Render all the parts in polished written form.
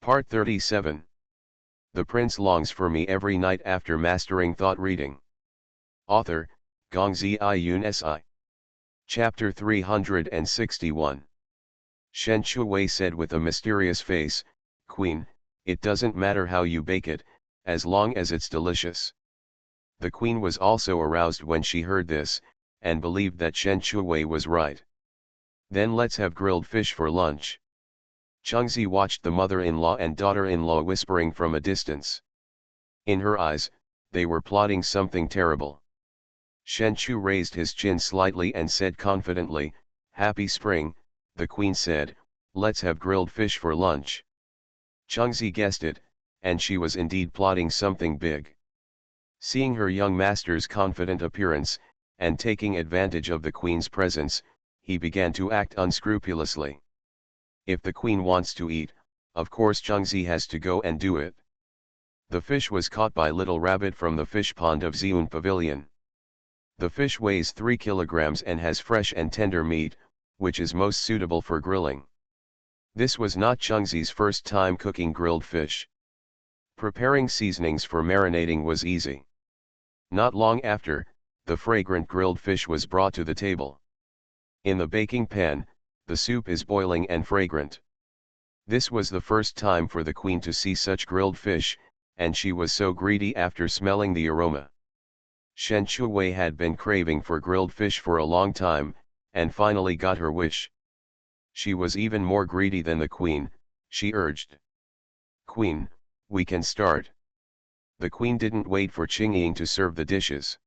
Part 37. The Prince Longs for Me Every Night After Mastering Thought Reading. Author, Gongzi Yun Si. Chapter 361. Shen Shuwei said with a mysterious face, "Queen, it doesn't matter how you bake it, as long as it's delicious." The queen was also aroused when she heard this, and believed that Shen Shuwei was right. "Then let's have grilled fish for lunch." Chengzi watched the mother-in-law and daughter-in-law whispering from a distance. In her eyes, they were plotting something terrible. Shen Chu raised his chin slightly and said confidently, "Happy spring," the queen said, "let's have grilled fish for lunch." Chengzi guessed it, and she was indeed plotting something big. Seeing her young master's confident appearance, and taking advantage of the queen's presence, he began to act unscrupulously. If the queen wants to eat, of course Chengzi has to go and do it. The fish was caught by Little Rabbit from the fish pond of Xiun Pavilion. The fish weighs 3 kilograms and has fresh and tender meat, which is most suitable for grilling. This was not Chengzi's first time cooking grilled fish. Preparing seasonings for marinating was easy. Not long after, the fragrant grilled fish was brought to the table. In the baking pan, the soup is boiling and fragrant. This was the first time for the queen to see such grilled fish, and she was so greedy after smelling the aroma. Shen Shuwei had been craving for grilled fish for a long time, and finally got her wish. She was even more greedy than the queen. She urged, "Queen, we can start." The queen didn't wait for Qingying to serve the dishes.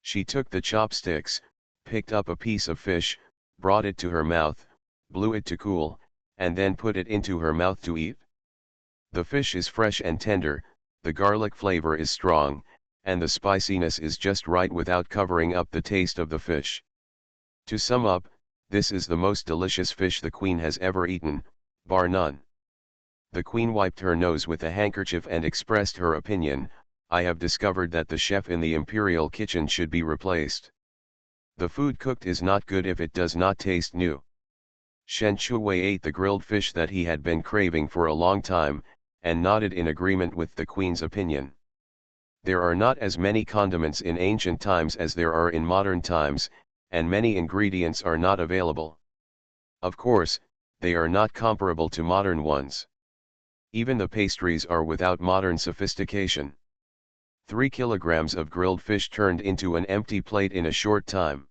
She took the chopsticks, picked up a piece of fish, brought it to her mouth, blew it to cool, and then put it into her mouth to eat. The fish is fresh and tender, the garlic flavor is strong, and the spiciness is just right without covering up the taste of the fish. To sum up, this is the most delicious fish the queen has ever eaten, bar none. The queen wiped her nose with a handkerchief and expressed her opinion, "I have discovered that the chef in the imperial kitchen should be replaced. The food cooked is not good if it does not taste new." Shen Shuwei ate the grilled fish that he had been craving for a long time, and nodded in agreement with the queen's opinion. There are not as many condiments in ancient times as there are in modern times, and many ingredients are not available. Of course, they are not comparable to modern ones. Even the pastries are without modern sophistication. 3 kilograms of grilled fish turned into an empty plate in a short time.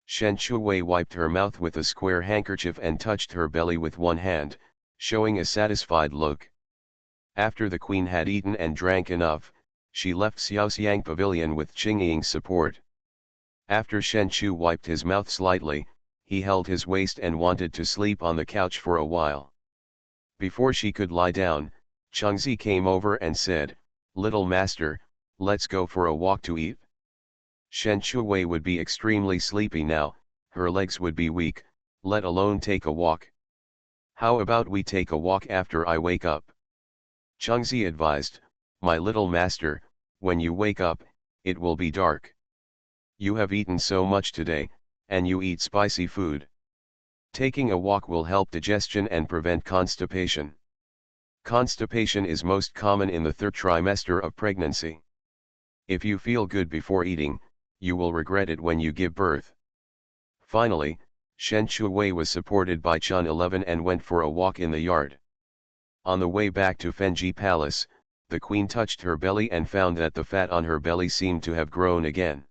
Shen Shuwei wiped her mouth with a square handkerchief and touched her belly with one hand, showing a satisfied look. After the queen had eaten and drank enough, she left Xiaoxiang Pavilion with Qingying's support. After Shen Chu wiped his mouth slightly, he held his waist and wanted to sleep on the couch for a while. Before she could lie down, Chengzi came over and said, "Little master, let's go for a walk to eat." Shen Shuwei would be extremely sleepy now, her legs would be weak, let alone take a walk. "How about we take a walk after I wake up?" Chengzi advised, "My little master, when you wake up, it will be dark. You have eaten so much today, and you eat spicy food. Taking a walk will help digestion and prevent constipation. Constipation is most common in the third trimester of pregnancy. If you feel good before eating, you will regret it when you give birth." Finally, Shen Shuwei was supported by Chun 11 and went for a walk in the yard. On the way back to Fenji Palace, the queen touched her belly and found that the fat on her belly seemed to have grown again.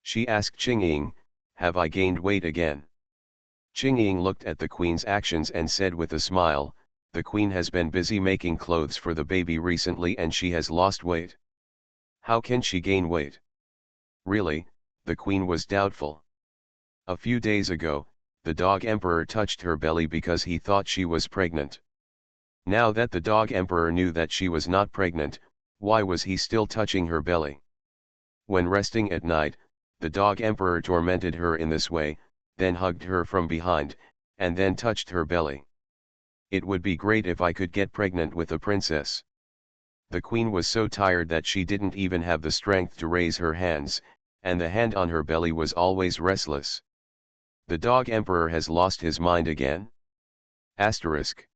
She asked Qingying, "Have I gained weight again?" Qingying looked at the queen's actions and said with a smile, "The queen has been busy making clothes for the baby recently and she has lost weight. How can she gain weight?" Really, the queen was doubtful. A few days ago, the dog emperor touched her belly because he thought she was pregnant. Now that the dog emperor knew that she was not pregnant, why was he still touching her belly? When resting at night, the dog emperor tormented her in this way, then hugged her from behind, and then touched her belly. It would be great if I could get pregnant with a princess. The queen was so tired that she didn't even have the strength to raise her hands, and the hand on her belly was always restless. The dog emperor has lost his mind again? Asterisk.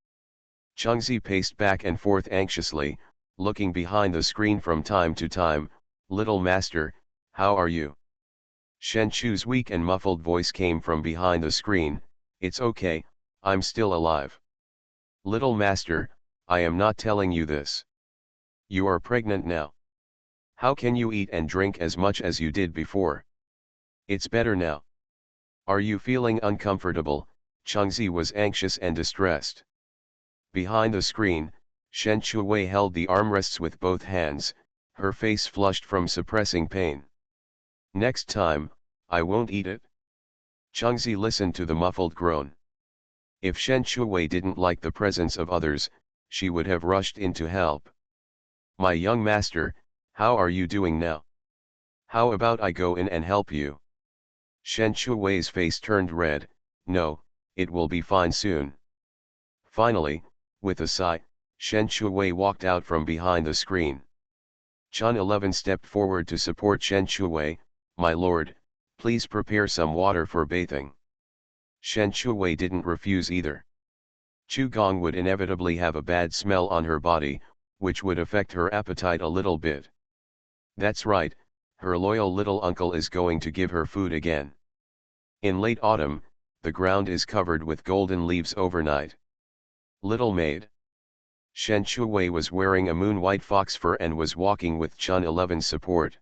Changzi paced back and forth anxiously, looking behind the screen from time to time. "Little master, how are you?" Shen Chu's weak and muffled voice came from behind the screen. "It's okay, I'm still alive." "Little master, I am not telling you this. You are pregnant now. How can you eat and drink as much as you did before? It's better now. Are you feeling uncomfortable?" Changzi was anxious and distressed. Behind the screen, Shen Chuwei held the armrests with both hands, her face flushed from suppressing pain. "Next time, I won't eat it." Changzi listened to the muffled groan. If Shen Chuwei didn't like the presence of others, she would have rushed in to help. "My young master, how are you doing now? How about I go in and help you?" Shen Chuwei's face turned red. "No, it will be fine soon." Finally, with a sigh, Shen Chuwei walked out from behind the screen. Chun 11 stepped forward to support Shen Chuwei. "My lord, please prepare some water for bathing." Shen Chuwei didn't refuse either. Chu Gong would inevitably have a bad smell on her body, which would affect her appetite a little bit. That's right, her loyal little uncle is going to give her food again. In late autumn, the ground is covered with golden leaves overnight. "Little maid." Shen Chuwei was wearing a moon-white fox fur and was walking with Chun 11's support.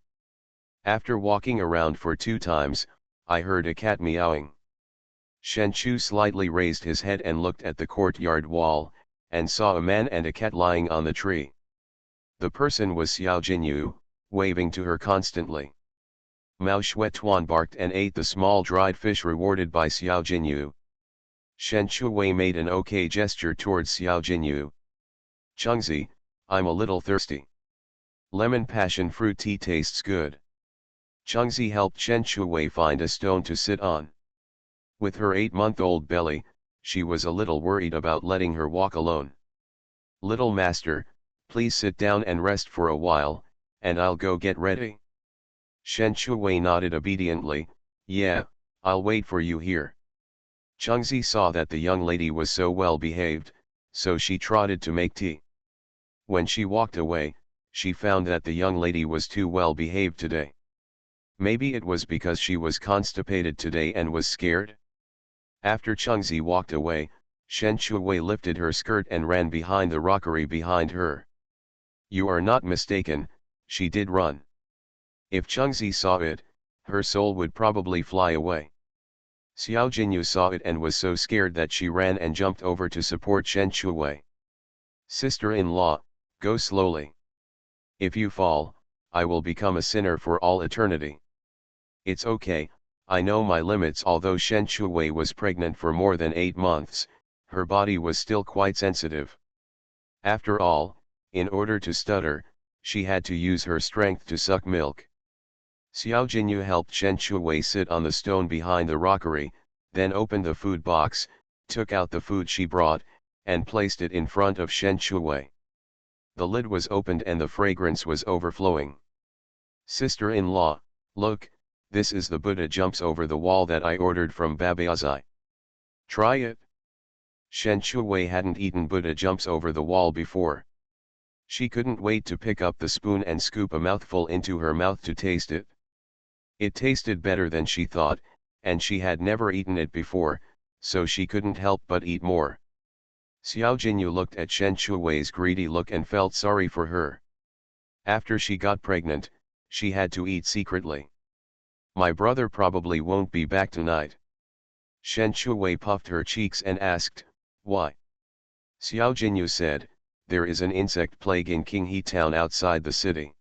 "After walking around for 2 times, I heard a cat meowing." Shen Chu slightly raised his head and looked at the courtyard wall, and saw a man and a cat lying on the tree. The person was Xiao Jinyu, waving to her constantly. Mao Xuetuan barked and ate the small dried fish rewarded by Xiao Jinyu. Shen Chuwei made an okay gesture towards Xiao Jinyu. "Changzi, I'm a little thirsty. Lemon passion fruit tea tastes good." Changzi helped Shen Chuwei find a stone to sit on. With her 8-month-old belly, she was a little worried about letting her walk alone. "Little master, please sit down and rest for a while, and I'll go get ready." Shen Chuwei nodded obediently. "Yeah, I'll wait for you here." Changzi saw that the young lady was so well behaved, so she trotted to make tea. When she walked away, she found that the young lady was too well behaved today. Maybe it was because she was constipated today and was scared? After Changzi walked away, Shen Chuwei lifted her skirt and ran behind the rockery behind her. You are not mistaken, she did run. If Changzi saw it, her soul would probably fly away. Xiao Jinyu saw it and was so scared that she ran and jumped over to support Shen Chuwei. "Sister-in-law, go slowly. If you fall, I will become a sinner for all eternity." "It's okay, I know my limits." Although Shen Chuwei was pregnant for more than 8 months, her body was still quite sensitive. After all, in order to stutter, she had to use her strength to suck milk. Xiao Jinyu helped Shen Chuwei sit on the stone behind the rockery, then opened the food box, took out the food she brought, and placed it in front of Shen Chuwei. The lid was opened and the fragrance was overflowing. "Sister-in-law, look, this is the Buddha jumps over the wall that I ordered from Babayazai. Try it." Shen Chuwei hadn't eaten Buddha jumps over the wall before. She couldn't wait to pick up the spoon and scoop a mouthful into her mouth to taste it. It tasted better than she thought, and she had never eaten it before, so she couldn't help but eat more. Xiao Jinyu looked at Shen Chuwei's greedy look and felt sorry for her. After she got pregnant, she had to eat secretly. "My brother probably won't be back tonight." Shen Chuwei puffed her cheeks and asked, "Why?" Xiao Jinyu said, "There is an insect plague in Qinghe town outside the city.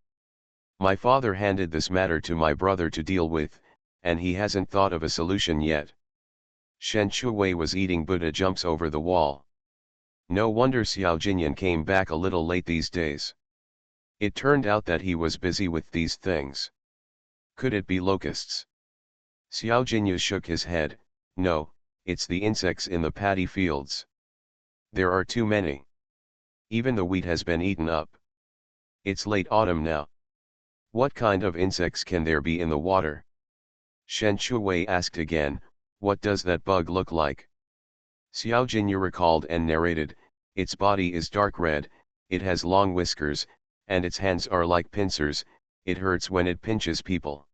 My father handed this matter to my brother to deal with, and he hasn't thought of a solution yet." Shen Chuwei was eating Buddha jumps over the wall. No wonder Xiao Jinyan came back a little late these days. It turned out that he was busy with these things. Could it be locusts? Xiao Jinyu shook his head. "No, it's the insects in the paddy fields. There are too many. Even the wheat has been eaten up. It's late autumn now. What kind of insects can there be in the water?" Shen Chuwei asked again, "What does that bug look like?" Xiao Jinyu recalled and narrated, Its body is dark red, it has long whiskers, and its hands are like pincers, it hurts when it pinches people.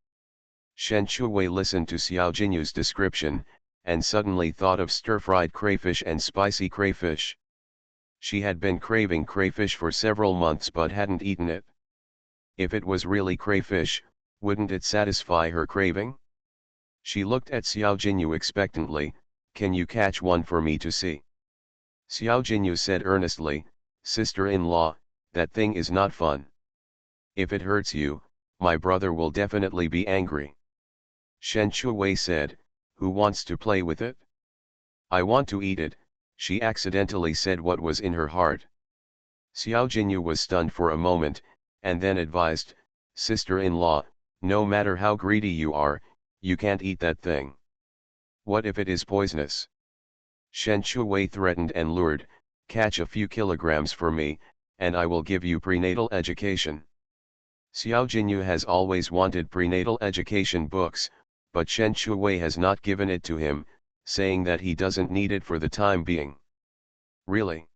Shen Shuwei listened to Xiao Jinyu's description, and suddenly thought of stir-fried crayfish and spicy crayfish. She had been craving crayfish for several months but hadn't eaten it. If it was really crayfish, wouldn't it satisfy her craving? She looked at Xiao Jinyu expectantly. Can you catch one for me to see? Xiao Jinyu said earnestly, sister-in-law, that thing is not fun. If it hurts you, my brother will definitely be angry. Shen Shuwei said, who wants to play with it? I want to eat it, she accidentally said what was in her heart. Xiao Jinyu was stunned for a moment, and then advised, sister-in-law, no matter how greedy you are, you can't eat that thing. What if it is poisonous? Shen Shuwei threatened and lured, catch a few kilograms for me, and I will give you prenatal education. Xiao Jinyu has always wanted prenatal education books, but Shen Shuwei has not given it to him, saying that he doesn't need it for the time being. Really?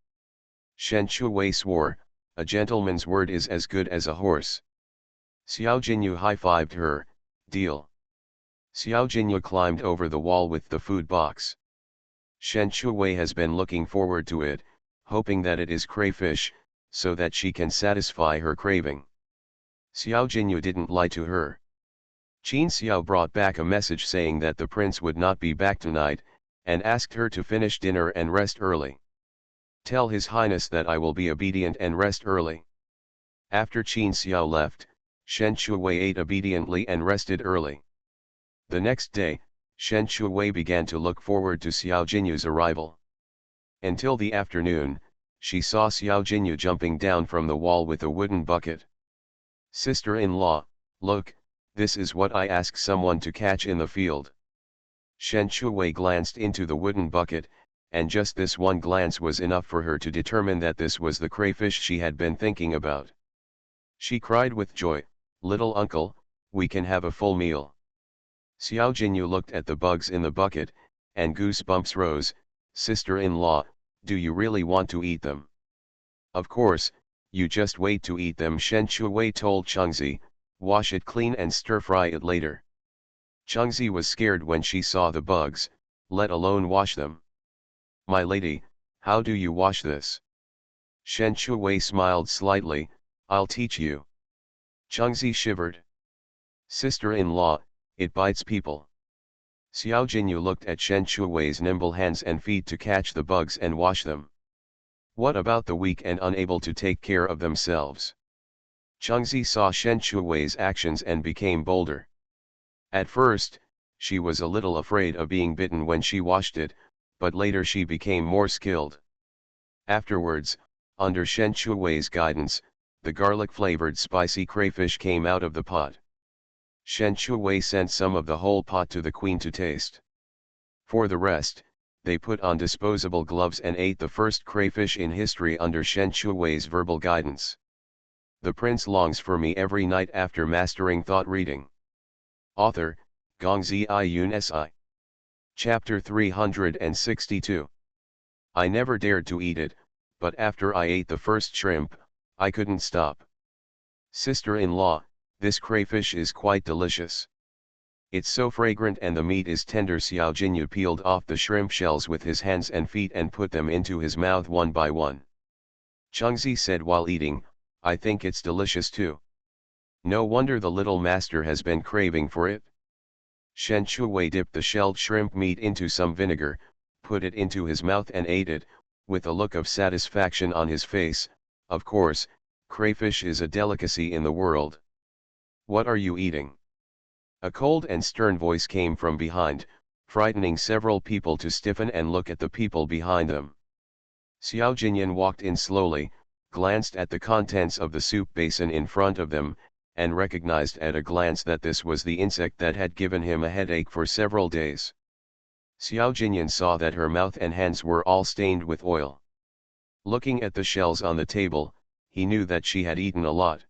Shen Shuwei swore, a gentleman's word is as good as a horse. Xiao Jinyu high-fived her, deal. Xiao Jinyu climbed over the wall with the food box. Shen Shuwei has been looking forward to it, hoping that it is crayfish, so that she can satisfy her craving. Xiao Jinyu didn't lie to her. Qin Xiao brought back a message saying that the prince would not be back tonight, and asked her to finish dinner and rest early. Tell His Highness that I will be obedient and rest early. After Qin Xiao left, Shen Shuwei ate obediently and rested early. The next day, Shen Shuwei began to look forward to Xiao Jinyu's arrival. Until the afternoon, she saw Xiao Jinyu jumping down from the wall with a wooden bucket. Sister-in-law, look, this is what I ask someone to catch in the field. Shen Shuwei glanced into the wooden bucket, and just this one glance was enough for her to determine that this was the crayfish she had been thinking about. She cried with joy, little uncle, we can have a full meal. Xiao Jinyu looked at the bugs in the bucket, and goosebumps rose. Sister-in-law, do you really want to eat them? Of course, you just wait to eat them, Shen Shuwei told Chengzi, wash it clean and stir-fry it later. Chengzi was scared when she saw the bugs, let alone wash them. My lady, how do you wash this? Shen Shuwei smiled slightly, I'll teach you. Chengzi shivered. Sister-in-law, it bites people. Xiao Jinyu looked at Shen Shuwei's nimble hands and feet to catch the bugs and wash them. What about the weak and unable to take care of themselves? Chengzi saw Shen Shuwei's actions and became bolder. At first, she was a little afraid of being bitten when she washed it, but later she became more skilled. Afterwards, under Shen Shuwei's guidance, the garlic-flavored spicy crayfish came out of the pot. Shen Shuwei sent some of the whole pot to the queen to taste. For the rest, they put on disposable gloves and ate the first crayfish in history under Shen Shuwei's verbal guidance. The prince longs for me every night after mastering thought reading. Author, Gongzi Yun Si. Chapter 362. I never dared to eat it, but after I ate the first shrimp, I couldn't stop. Sister-in-law, this crayfish is quite delicious. It's so fragrant and the meat is tender. Xiao Jinyu peeled off the shrimp shells with his hands and feet and put them into his mouth one by one. Chengzi said while eating, I think it's delicious too. No wonder the little master has been craving for it. Shen Shuwei dipped the shelled shrimp meat into some vinegar, put it into his mouth and ate it, with a look of satisfaction on his face. Of course, crayfish is a delicacy in the world. What are you eating? A cold and stern voice came from behind, frightening several people to stiffen and look at the people behind them. Xiao Jinyan walked in slowly, glanced at the contents of the soup basin in front of them, and recognized at a glance that this was the insect that had given him a headache for several days. Xiao Jinyan saw that her mouth and hands were all stained with oil. Looking at the shells on the table, he knew that she had eaten a lot.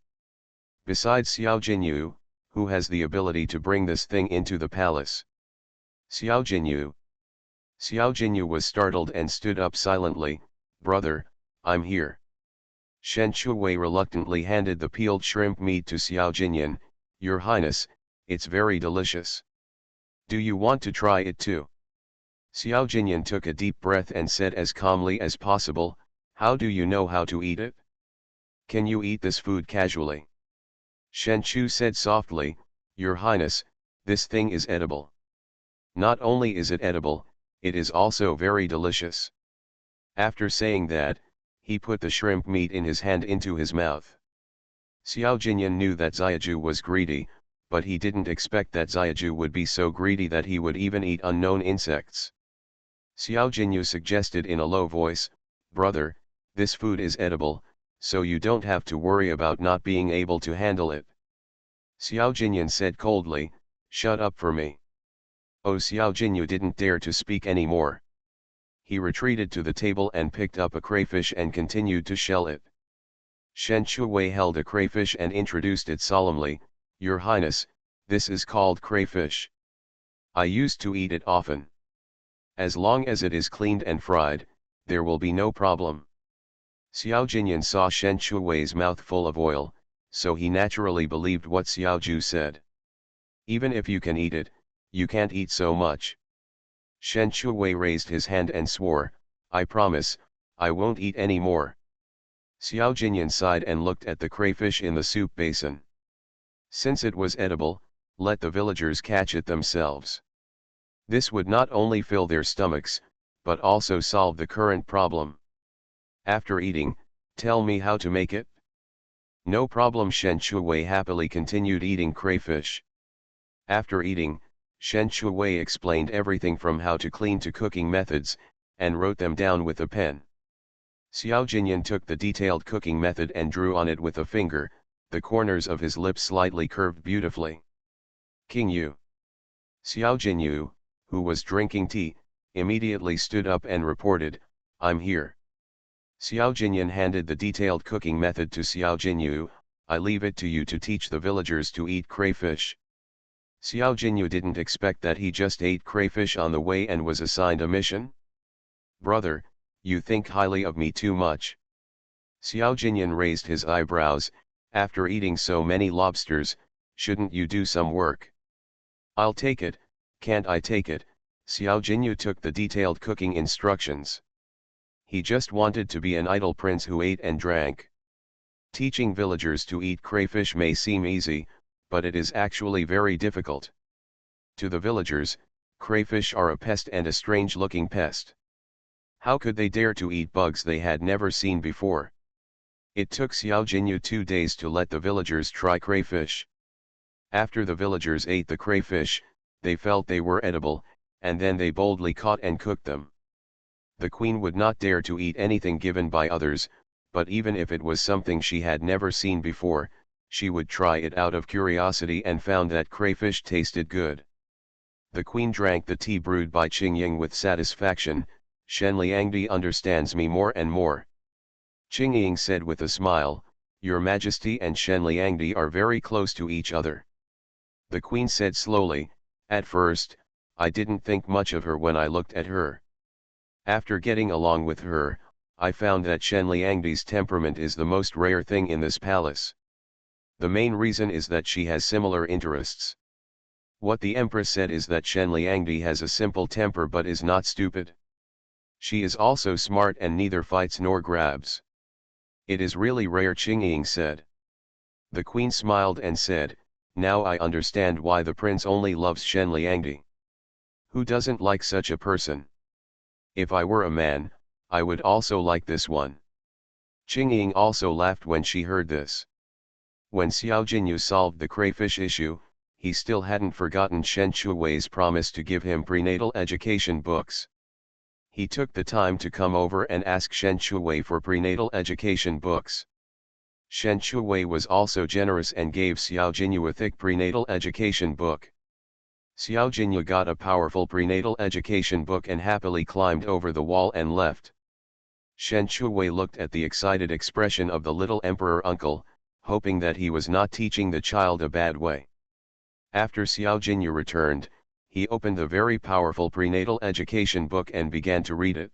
Besides Xiao Jinyu, who has the ability to bring this thing into the palace? Xiao Jinyu. Xiao Jinyu was startled and stood up silently. Brother, I'm here. Shen Shuwei reluctantly handed the peeled shrimp meat to Xiao Jinyan. Your Highness, it's very delicious. Do you want to try it too? Xiao Jinyan took a deep breath and said as calmly as possible, how do you know how to eat it? Can you eat this food casually? Shen Chu said softly, Your Highness, this thing is edible. Not only is it edible, it is also very delicious. After saying that, he put the shrimp meat in his hand into his mouth. Xiao Jinyan knew that Xiaju was greedy, but he didn't expect that Xiaju would be so greedy that he would even eat unknown insects. Xiao Jinyu suggested in a low voice, Brother, this food is edible, so you don't have to worry about not being able to handle it. Xiao Jinyan said coldly, Shut up for me. Oh, Xiao Jinyu didn't dare to speak anymore. He retreated to the table and picked up a crayfish and continued to shell it. Shen Shuwei held a crayfish and introduced it solemnly, Your Highness, this is called crayfish. I used to eat it often. As long as it is cleaned and fried, there will be no problem. Xiao Jinyan saw Shen Shuwei's mouth full of oil, so he naturally believed what Xiao Ju said. Even if you can eat it, you can't eat so much. Shen Shuwei raised his hand and swore, I promise, I won't eat any more. Xiao Jinyan sighed and looked at the crayfish in the soup basin. Since it was edible, let the villagers catch it themselves. This would not only fill their stomachs, but also solve the current problem. After eating, tell me how to make it. No problem. Shen Shuwei happily continued eating crayfish. After eating, Shen Shuwei explained everything from how to clean to cooking methods, and wrote them down with a pen. Xiao Jinyan took the detailed cooking method and drew on it with a finger, the corners of his lips slightly curved beautifully. King Yu. Xiao Jinyu, who was drinking tea, immediately stood up and reported, I'm here. Xiao Jinyan handed the detailed cooking method to Xiao Jinyu, I leave it to you to teach the villagers to eat crayfish. Xiao Jinyu didn't expect that he just ate crayfish on the way and was assigned a mission. Brother, you think highly of me too much. Xiao Jinyan raised his eyebrows, after eating so many lobsters, shouldn't you do some work? I'll take it, can't I take it? Xiao Jinyu took the detailed cooking instructions. He just wanted to be an idle prince who ate and drank. Teaching villagers to eat crayfish may seem easy, but it is actually very difficult. To the villagers, crayfish are a pest and a strange-looking pest. How could they dare to eat bugs they had never seen before? It took Xiao Jinyu 2 days to let the villagers try crayfish. After the villagers ate the crayfish, they felt they were edible, and then they boldly caught and cooked them. The queen would not dare to eat anything given by others, but even if it was something she had never seen before, she would try it out of curiosity and found that crayfish tasted good. The queen drank the tea brewed by Qingying with satisfaction. Shen Liangdi understands me more and more. Qingying said with a smile, Your Majesty and Shen Liangdi are very close to each other. The queen said slowly, At first, I didn't think much of her when I looked at her. After getting along with her, I found that Shen Liangdi's temperament is the most rare thing in this palace. The main reason is that she has similar interests. What the Empress said is that Shen Liangdi has a simple temper but is not stupid. She is also smart and neither fights nor grabs. It is really rare, Qingying said. The queen smiled and said, Now I understand why the prince only loves Shen Liangdi. Who doesn't like such a person? If I were a man, I would also like this one. Qingying also laughed when she heard this. When Xiao Jinyu solved the crayfish issue, he still hadn't forgotten Shen Shuwei's promise to give him prenatal education books. He took the time to come over and ask Shen Shuwei for prenatal education books. Shen Shuwei was also generous and gave Xiao Jinyu a thick prenatal education book. Xiao Jinyu got a powerful prenatal education book and happily climbed over the wall and left. Shen Shuwei looked at the excited expression of the little emperor uncle, hoping that he was not teaching the child a bad way. After Xiao Jinyu returned, he opened the very powerful prenatal education book and began to read it.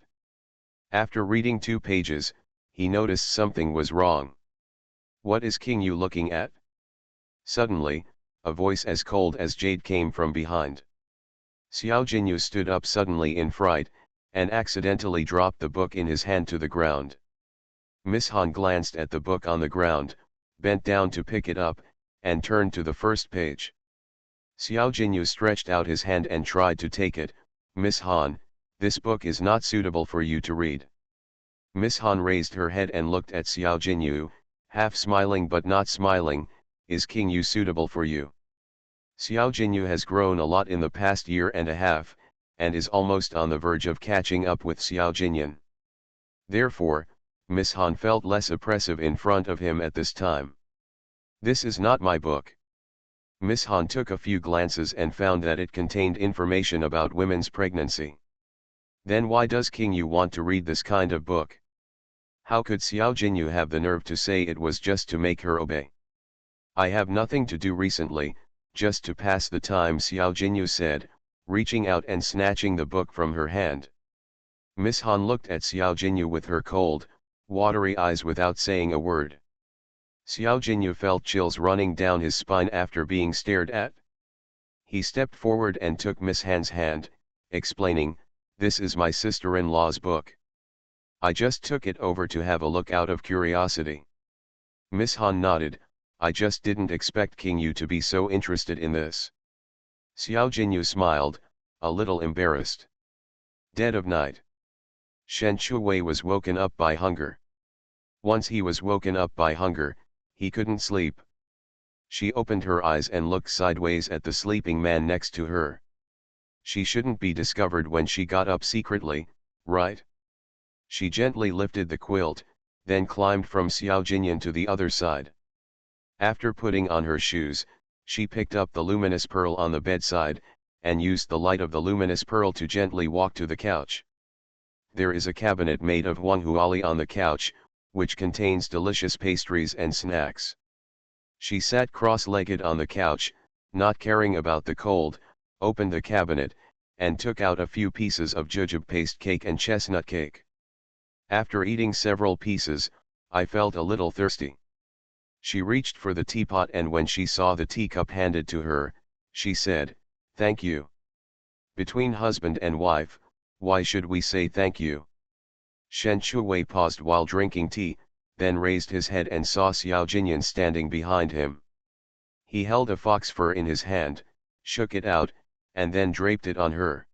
After reading 2 pages, he noticed something was wrong. "What is King Yu looking at?" Suddenly, a voice as cold as jade came from behind. Xiao Jinyu stood up suddenly in fright, and accidentally dropped the book in his hand to the ground. Miss Han glanced at the book on the ground, bent down to pick it up, and turned to the first page. Xiao Jinyu stretched out his hand and tried to take it. "Miss Han, this book is not suitable for you to read." Miss Han raised her head and looked at Xiao Jinyu, half smiling but not smiling. "Is King Yu suitable for you?" Xiao Jinyu has grown a lot in the past year and a half, and is almost on the verge of catching up with Xiao Jinyan. Therefore, Miss Han felt less oppressive in front of him at this time. "This is not my book." Miss Han took a few glances and found that it contained information about women's pregnancy. "Then why does King Yu want to read this kind of book?" How could Xiao Jinyu have the nerve to say it was just to make her obey? "I have nothing to do recently, just to pass the time," Xiao Jinyu said, reaching out and snatching the book from her hand. Miss Han looked at Xiao Jinyu with her cold, watery eyes without saying a word. Xiao Jinyu felt chills running down his spine after being stared at. He stepped forward and took Miss Han's hand, explaining, "This is my sister-in-law's book. I just took it over to have a look out of curiosity." Miss Han nodded. "I just didn't expect King Yu to be so interested in this." Xiao Jinyu smiled, a little embarrassed. Dead of night. Shen Chuwei was woken up by hunger. Once he was woken up by hunger, he couldn't sleep. She opened her eyes and looked sideways at the sleeping man next to her. She shouldn't be discovered when she got up secretly, right? She gently lifted the quilt, then climbed from Xiao Jinyan to the other side. After putting on her shoes, she picked up the luminous pearl on the bedside, and used the light of the luminous pearl to gently walk to the couch. There is a cabinet made of huanghuali on the couch, which contains delicious pastries and snacks. She sat cross-legged on the couch, not caring about the cold, opened the cabinet, and took out a few pieces of jujube paste cake and chestnut cake. After eating several pieces, I felt a little thirsty. She reached for the teapot, and when she saw the teacup handed to her, she said, "Thank you." Between husband and wife, why should we say thank you? Shen Chuwei paused while drinking tea, then raised his head and saw Xiao Jinyan standing behind him. He held a fox fur in his hand, shook it out, and then draped it on her.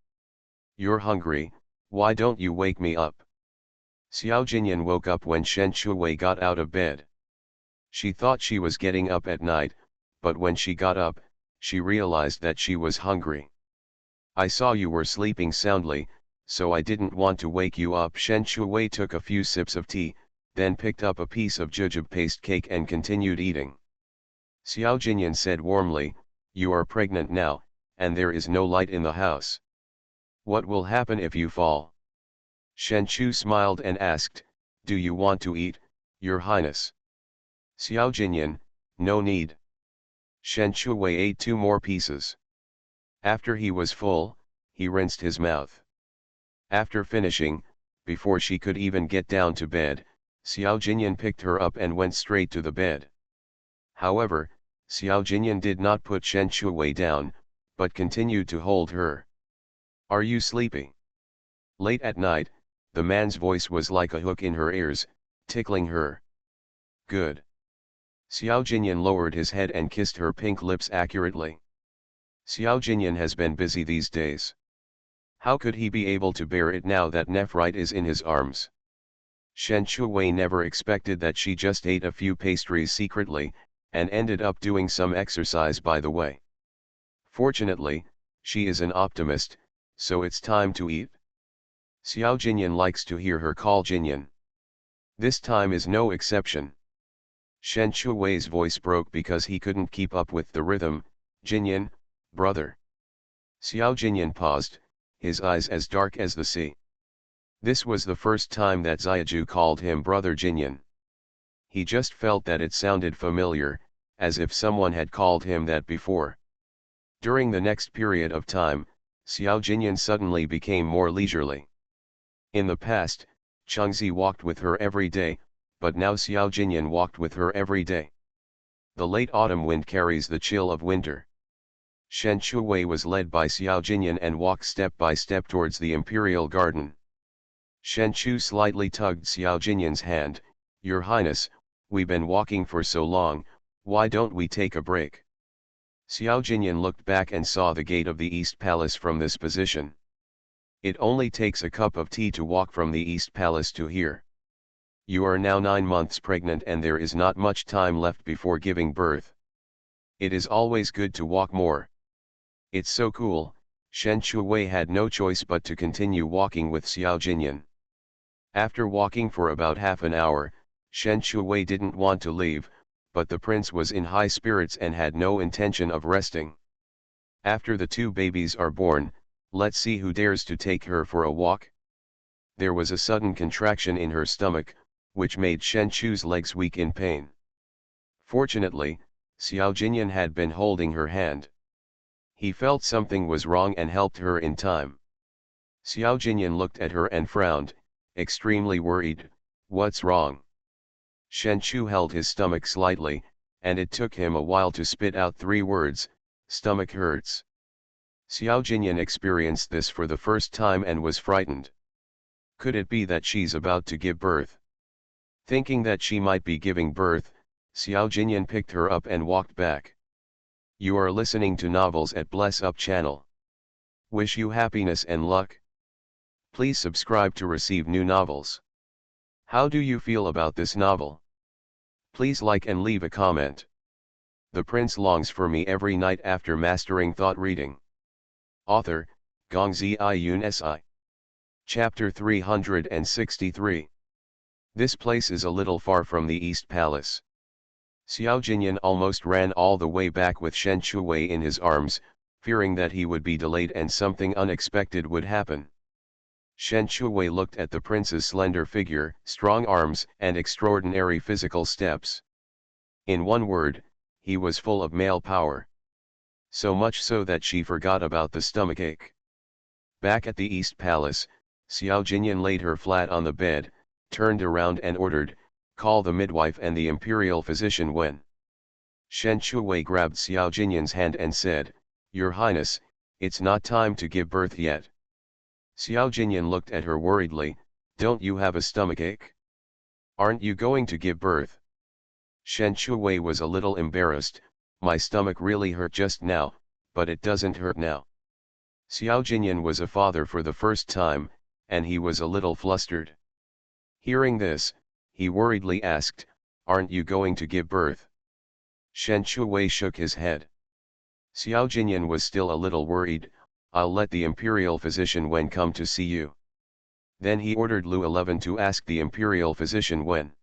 "You're hungry, why don't you wake me up?" Xiao Jinyan woke up when Shen Chuwei got out of bed. She thought she was getting up at night, but when she got up, she realized that she was hungry. "I saw you were sleeping soundly, so I didn't want to wake you up." Shen Chuwei took a few sips of tea, then picked up a piece of jujube paste cake and continued eating. Xiao Jinyan said warmly, "You are pregnant now, and there is no light in the house. What will happen if you fall?" Shen Chu smiled and asked, "Do you want to eat, Your Highness?" Xiao Jinyan, "No need." Shen Chuwei ate 2 more pieces. After he was full, he rinsed his mouth. After finishing, before she could even get down to bed, Xiao Jinyan picked her up and went straight to the bed. However, Xiao Jinyan did not put Shen Chuwei down, but continued to hold her. "Are you sleepy?" Late at night, the man's voice was like a hook in her ears, tickling her. "Good." Xiao Jinyan lowered his head and kissed her pink lips accurately. Xiao Jinyan has been busy these days. How could he be able to bear it now that Nephrite is in his arms? Shen Chuwei never expected that she just ate a few pastries secretly, and ended up doing some exercise by the way. Fortunately, she is an optimist, so it's time to eat. Xiao Jinyan likes to hear her call Jinyan. This time is no exception. Shen Chuwei's voice broke because he couldn't keep up with the rhythm. "Jinyan, brother." Xiao Jinyan paused, his eyes as dark as the sea. This was the first time that Xiaju called him brother Jinyan. He just felt that it sounded familiar, as if someone had called him that before. During the next period of time, Xiao Jinyan suddenly became more leisurely. In the past, Changzi walked with her every day, but now Xiao Jinyan walked with her every day. The late autumn wind carries the chill of winter. Shen Shuwei was led by Xiao Jinyan and walked step by step towards the imperial garden. Shen Chu slightly tugged Xiao Jinyan's hand. "Your Highness, we've been walking for so long, why don't we take a break?" Xiao Jinyan looked back and saw the gate of the East Palace from this position. It only takes a cup of tea to walk from the East Palace to here. You are now 9 months pregnant and there is not much time left before giving birth. It is always good to walk more. It's so cool. Shen Shuwei had no choice but to continue walking with Xiao Jinyan. After walking for about half an hour, Shen Shuwei didn't want to leave, but the prince was in high spirits and had no intention of resting. After the 2 babies are born, let's see who dares to take her for a walk. There was a sudden contraction in her stomach, which made Shen Chu's legs weak in pain. Fortunately, Xiao Jinyan had been holding her hand. He felt something was wrong and helped her in time. Xiao Jinyan looked at her and frowned, extremely worried. "What's wrong?" Shen Chu held his stomach slightly, and it took him a while to spit out 3 words, "Stomach hurts." Xiao Jinyan experienced this for the first time and was frightened. Could it be that she's about to give birth? Thinking that she might be giving birth, Xiao Jinyan picked her up and walked back. You are listening to novels at Bless Up channel. Wish you happiness and luck. Please subscribe to receive new novels. How do you feel about this novel? Please like and leave a comment. The prince longs for me every night after mastering thought reading. Author, Gongzi Iyun Si. Chapter 363. This place is a little far from the East Palace. Xiao Jinyan almost ran all the way back with Shen Shuwei in his arms, fearing that he would be delayed and something unexpected would happen. Shen Shuwei looked at the prince's slender figure, strong arms, and extraordinary physical steps. In one word, he was full of male power. So much so that she forgot about the stomachache. Back at the East Palace, Xiao Jinyan laid her flat on the bed, turned around and ordered, "Call the midwife and the imperial physician when." Shen Shuwei grabbed Xiao Jinyan's hand and said, "Your Highness, it's not time to give birth yet." Xiao Jinyan looked at her worriedly. "Don't you have a stomachache? Aren't you going to give birth?" Shen Shuwei was a little embarrassed. "My stomach really hurt just now, but it doesn't hurt now." Xiao Jinyan was a father for the first time, and he was a little flustered. Hearing this, he worriedly asked, "Aren't you going to give birth?" Shen Shuwei shook his head. Xiao Jinyan was still a little worried. "I'll let the imperial physician Wen come to see you." Then he ordered Lu 11 to ask the imperial physician Wen.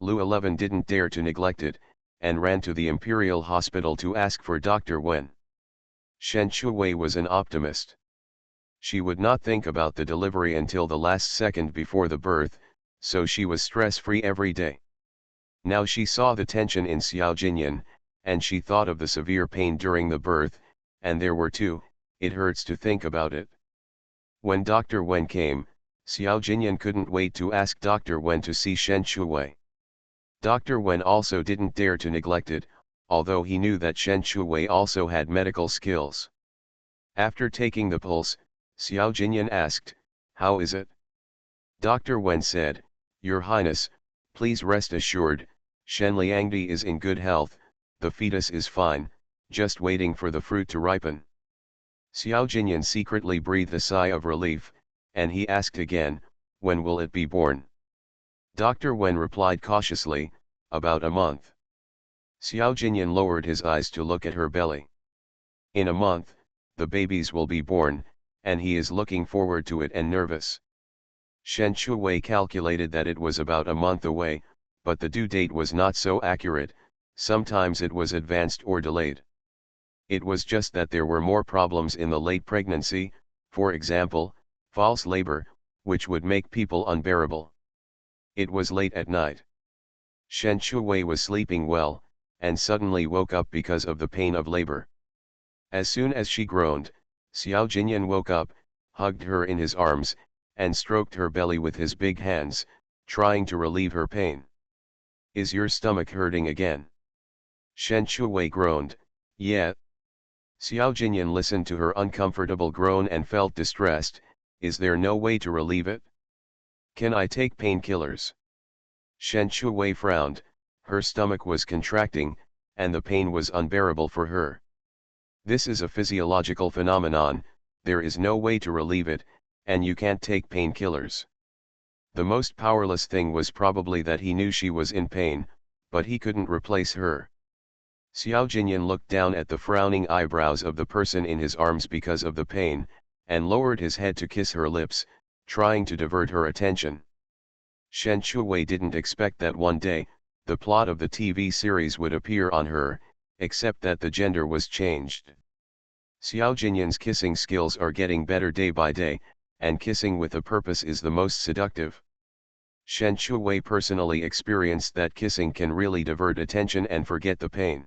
Lu 11 didn't dare to neglect it, and ran to the imperial hospital to ask for Dr. Wen. Shen Shuwei was an optimist. She would not think about the delivery until the last second before the birth, so she was stress-free every day. Now she saw the tension in Xiao Jinyan, and she thought of the severe pain during the birth, and there were 2, it hurts to think about it. When Dr. Wen came, Xiao Jinyan couldn't wait to ask Dr. Wen to see Shen Shuwei. Dr. Wen also didn't dare to neglect it, although he knew that Shen Shuwei also had medical skills. After taking the pulse, Xiao Jinyan asked, "How is it?" Dr. Wen said, "Your Highness, please rest assured, Shen Liangdi is in good health, the fetus is fine, just waiting for the fruit to ripen." Xiao Jinyan secretly breathed a sigh of relief, and he asked again, "When will it be born?" Dr. Wen replied cautiously, "About a month." Xiao Jinyan lowered his eyes to look at her belly. In a month, the babies will be born, and he is looking forward to it and nervous. Shen Shuwei calculated that it was about a month away, but the due date was not so accurate, sometimes it was advanced or delayed. It was just that there were more problems in the late pregnancy, for example, false labor, which would make people unbearable. It was late at night. Shen Shuwei was sleeping well, and suddenly woke up because of the pain of labor. As soon as she groaned, Xiao Jinyan woke up, hugged her in his arms, and stroked her belly with his big hands, trying to relieve her pain. Is your stomach hurting again? Shen Shuwei groaned. Yeah. Xiao Jinyan listened to her uncomfortable groan and felt distressed. Is there no way to relieve it? Can I take painkillers? Shen Shuwei frowned. Her stomach was contracting, and the pain was unbearable for her. This is a physiological phenomenon, there is no way to relieve it, and you can't take painkillers. The most powerless thing was probably that he knew she was in pain, but he couldn't replace her. Xiao Jinyan looked down at the frowning eyebrows of the person in his arms because of the pain, and lowered his head to kiss her lips, trying to divert her attention. Shen Shuwei didn't expect that one day, the plot of the TV series would appear on her, except that the gender was changed. Xiao Jinyan's kissing skills are getting better day by day, and kissing with a purpose is the most seductive. Shen Shuwei personally experienced that kissing can really divert attention and forget the pain.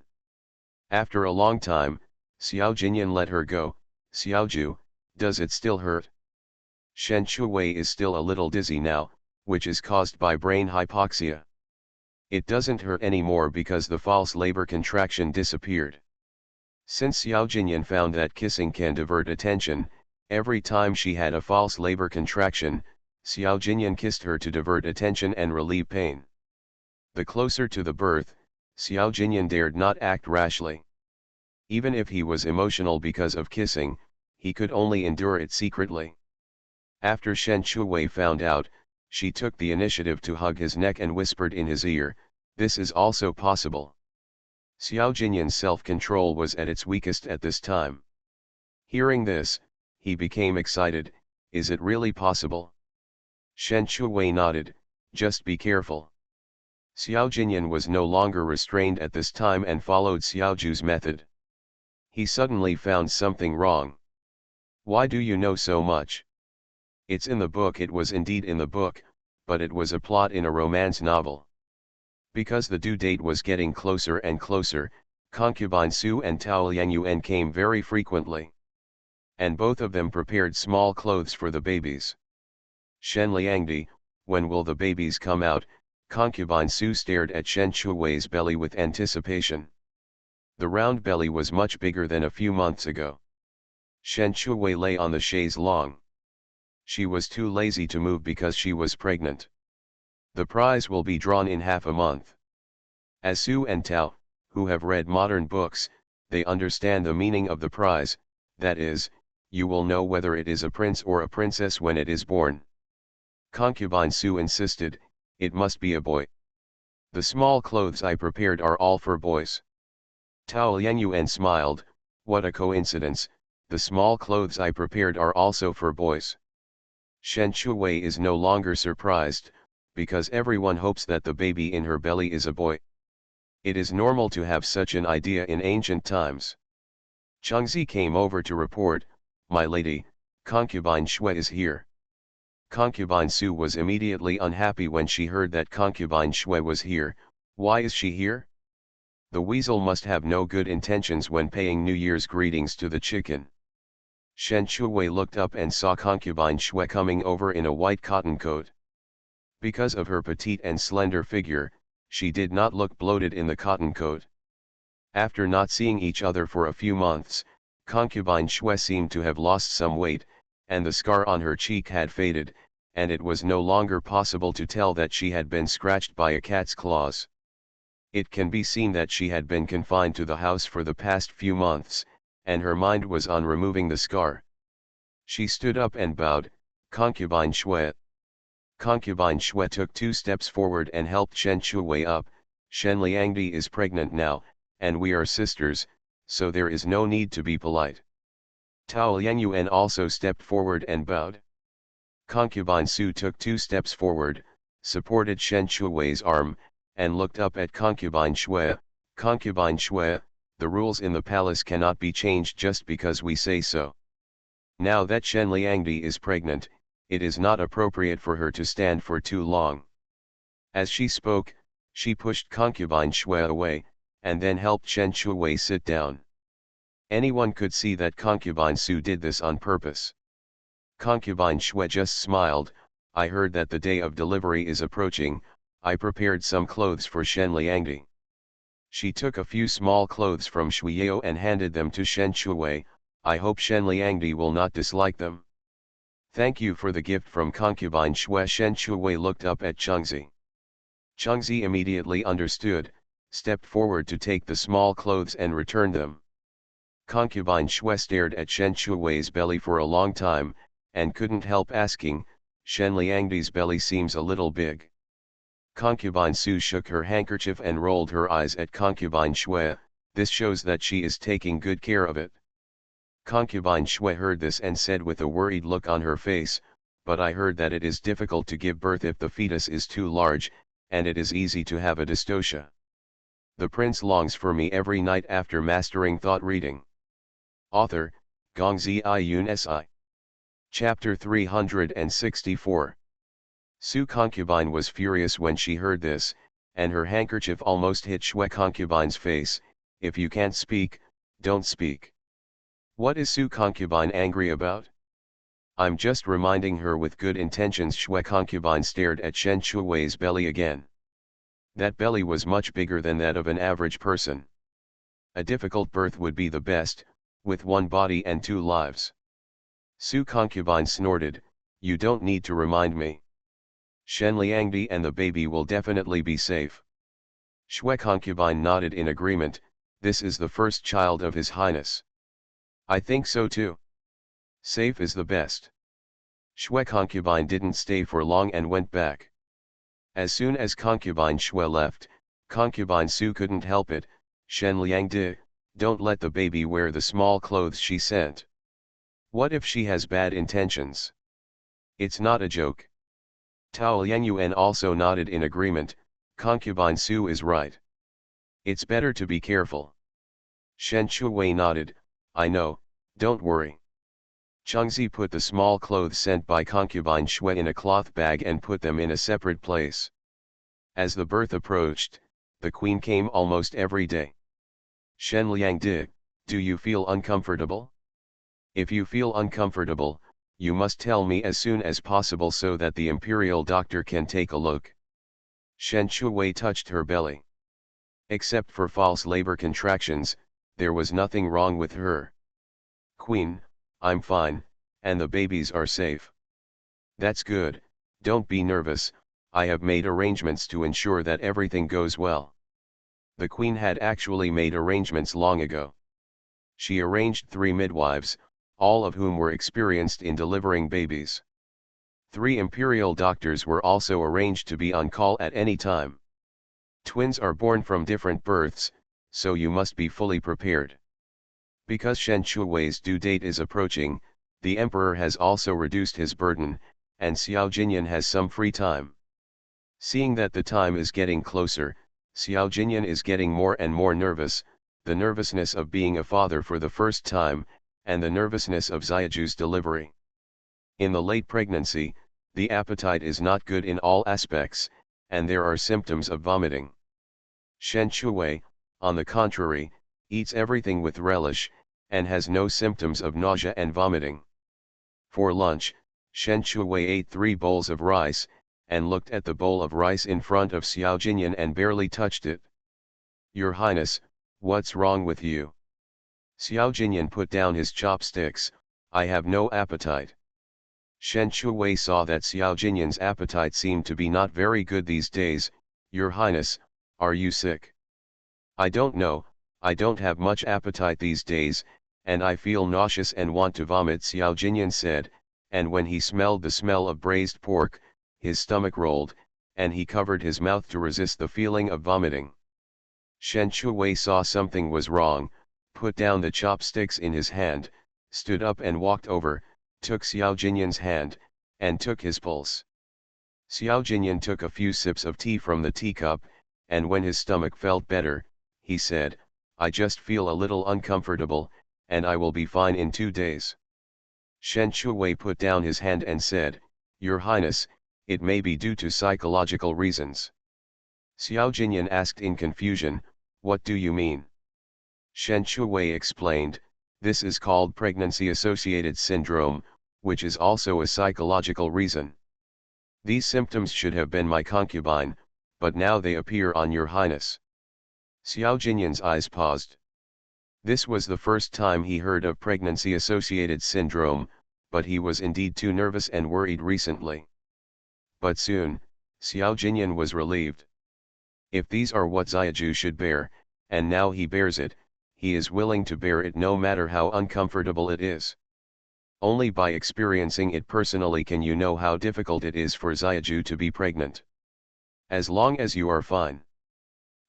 After a long time, Xiao Jinyan let her go. Xiaoju, does it still hurt? Shen Shuwei is still a little dizzy now, which is caused by brain hypoxia. It doesn't hurt anymore because the false labor contraction disappeared. Since Xiao Jinyan found that kissing can divert attention, every time she had a false labor contraction, Xiao Jinyan kissed her to divert attention and relieve pain. The closer to the birth, Xiao Jinyan dared not act rashly. Even if he was emotional because of kissing, he could only endure it secretly. After Shen Shuwei found out, she took the initiative to hug his neck and whispered in his ear, "This is also possible." Xiao Jinyan's self-control was at its weakest at this time. Hearing this, he became excited. Is it really possible? Shen Shuwei nodded, just be careful. Xiao Jinyan was no longer restrained at this time and followed Xiaoju's method. He suddenly found something wrong. Why do you know so much? It's in the book. It was indeed in the book, but it was a plot in a romance novel. Because the due date was getting closer and closer, concubine Su and Tao Liangyuan came very frequently. And both of them prepared small clothes for the babies. Shen Liangdi, when will the babies come out? Concubine Su stared at Shen Shuwei's belly with anticipation. The round belly was much bigger than a few months ago. Shen Shuwei lay on the chaise longue. She was too lazy to move because she was pregnant. The prize will be drawn in half a month. As Su and Tao, who have read modern books, they understand the meaning of the prize, that is, you will know whether it is a prince or a princess when it is born. Concubine Su insisted, it must be a boy. The small clothes I prepared are all for boys. Tao Liangyuan smiled, what a coincidence, the small clothes I prepared are also for boys. Shen Shuwei is no longer surprised, because everyone hopes that the baby in her belly is a boy. It is normal to have such an idea in ancient times. Chengzi came over to report, my lady, concubine Shui is here. Concubine Su was immediately unhappy when she heard that concubine Shui was here. Why is she here? The weasel must have no good intentions when paying New Year's greetings to the chicken. Shen Shuwei looked up and saw concubine Shui coming over in a white cotton coat. Because of her petite and slender figure, she did not look bloated in the cotton coat. After not seeing each other for a few months, concubine Shui seemed to have lost some weight, and the scar on her cheek had faded, and it was no longer possible to tell that she had been scratched by a cat's claws. It can be seen that she had been confined to the house for the past few months, and her mind was on removing the scar. She stood up and bowed, concubine Shui. Concubine Shui took 2 steps forward and helped Shen Shuwei up. Shen Liangdi is pregnant now, and we are sisters, so there is no need to be polite. Tao Liangyuan also stepped forward and bowed. Concubine Su took 2 steps forward, supported Shen Shuwei's arm, and looked up at concubine Shui. Concubine Shui, the rules in the palace cannot be changed just because we say so. Now that Shen Liangdi is pregnant, it is not appropriate for her to stand for too long. As she spoke, she pushed concubine Shui away, and then helped Shen Shuwei sit down. Anyone could see that concubine Su did this on purpose. Concubine Shui just smiled, I heard that the day of delivery is approaching, I prepared some clothes for Shen Liangdi. She took a few small clothes from Shuiyao and handed them to Shen Shuwei. I hope Shen Liangdi will not dislike them. Thank you for the gift from concubine Shui. Shen Shuwei looked up at Chengzi. Chengzi immediately understood, stepped forward to take the small clothes and return them. Concubine Shui stared at Shen Shuwei's belly for a long time, and couldn't help asking, Shen Liangdi's belly seems a little big. Concubine Su shook her handkerchief and rolled her eyes at Concubine Shui. This shows that she is taking good care of it. Concubine Shui heard this and said with a worried look on her face, but I heard that it is difficult to give birth if the fetus is too large, and it is easy to have a dystocia. The prince longs for me every night after mastering thought reading. Author, Gongzi Iyun Si. Chapter 364. Su concubine was furious when she heard this, and her handkerchief almost hit Shui concubine's face. If you can't speak, don't speak. What is Su concubine angry about? I'm just reminding her with good intentions. Shui concubine stared at Shen Shuwei's belly again. That belly was much bigger than that of an average person. A difficult birth would be the best, with one body and two lives. Su concubine snorted, you don't need to remind me. Shen Liangdi and the baby will definitely be safe. Shui concubine nodded in agreement, this is the first child of His Highness. I think so too. Safe is the best. Shui concubine didn't stay for long and went back. As soon as concubine Shui left, concubine Su couldn't help it, Shen Liangdi, don't let the baby wear the small clothes she sent. What if she has bad intentions? It's not a joke. Tao Liangyuan also nodded in agreement, concubine Su is right. It's better to be careful. Shen Shuwei nodded, I know, don't worry. Chengzi put the small clothes sent by concubine Shui in a cloth bag and put them in a separate place. As the birth approached, the queen came almost every day. Shen Liangdi, do you feel uncomfortable? If you feel uncomfortable, you must tell me as soon as possible so that the imperial doctor can take a look. Shen Shuwei touched her belly. Except for false labor contractions, there was nothing wrong with her. Queen, I'm fine, and the babies are safe. That's good, don't be nervous, I have made arrangements to ensure that everything goes well. The queen had actually made arrangements long ago. She arranged 3 midwives, all of whom were experienced in delivering babies. 3 imperial doctors were also arranged to be on call at any time. Twins are born from different births, so you must be fully prepared. Because Shen Shuwei's due date is approaching, the emperor has also reduced his burden, and Xiao Jinyan has some free time. Seeing that the time is getting closer, Xiao Jinyan is getting more and more nervous, the nervousness of being a father for the first time, and the nervousness of Xiaoju's delivery. In the late pregnancy, the appetite is not good in all aspects, and there are symptoms of vomiting. Shen Shuwei, on the contrary, eats everything with relish, and has no symptoms of nausea and vomiting. For lunch, Shen Shuwei ate 3 bowls of rice, and looked at the bowl of rice in front of Xiao Jinyan and barely touched it. Your Highness, what's wrong with you? Xiao Jinyan put down his chopsticks, I have no appetite. Shen Shuwei saw that Xiao Jinyan's appetite seemed to be not very good these days. Your Highness, are you sick? I don't know, I don't have much appetite these days, and I feel nauseous and want to vomit, Xiao Jinyan said, and when he smelled the smell of braised pork, his stomach rolled, and he covered his mouth to resist the feeling of vomiting. Shen Shuwei saw something was wrong, put down the chopsticks in his hand, stood up and walked over, took Xiao Jinyan's hand, and took his pulse. Xiao Jinyan took a few sips of tea from the teacup, and when his stomach felt better, he said, I just feel a little uncomfortable, and I will be fine in 2 days. Shen Shuwei put down his hand and said, Your Highness, it may be due to psychological reasons. Xiao Jinyan asked in confusion, what do you mean? Shen Shuwei explained, this is called pregnancy-associated syndrome, which is also a psychological reason. These symptoms should have been my concubine, but now they appear on your highness. Xiao Jinyan's eyes paused. This was the first time he heard of pregnancy-associated syndrome, but he was indeed too nervous and worried recently. But soon, Xiao Jinyan was relieved. If these are what Xiaju should bear, and now he bears it, he is willing to bear it no matter how uncomfortable it is. Only by experiencing it personally can you know how difficult it is for Xiaju to be pregnant. As long as you are fine.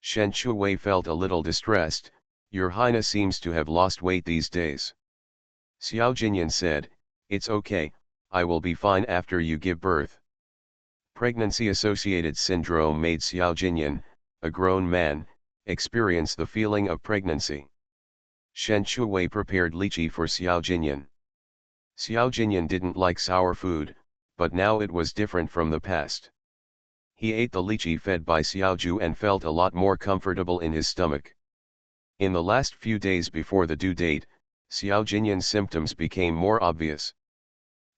Shen Shuwei felt a little distressed. Your highness seems to have lost weight these days. Xiao Jinyan said, it's okay, I will be fine after you give birth. Pregnancy-associated syndrome made Xiao Jinyan, a grown man, experience the feeling of pregnancy. Shen Shuwei prepared lychee for Xiao Jinyan. Xiao Jinyan didn't like sour food, but now it was different from the past. He ate the lychee fed by Xiaoju and felt a lot more comfortable in his stomach. In the last few days before the due date, Xiao Jinyan's symptoms became more obvious.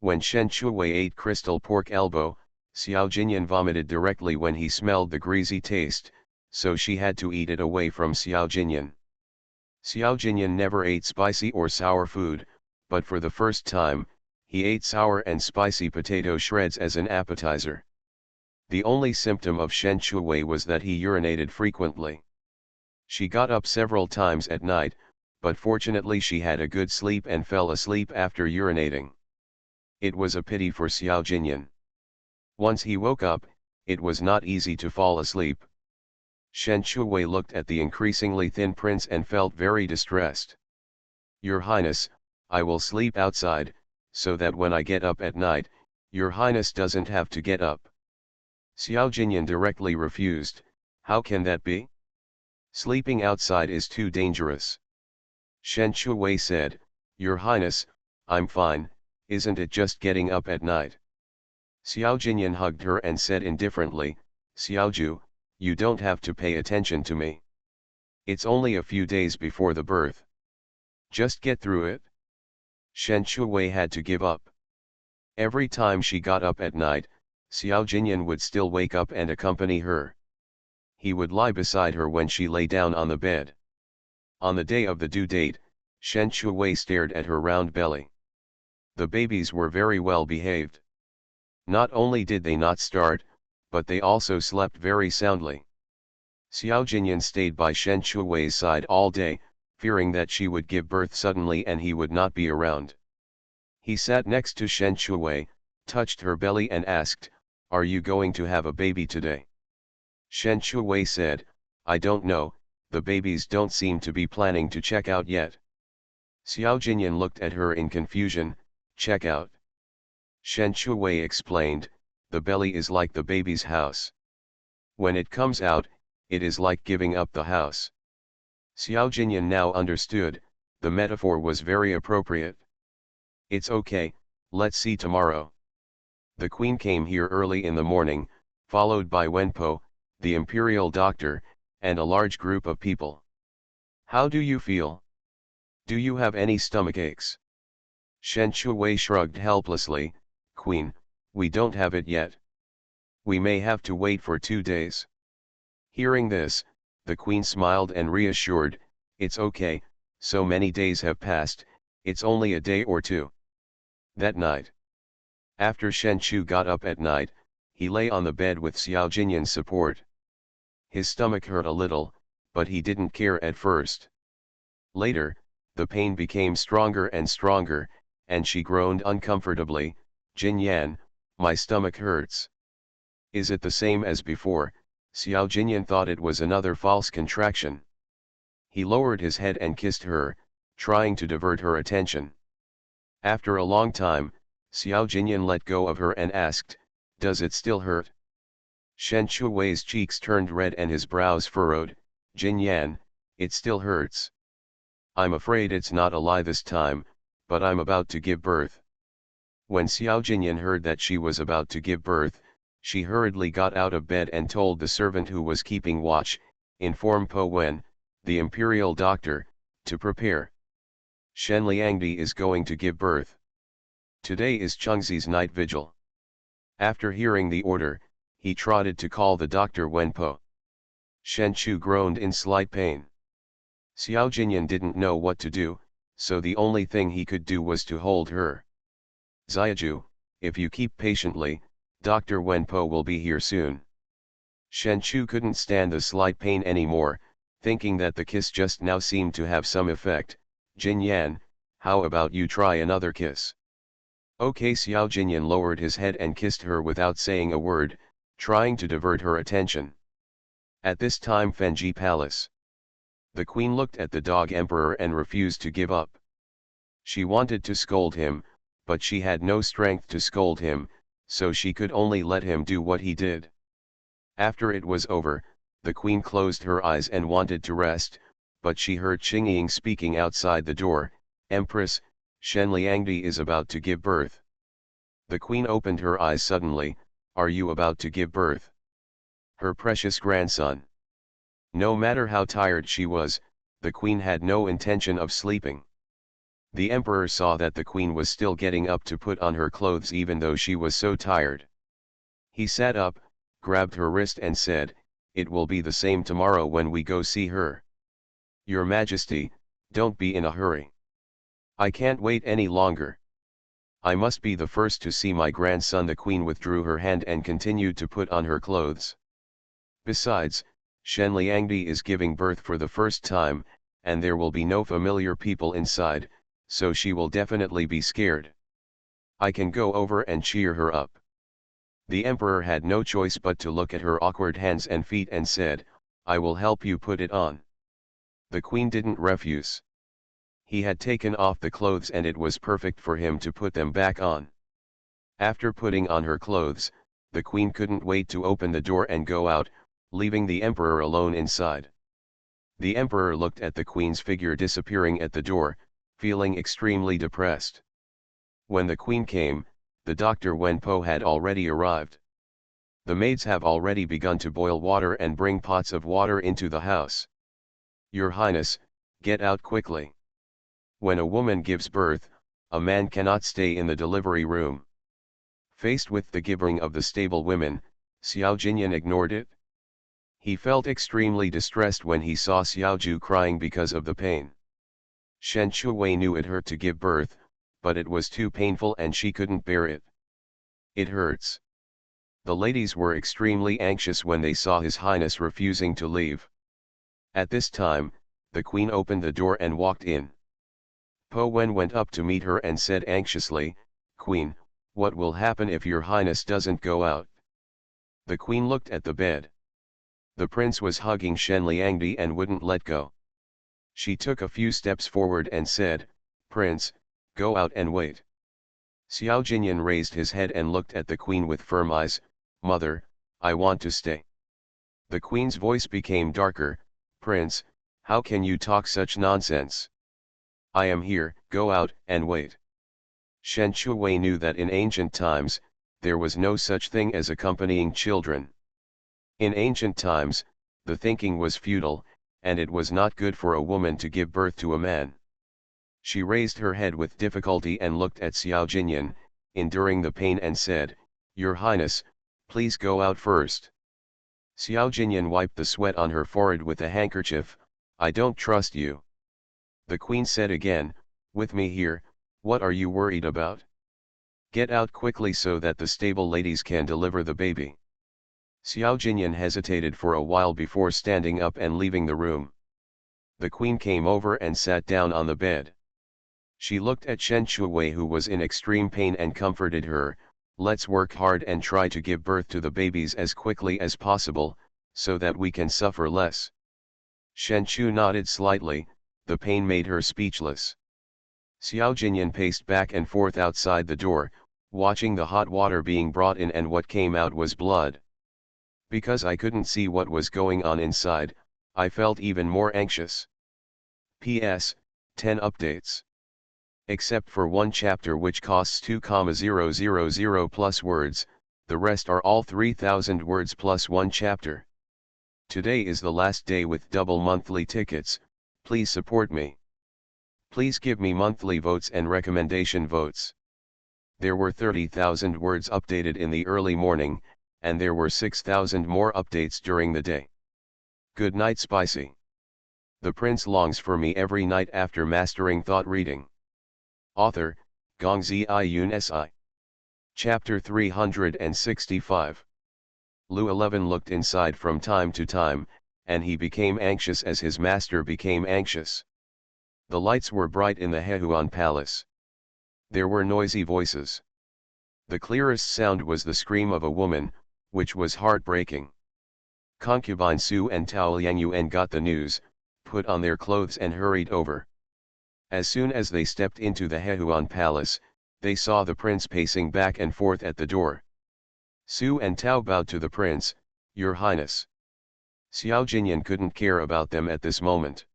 When Shen Shuwei ate crystal pork elbow, Xiao Jinyan vomited directly when he smelled the greasy taste, so she had to eat it away from Xiao Jinyan. Xiao Jinyan never ate spicy or sour food, but for the first time, he ate sour and spicy potato shreds as an appetizer. The only symptom of Shen Shuwei was that he urinated frequently. She got up several times at night, but fortunately she had a good sleep and fell asleep after urinating. It was a pity for Xiao Jinyan. Once he woke up, it was not easy to fall asleep. Shen Shuwei looked at the increasingly thin prince and felt very distressed. Your Highness, I will sleep outside, so that when I get up at night, your Highness doesn't have to get up. Xiao Jinyan directly refused. How can that be? Sleeping outside is too dangerous. Shen Shuwei said, Your Highness, I'm fine, isn't it just getting up at night? Xiao Jinyan hugged her and said indifferently, Xiaoju, you don't have to pay attention to me. It's only a few days before the birth. Just get through it. Shen Shuwei had to give up. Every time she got up at night, Xiao Jinyan would still wake up and accompany her. He would lie beside her when she lay down on the bed. On the day of the due date, Shen Shuwei stared at her round belly. The babies were very well behaved. Not only did they not start, but they also slept very soundly. Xiao Jinyan stayed by Shen Shuwei's side all day, fearing that she would give birth suddenly and he would not be around. He sat next to Shen Shuwei, touched her belly and asked, Are you going to have a baby today? Shen Shuwei said, I don't know, the babies don't seem to be planning to check out yet. Xiao Jinyan looked at her in confusion, check out. Shen Shuwei explained, the belly is like the baby's house. When it comes out, it is like giving up the house. Xiao Jinyan now understood, the metaphor was very appropriate. It's okay, let's see tomorrow. The queen came here early in the morning, followed by Wenpo, the imperial doctor, and a large group of people. How do you feel? Do you have any stomach aches? Shen Shuwei shrugged helplessly, Queen, we don't have it yet. We may have to wait for 2 days. Hearing this, the queen smiled and reassured, it's okay, so many days have passed, it's only a day or two. That night. After Shen Shu got up at night, he lay on the bed with Xiao Jinyan's support. His stomach hurt a little, but he didn't care at first. Later, the pain became stronger and stronger, and she groaned uncomfortably, Jinyan, my stomach hurts. Is it the same as before? Xiao Jinyan thought it was another false contraction. He lowered his head and kissed her, trying to divert her attention. After a long time, Xiao Jinyan let go of her and asked, does it still hurt? Shen Shuwei's cheeks turned red and his brows furrowed, Jinyan, it still hurts. I'm afraid it's not a lie this time, but I'm about to give birth. When Xiao Jinyan heard that she was about to give birth, she hurriedly got out of bed and told the servant who was keeping watch, inform Po Wen, the imperial doctor, to prepare. Shen Liangdi is going to give birth. Today is Chengxi's night vigil. After hearing the order, He trotted to call the doctor Wenpo. Shen Chu groaned in slight pain. Xiao Jinyan didn't know what to do, so the only thing he could do was to hold her. Xiaju, if you keep patiently, Dr. Wenpo will be here soon. Shen Chu couldn't stand the slight pain anymore, thinking that the kiss just now seemed to have some effect. Jin Yan, how about you try another kiss? Okay. Xiao Jinyan lowered his head and kissed her without saying a word, trying to divert her attention. At this time Fenji Palace. The queen looked at the dog emperor and refused to give up. She wanted to scold him, but she had no strength to scold him, so she could only let him do what he did. After it was over, the queen closed her eyes and wanted to rest, but she heard Qingying speaking outside the door, Empress, Shen Liangdi is about to give birth. The queen opened her eyes suddenly. Are you about to give birth? Her precious grandson. No matter how tired she was, the queen had no intention of sleeping. The emperor saw that the queen was still getting up to put on her clothes even though she was so tired. He sat up, grabbed her wrist and said, "It will be the same tomorrow when we go see her. Your Majesty, don't be in a hurry. I can't wait any longer. I must be the first to see my grandson." The queen withdrew her hand and continued to put on her clothes. Besides, Shen Liangdi is giving birth for the first time, and there will be no familiar people inside, so she will definitely be scared. I can go over and cheer her up. The emperor had no choice but to look at her awkward hands and feet and said, "I will help you put it on." The queen didn't refuse. He had taken off the clothes and it was perfect for him to put them back on. After putting on her clothes, the queen couldn't wait to open the door and go out, leaving the emperor alone inside. The emperor looked at the queen's figure disappearing at the door, feeling extremely depressed. When the queen came, the Dr. Wenpo had already arrived. The maids have already begun to boil water and bring pots of water into the house. Your Highness, get out quickly. When a woman gives birth, a man cannot stay in the delivery room. Faced with the gibbering of the stable women, Xiao Jinyan ignored it. He felt extremely distressed when he saw Xiaoju crying because of the pain. Shen Chuwei knew it hurt to give birth, but it was too painful and she couldn't bear it. It hurts. The ladies were extremely anxious when they saw His Highness refusing to leave. At this time, the queen opened the door and walked in. Po Wen went up to meet her and said anxiously, "Queen, what will happen if your Highness doesn't go out?" The queen looked at the bed. The prince was hugging Shen Liangdi and wouldn't let go. She took a few steps forward and said, "Prince, go out and wait." Xiao Jinyan raised his head and looked at the queen with firm eyes. "Mother, I want to stay." The queen's voice became darker. "Prince, how can you talk such nonsense? I am here, go out and wait." Shen Chuwei knew that in ancient times, there was no such thing as accompanying children. In ancient times, the thinking was futile, and it was not good for a woman to give birth to a man. She raised her head with difficulty and looked at Xiao Jinyan, enduring the pain and said, "Your Highness, please go out first." Xiao Jinyan wiped the sweat on her forehead with a handkerchief. "I don't trust you." The queen said again, "With me here, what are you worried about? Get out quickly so that the stable ladies can deliver the baby." Xiao Jinyan hesitated for a while before standing up and leaving the room. The queen came over and sat down on the bed. She looked at Shen Chuwei who was in extreme pain and comforted her. "Let's work hard and try to give birth to the babies as quickly as possible, so that we can suffer less." Shen Chu nodded slightly. The pain made her speechless. Xiao Jinyan paced back and forth outside the door, watching the hot water being brought in, and what came out was blood. Because I couldn't see what was going on inside, I felt even more anxious. P.S. 10 updates. Except for one chapter which costs 2,000 plus words, the rest are all 3,000 words plus one chapter. Today is the last day with double monthly tickets. Please support me. Please give me monthly votes and recommendation votes. There were 30,000 words updated in the early morning, and there were 6,000 more updates during the day. Good night, Spicy. The prince longs for me every night after mastering thought reading. Author, Gongzi Iyun Si. Chapter 365. Lu 11 looked inside from time to time, and he became anxious as his master became anxious. The lights were bright in the Hehuan palace. There were noisy voices. The clearest sound was the scream of a woman, which was heartbreaking. Concubine Su and Tao Liangyuan got the news, put on their clothes and hurried over. As soon as they stepped into the Hehuan palace, they saw the prince pacing back and forth at the door. Su and Tao bowed to the prince, "Your Highness." Xiao Jinyan couldn't care about them at this moment.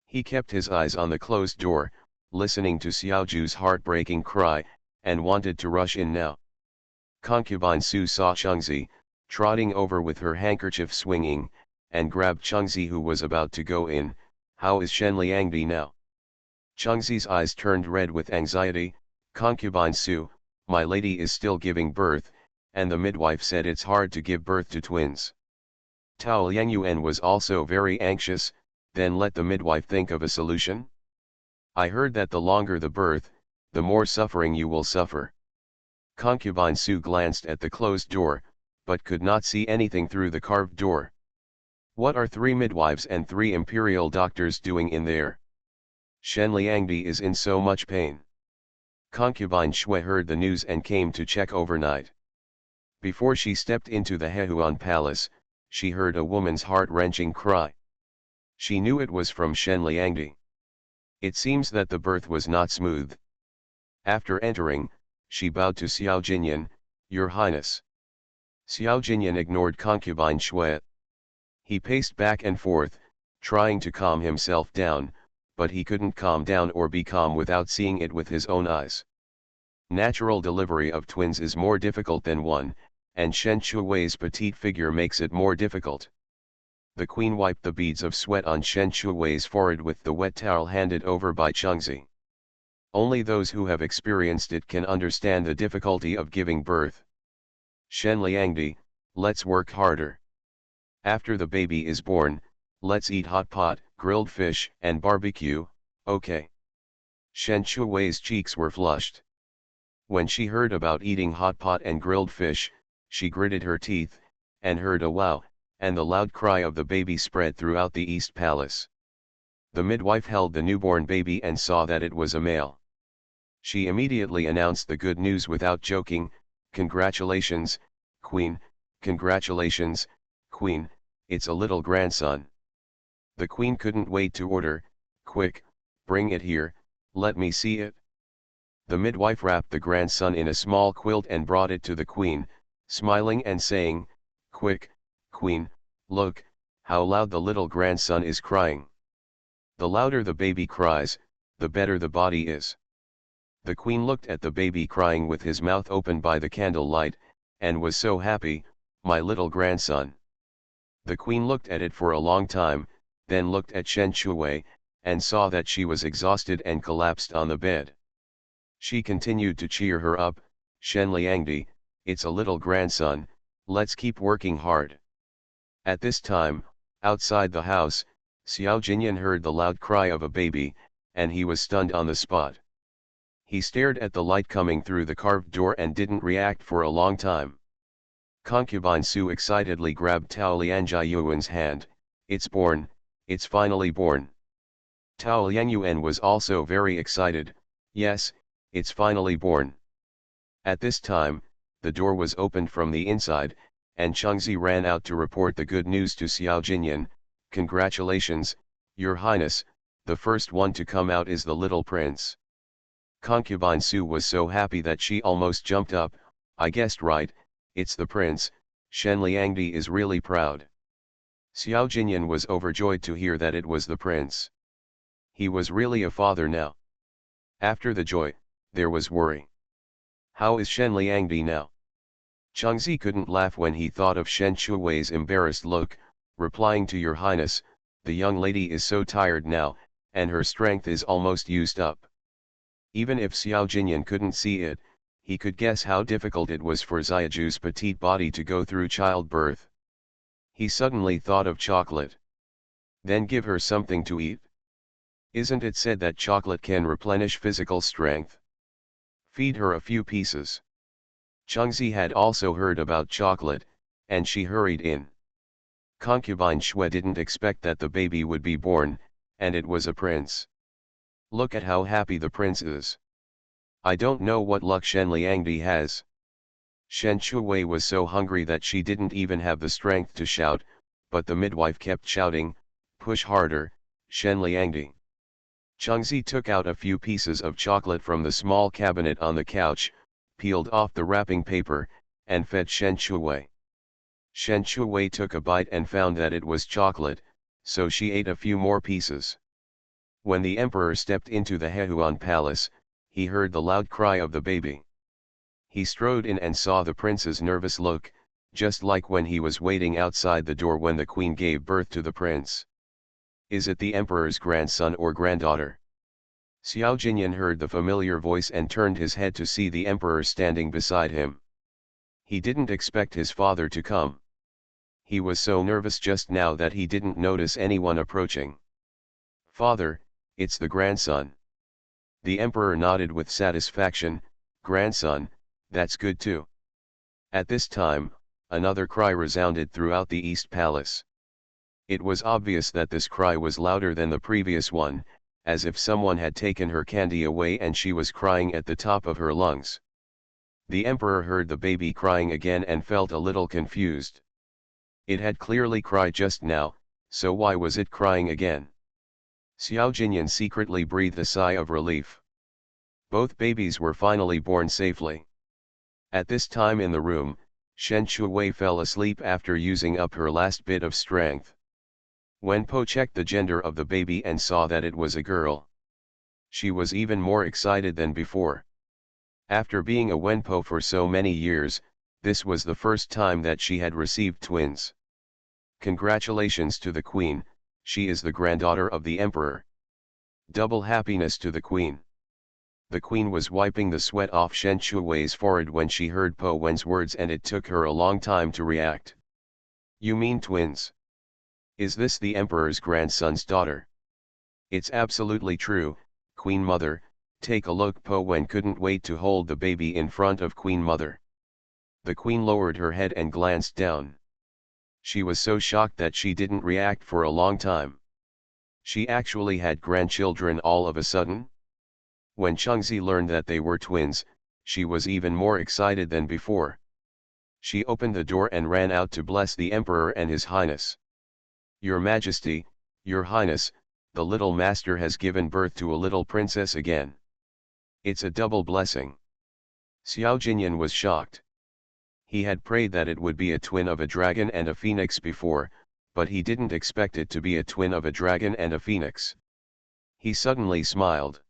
He kept his eyes on the closed door, listening to Xiao Ju's heartbreaking cry, and wanted to rush in now. Concubine Su saw Chengzi, trotting over with her handkerchief swinging, and grabbed Chengzi who was about to go in. "How is Shen Liangdi now?" Chengzi's eyes turned red with anxiety. "Concubine Su, my lady is still giving birth, and the midwife said it's hard to give birth to twins." Tao Liangyuan was also very anxious. "Then let the midwife think of a solution? I heard that the longer the birth, the more suffering you will suffer." Concubine Su glanced at the closed door, but could not see anything through the carved door. "What are 3 midwives and 3 imperial doctors doing in there? Shen Liangdi is in so much pain." Concubine Shui heard the news and came to check overnight. Before she stepped into the Hehuan palace, she heard a woman's heart-wrenching cry. She knew it was from Shen Liangdi. It seems that the birth was not smooth. After entering, she bowed to Xiao Jinyan, "Your Highness." Xiao Jinyan ignored concubine Shui. He paced back and forth, trying to calm himself down, but he couldn't calm down or be calm without seeing it with his own eyes. Natural delivery of twins is more difficult than one, and Shen Shui's petite figure makes it more difficult. The queen wiped the beads of sweat on Shen Shui's forehead with the wet towel handed over by Chengzi. Only those who have experienced it can understand the difficulty of giving birth. "Shen Liangdi, let's work harder. After the baby is born, let's eat hot pot, grilled fish, and barbecue, okay?" Shen Shui's cheeks were flushed. When she heard about eating hot pot and grilled fish, she gritted her teeth, and heard a wow, and the loud cry of the baby spread throughout the East Palace. The midwife held the newborn baby and saw that it was a male. She immediately announced the good news without joking, "Congratulations, Queen, congratulations, Queen, it's a little grandson." The Queen couldn't wait to order, "Quick, bring it here, let me see it." The midwife wrapped the grandson in a small quilt and brought it to the Queen, smiling and saying, "Quick, Queen, look, how loud the little grandson is crying. The louder the baby cries, the better the body is." The Queen looked at the baby crying with his mouth open by the candlelight, and was so happy, "My little grandson." The Queen looked at it for a long time, then looked at Shen Shui, and saw that she was exhausted and collapsed on the bed. She continued to cheer her up, "Shen Liangdi, it's a little grandson, let's keep working hard." At this time, outside the house, Xiao Jinyan heard the loud cry of a baby, and he was stunned on the spot. He stared at the light coming through the carved door and didn't react for a long time. Concubine Su excitedly grabbed Tao Liangyuan's hand, "It's born, it's finally born." Tao Liangyuan was also very excited, "Yes, it's finally born." At this time, the door was opened from the inside, and Chengzi ran out to report the good news to Xiao Jinyan, "Congratulations, Your Highness, the first one to come out is the little prince." Concubine Su was so happy that she almost jumped up, "I guessed right, it's the prince, Shen Liangdi is really proud." Xiao Jinyan was overjoyed to hear that it was the prince. He was really a father now. After the joy, there was worry. How is Shen Liangdi now? Chengzi couldn't laugh when he thought of Shen Shui's embarrassed look, replying to Your Highness, "The young lady is so tired now, and her strength is almost used up." Even if Xiao Jinyan couldn't see it, he could guess how difficult it was for Xiaoju's petite body to go through childbirth. He suddenly thought of chocolate. Then give her something to eat? Isn't it said that chocolate can replenish physical strength? Feed her a few pieces. Chengzi had also heard about chocolate, and she hurried in. Concubine Shui didn't expect that the baby would be born, and it was a prince. Look at how happy the prince is. I don't know what luck Shen Liangdi has. Shen Shui was so hungry that she didn't even have the strength to shout, but the midwife kept shouting, push harder, Shen Liangdi. Chengzi took out a few pieces of chocolate from the small cabinet on the couch, peeled off the wrapping paper, and fed Shen Shui. Shen Shui took a bite and found that it was chocolate, so she ate a few more pieces. When the emperor stepped into the Hehuan palace, he heard the loud cry of the baby. He strode in and saw the prince's nervous look, just like when he was waiting outside the door when the queen gave birth to the prince. Is it the emperor's grandson or granddaughter? Xiao Jinyan heard the familiar voice and turned his head to see the emperor standing beside him. He didn't expect his father to come. He was so nervous just now that he didn't notice anyone approaching. Father, it's the grandson. The emperor nodded with satisfaction. Grandson, that's good too. At this time, another cry resounded throughout the East Palace. It was obvious that this cry was louder than the previous one, as if someone had taken her candy away and she was crying at the top of her lungs. The emperor heard the baby crying again and felt a little confused. It had clearly cried just now, so why was it crying again? Xiao Jinyan secretly breathed a sigh of relief. Both babies were finally born safely. At this time in the room, Shen Shui fell asleep after using up her last bit of strength. Wenpo checked the gender of the baby and saw that it was a girl. She was even more excited than before. After being a Wenpo for so many years, this was the first time that she had received twins. Congratulations to the queen, she is the granddaughter of the emperor. Double happiness to the queen. The queen was wiping the sweat off Shen Shui's forehead when she heard Po Wen's words, and it took her a long time to react. You mean twins? Is this the emperor's grandson's daughter? It's absolutely true, Queen Mother. Take a look. Po Wen couldn't wait to hold the baby in front of Queen Mother. The queen lowered her head and glanced down. She was so shocked that she didn't react for a long time. She actually had grandchildren all of a sudden? When Chengzi learned that they were twins, she was even more excited than before. She opened the door and ran out to bless the emperor and his highness. Your Majesty, Your Highness, the little master has given birth to a little princess again. It's a double blessing. Xiao Jinyan was shocked. He had prayed that it would be a twin of a dragon and a phoenix before, but he didn't expect it to be a twin of a dragon and a phoenix. He suddenly smiled.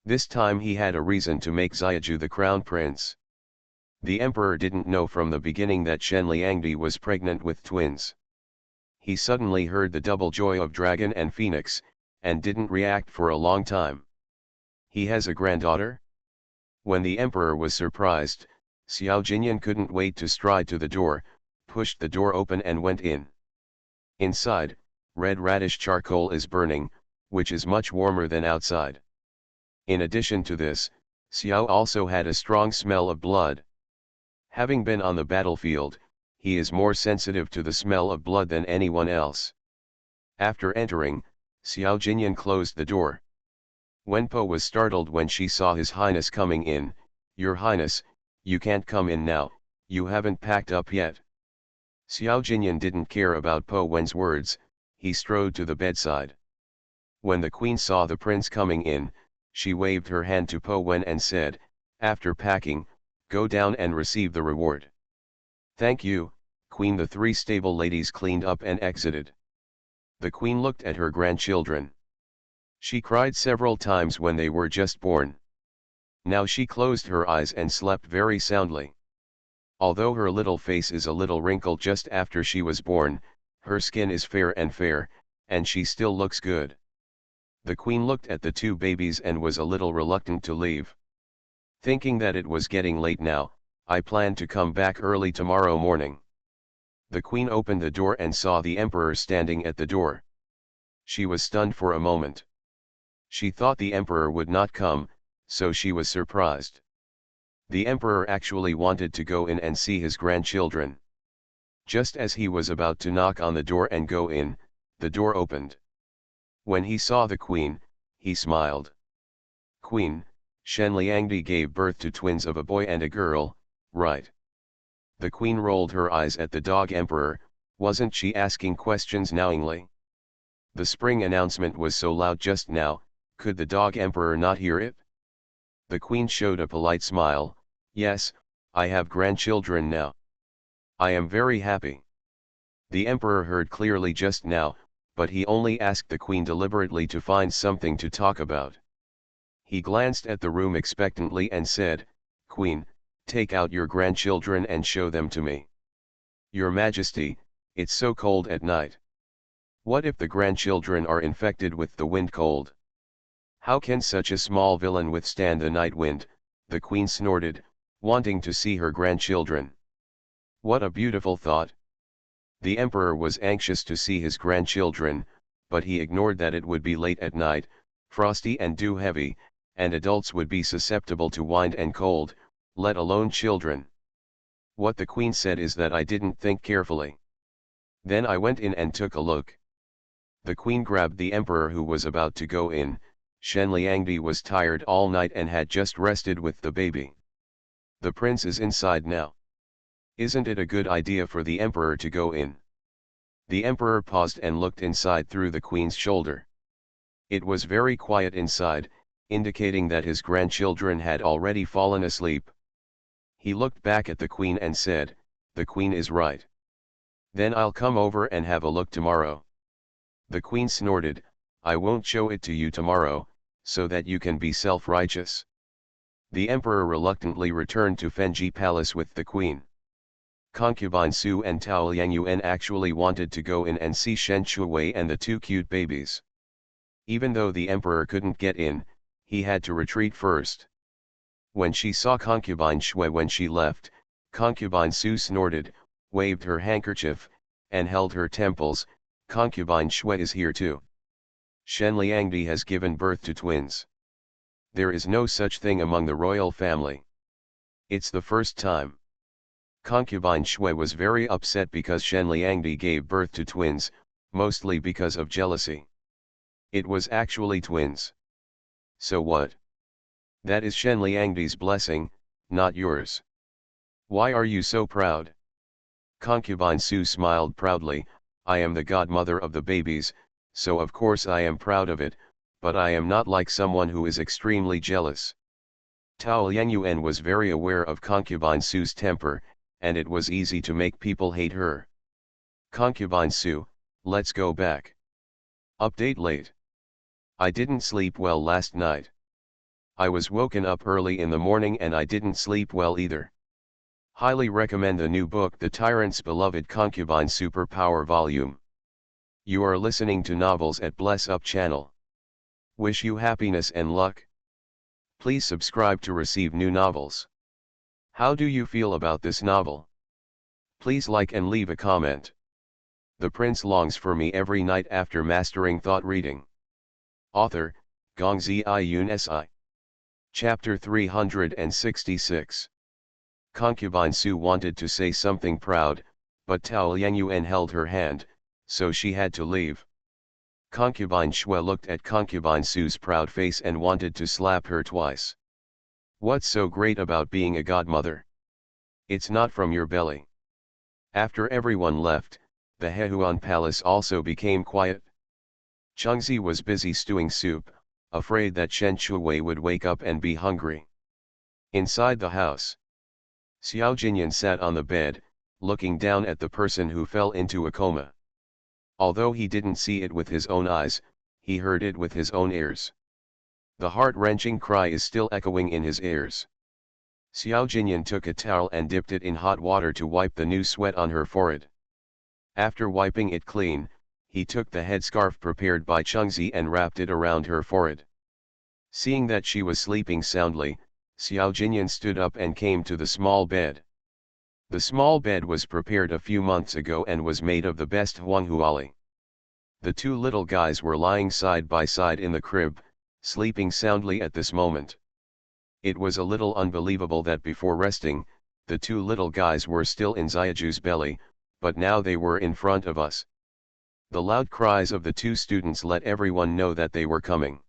This time he had a reason to make Xiaoju the crown prince. The emperor didn't know from the beginning that Shen Liangdi was pregnant with twins. He suddenly heard the double joy of dragon and phoenix, and didn't react for a long time. He has a granddaughter? When the emperor was surprised, Xiao Jinyan couldn't wait to stride to the door, pushed the door open and went in. Inside, red radish charcoal is burning, which is much warmer than outside. In addition to this, Xiao also had a strong smell of blood. Having been on the battlefield, he is more sensitive to the smell of blood than anyone else. After entering, Xiao Jinyan closed the door. Wenpo was startled when she saw His Highness coming in. Your Highness, you can't come in now, you haven't packed up yet. Xiao Jinyan didn't care about Po Wen's words, he strode to the bedside. When the queen saw the prince coming in, she waved her hand to Po Wen and said, after packing, go down and receive the reward. Thank you, Queen. The three stable ladies cleaned up and exited. The queen looked at her grandchildren. She cried several times when they were just born. Now she closed her eyes and slept very soundly. Although her little face is a little wrinkled just after she was born, her skin is fair, and she still looks good. The queen looked at the two babies and was a little reluctant to leave. Thinking that it was getting late now, I planned to come back early tomorrow morning. The queen opened the door and saw the emperor standing at the door. She was stunned for a moment. She thought the emperor would not come, so she was surprised. The emperor actually wanted to go in and see his grandchildren. Just as he was about to knock on the door and go in, the door opened. When he saw the queen, he smiled. "Queen, Shenliangdi gave birth to twins of a boy and a girl, right?" The queen rolled her eyes at the dog emperor. Wasn't she asking questions knowingly? The spring announcement was so loud just now, could the dog emperor not hear it? The queen showed a polite smile. "Yes, I have grandchildren now. I am very happy." The emperor heard clearly just now, but he only asked the queen deliberately to find something to talk about. He glanced at the room expectantly and said, "Queen, take out your grandchildren and show them to me." "Your Majesty, it's so cold at night. What if the grandchildren are infected with the wind cold? How can such a small villain withstand the night wind?" the queen snorted, wanting to see her grandchildren. What a beautiful thought. The emperor was anxious to see his grandchildren, but he ignored that it would be late at night, frosty and dew heavy, and adults would be susceptible to wind and cold, let alone children. What the queen said is that I didn't think carefully. Then I went in and took a look. The queen grabbed the emperor who was about to go in. Shenliangdi was tired all night and had just rested with the baby. The prince is inside now. Isn't it a good idea for the emperor to go in? The emperor paused and looked inside through the queen's shoulder. It was very quiet inside, indicating that his grandchildren had already fallen asleep. He looked back at the queen and said, "The queen is right. Then I'll come over and have a look tomorrow." The queen snorted, "I won't show it to you tomorrow, so that you can be self-righteous." The emperor reluctantly returned to Fenji Palace with the queen. Concubine Su and Tao Liangyuan actually wanted to go in and see Shen Shuwei and the two cute babies. Even though the emperor couldn't get in, he had to retreat first. When she saw Concubine Shui when she left, Concubine Su snorted, waved her handkerchief, and held her temples. "Concubine Shui is here too. Shen Liangdi has given birth to twins. There is no such thing among the royal family. It's the first time." Concubine Shui was very upset because Shen Liangdi gave birth to twins, mostly because of jealousy. It was actually twins. So what? That is Shen Liangdi's blessing, not yours. Why are you so proud? Concubine Su smiled proudly. "I am the godmother of the babies, so of course I am proud of it, but I am not like someone who is extremely jealous." Tao Liangyuan was very aware of Concubine Su's temper, and it was easy to make people hate her. "Concubine Su, let's go back. Update late. I didn't sleep well last night. I was woken up early in the morning and I didn't sleep well either. Highly recommend the new book The Tyrant's Beloved Concubine Superpower Volume. You are listening to Novels at Bless Up channel. Wish you happiness and luck. Please subscribe to receive new novels. How do you feel about this novel? Please like and leave a comment. The prince longs for me every night after mastering thought reading. Author, Gongzi Yun Si. Chapter 366. Concubine Su wanted to say something proud, but Tao Liangyuan held her hand, so she had to leave. Concubine Shui looked at Concubine Su's proud face and wanted to slap her twice. "What's so great about being a godmother? It's not from your belly." After everyone left, the Hehuan Palace also became quiet. Chengzi was busy stewing soup, afraid that Shen Shuwei would wake up and be hungry. Inside the house, Xiao Jinyan sat on the bed, looking down at the person who fell into a coma. Although he didn't see it with his own eyes, he heard it with his own ears. The heart-wrenching cry is still echoing in his ears. Xiao Jinyan took a towel and dipped it in hot water to wipe the new sweat on her forehead. After wiping it clean, he took the headscarf prepared by Chengzi and wrapped it around her forehead. Seeing that she was sleeping soundly, Xiao Jinyan stood up and came to the small bed. The small bed was prepared a few months ago and was made of the best Huanghuali. The two little guys were lying side by side in the crib, sleeping soundly at this moment. It was a little unbelievable that before resting, the two little guys were still in Xiaoju's belly, but now they were in front of us. The loud cries of the two students let everyone know that they were coming.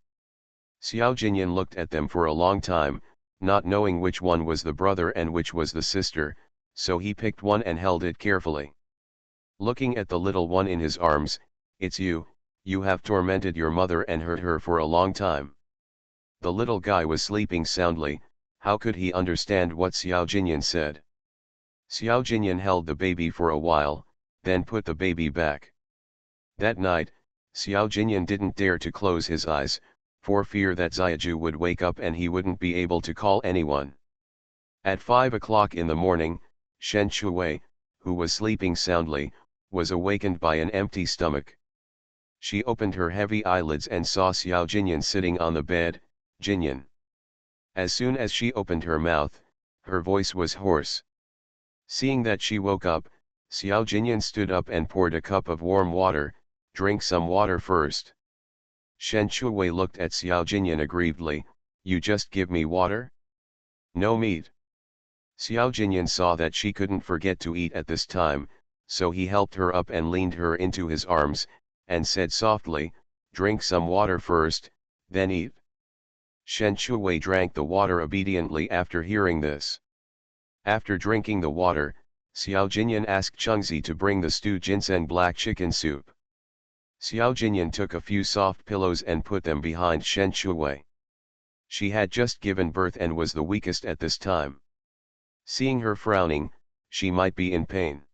Xiao Jinyan looked at them for a long time, not knowing which one was the brother and which was the sister, so he picked one and held it carefully. Looking at the little one in his arms, "It's you, you have tormented your mother and hurt her for a long time." The little guy was sleeping soundly, how could he understand what Xiao Jinyan said? Xiao Jinyan held the baby for a while, then put the baby back. That night, Xiao Jinyan didn't dare to close his eyes, for fear that Xiaoju would wake up and he wouldn't be able to call anyone. At 5 o'clock in the morning, Shen Shuwei, who was sleeping soundly, was awakened by an empty stomach. She opened her heavy eyelids and saw Xiao Jinyan sitting on the bed. "Jinyan." As soon as she opened her mouth, her voice was hoarse. Seeing that she woke up, Xiao Jinyan stood up and poured a cup of warm water. "Drink some water first." Shen Shuwei looked at Xiao Jinyan aggrievedly. "You just give me water? No meat." Xiao Jinyan saw that she couldn't forget to eat at this time, so he helped her up and leaned her into his arms, and said softly, "Drink some water first, then eat." Shen Shuwei drank the water obediently after hearing this. After drinking the water, Xiao Jinyan asked Chengzi to bring the stewed ginseng black chicken soup. Xiao Jinyan took a few soft pillows and put them behind Shen Shuwei. She had just given birth and was the weakest at this time. Seeing her frowning, she might be in pain.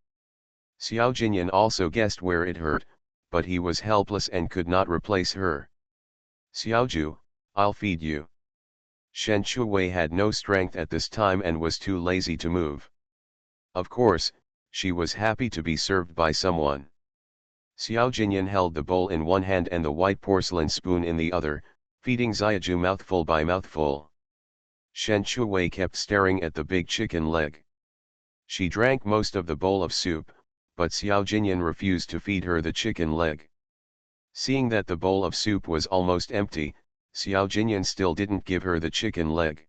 Xiao Jinyan also guessed where it hurt, but he was helpless and could not replace her. "Xiaoju, I'll feed you." Shen Shuwei had no strength at this time and was too lazy to move. Of course, she was happy to be served by someone. Xiao Jinyan held the bowl in one hand and the white porcelain spoon in the other, feeding Xiaoju mouthful by mouthful. Shen Shuwei kept staring at the big chicken leg. She drank most of the bowl of soup, but Xiao Jinyan refused to feed her the chicken leg. Seeing that the bowl of soup was almost empty, Xiao Jinyan still didn't give her the chicken leg.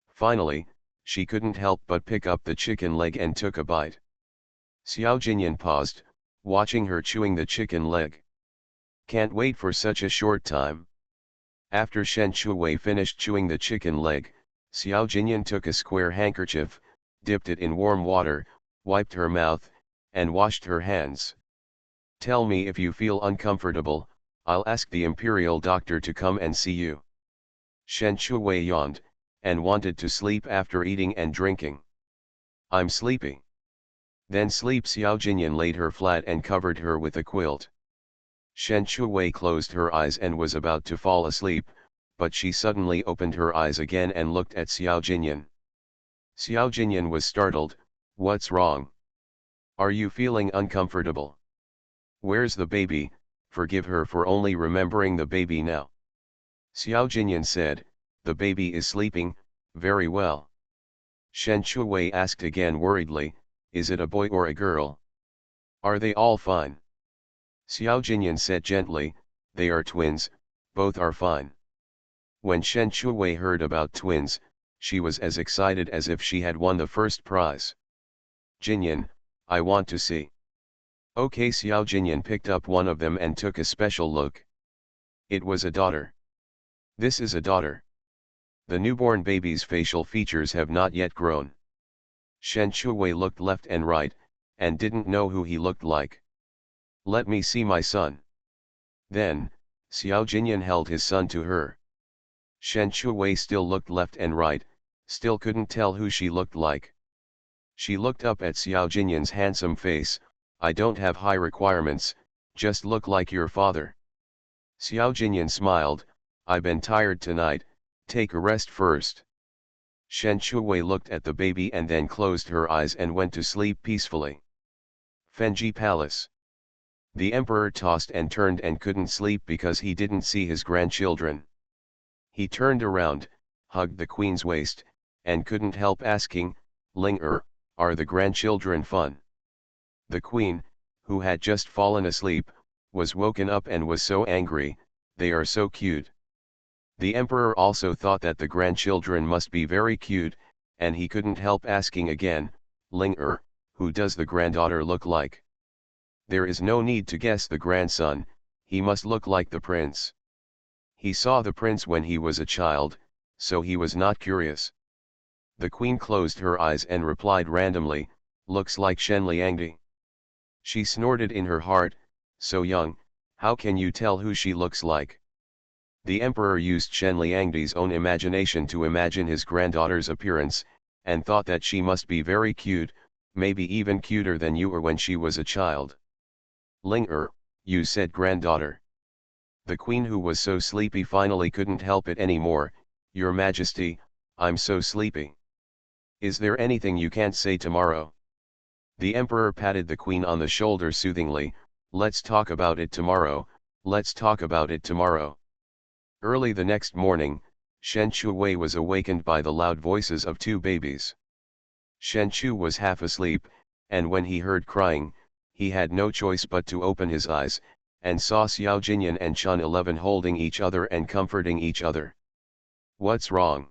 Finally, she couldn't help but pick up the chicken leg and took a bite. Xiao Jinyan paused, watching her chewing the chicken leg. "Can't wait for such a short time." After Shen Shuwei finished chewing the chicken leg, Xiao Jinyan took a square handkerchief, dipped it in warm water, wiped her mouth, and washed her hands. "Tell me if you feel uncomfortable, I'll ask the imperial doctor to come and see you." Shen Shuwei yawned, and wanted to sleep after eating and drinking. "I'm sleepy." "Then sleep." Xiao Jinyan laid her flat and covered her with a quilt. Shen Shuwei closed her eyes and was about to fall asleep, but she suddenly opened her eyes again and looked at Xiao Jinyan. Xiao Jinyan was startled. "What's wrong? Are you feeling uncomfortable? Where's the baby?" "Forgive her for only remembering the baby now." Xiao Jinyan said, "The baby is sleeping, very well." Shen Shuwei asked again worriedly, "Is it a boy or a girl? Are they all fine?" Xiao Jinyan said gently, "They are twins, both are fine." When Shen Shuwei heard about twins, she was as excited as if she had won the first prize. "Jinyan, I want to see." "Okay." Xiao Jinyan picked up one of them and took a special look. It was a daughter. "This is a daughter. The newborn baby's facial features have not yet grown." Shen Shuwei looked left and right, and didn't know who he looked like. "Let me see my son." Then, Xiao Jinyan held his son to her. Shen Shuwei still looked left and right, still couldn't tell who she looked like. She looked up at Xiao Jinyan's handsome face. "I don't have high requirements, just look like your father." Xiao Jinyan smiled, "I've been tired tonight, take a rest first." Shen Shuwei looked at the baby and then closed her eyes and went to sleep peacefully. Fenji Palace. The emperor tossed and turned and couldn't sleep because he didn't see his grandchildren. He turned around, hugged the queen's waist, and couldn't help asking, "Ling are the grandchildren fun?" The queen, who had just fallen asleep, was woken up and was so angry, "They are so cute." The emperor also thought that the grandchildren must be very cute, and he couldn't help asking again, "Ling who does the granddaughter look like?" There is no need to guess the grandson, he must look like the prince. He saw the prince when he was a child, so he was not curious. The queen closed her eyes and replied randomly, "Looks like Shenliangdi." She snorted in her heart, "So young, how can you tell who she looks like?" The emperor used Shenliangdi's own imagination to imagine his granddaughter's appearance, and thought that she must be very cute, maybe even cuter than you were when she was a child. "Ling you said granddaughter." The queen, who was so sleepy, finally couldn't help it anymore, "Your Majesty, I'm so sleepy." "Is there anything you can't say tomorrow?" The emperor patted the queen on the shoulder soothingly, "Let's talk about it tomorrow, let's talk about it tomorrow." Early the next morning, Shen Shuwei was awakened by the loud voices of two babies. Shen Chu was half asleep, and when he heard crying, he had no choice but to open his eyes, and saw Xiao Jinyan and Chun 11 holding each other and comforting each other. "What's wrong?"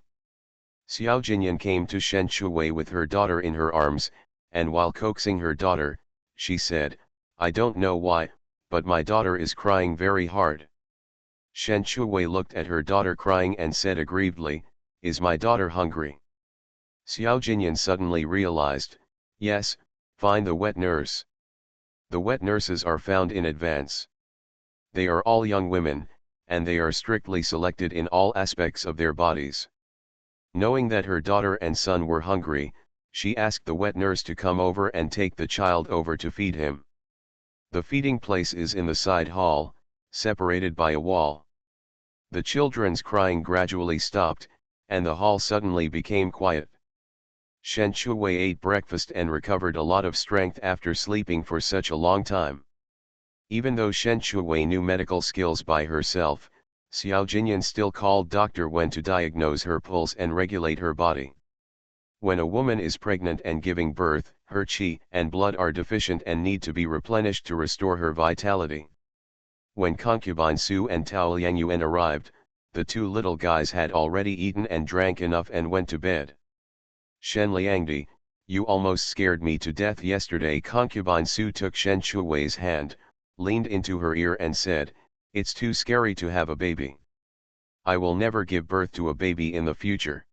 Xiao Jinyan came to Shen Shuwei with her daughter in her arms, and while coaxing her daughter, she said, "I don't know why, but my daughter is crying very hard." Shen Shuwei looked at her daughter crying and said aggrievedly, "Is my daughter hungry?" Xiao Jinyan suddenly realized, "Yes, find the wet nurse." The wet nurses are found in advance. They are all young women, and they are strictly selected in all aspects of their bodies. Knowing that her daughter and son were hungry, she asked the wet nurse to come over and take the child over to feed him. The feeding place is in the side hall, separated by a wall. The children's crying gradually stopped, and the hall suddenly became quiet. Shen Shuwei ate breakfast and recovered a lot of strength after sleeping for such a long time. Even though Shen Shuwei knew medical skills by herself, Xiao Jinyan still called doctor when to diagnose her pulse and regulate her body. When a woman is pregnant and giving birth, her qi and blood are deficient and need to be replenished to restore her vitality. When concubine Su and Tao Liangyuan arrived, the two little guys had already eaten and drank enough and went to bed. "Shen Liangdi, you almost scared me to death yesterday." Concubine Su took Shen Shuwei's hand, leaned into her ear and said, "It's too scary to have a baby. I will never give birth to a baby in the future."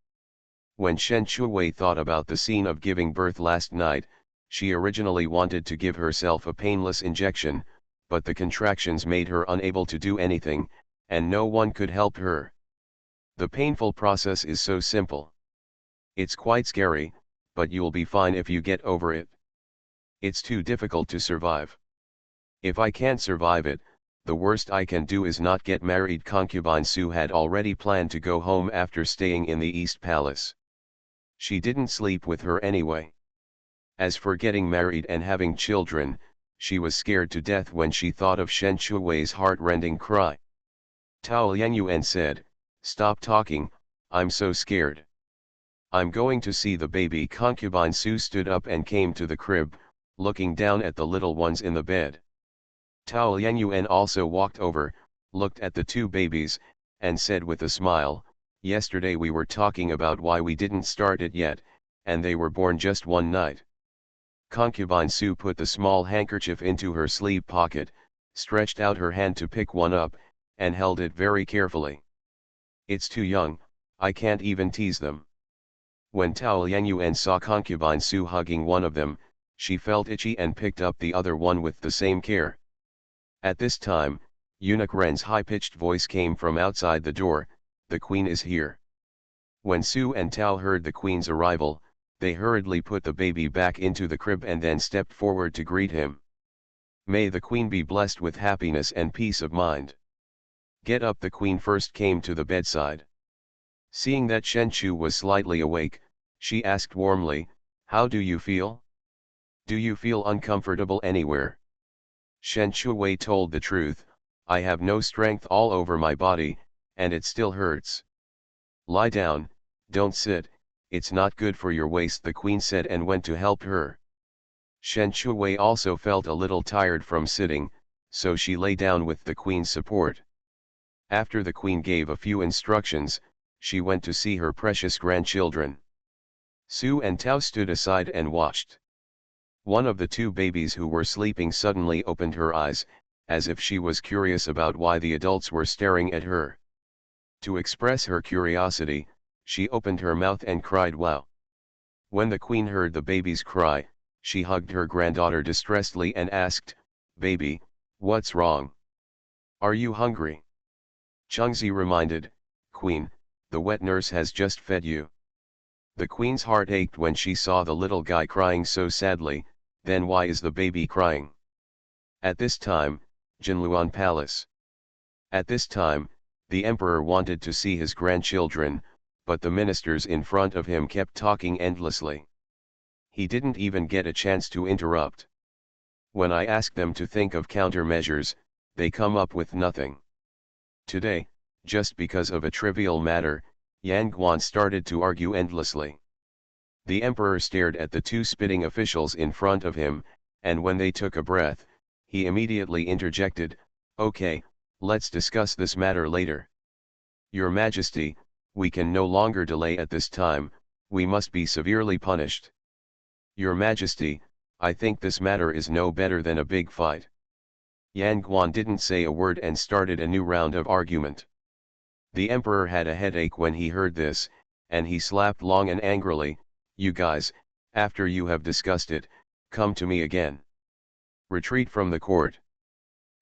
When Shen Shuwei thought about the scene of giving birth last night, she originally wanted to give herself a painless injection, but the contractions made her unable to do anything, and no one could help her. The painful process is so simple. It's quite scary, but you'll be fine if you get over it. It's too difficult to survive. If I can't survive it, the worst I can do is not get married. Concubine Su had already planned to go home after staying in the East Palace. She didn't sleep with her anyway. As for getting married and having children, she was scared to death when she thought of Shen Shuwei's heart-rending cry. Tao Liangyuan said, "Stop talking, I'm so scared. I'm going to see the baby." Concubine Su stood up and came to the crib, looking down at the little ones in the bed. Tao Liangyuan also walked over, looked at the two babies, and said with a smile, "Yesterday we were talking about why we didn't start it yet, and they were born just one night." Concubine Su put the small handkerchief into her sleeve pocket, stretched out her hand to pick one up, and held it very carefully. "It's too young, I can't even tease them." When Tao Liangyuan saw Concubine Su hugging one of them, she felt itchy and picked up the other one with the same care. At this time, Eunuch Ren's high-pitched voice came from outside the door, "The queen is here." When Su and Tao heard the queen's arrival, they hurriedly put the baby back into the crib and then stepped forward to greet him. "May the queen be blessed with happiness and peace of mind." "Get up." The queen first came to the bedside. Seeing that Shen Chu was slightly awake, she asked warmly, "How do you feel? Do you feel uncomfortable anywhere?" Shen Shuwei told the truth, "I have no strength all over my body, and it still hurts." "Lie down," "Don't sit, it's not good for your waist," the queen said, and went to help her. Shen Shuwei also felt a little tired from sitting, so she lay down with the queen's support. After the queen gave a few instructions, she went to see her precious grandchildren. Su and Tao stood aside and watched. One of the two babies who were sleeping suddenly opened her eyes, as if she was curious about why the adults were staring at her. To express her curiosity, she opened her mouth and cried, "Wow!" When the queen heard the baby's cry, she hugged her granddaughter distressedly and asked, "Baby, what's wrong? Are you hungry?" Chengzi reminded, "Queen, the wet nurse has just fed you." The queen's heart ached when she saw the little guy crying so sadly. Then why is the baby crying? At this time, Jinluan Palace. At this time, the emperor wanted to see his grandchildren, but the ministers in front of him kept talking endlessly. He didn't even get a chance to interrupt. When I ask them to think of countermeasures, they come up with nothing. Today, just because of a trivial matter, Yang Guan started to argue endlessly. The emperor stared at the two spitting officials in front of him, and when they took a breath, he immediately interjected, "Okay, let's discuss this matter later. Your Majesty, we can no longer delay at this time, we must be severely punished. Your Majesty, I think this matter is no better than a big fight." Yang Guan didn't say a word and started a new round of argument. The emperor had a headache when he heard this, and he slapped long and angrily, "You guys, after you have discussed it, come to me again. Retreat from the court."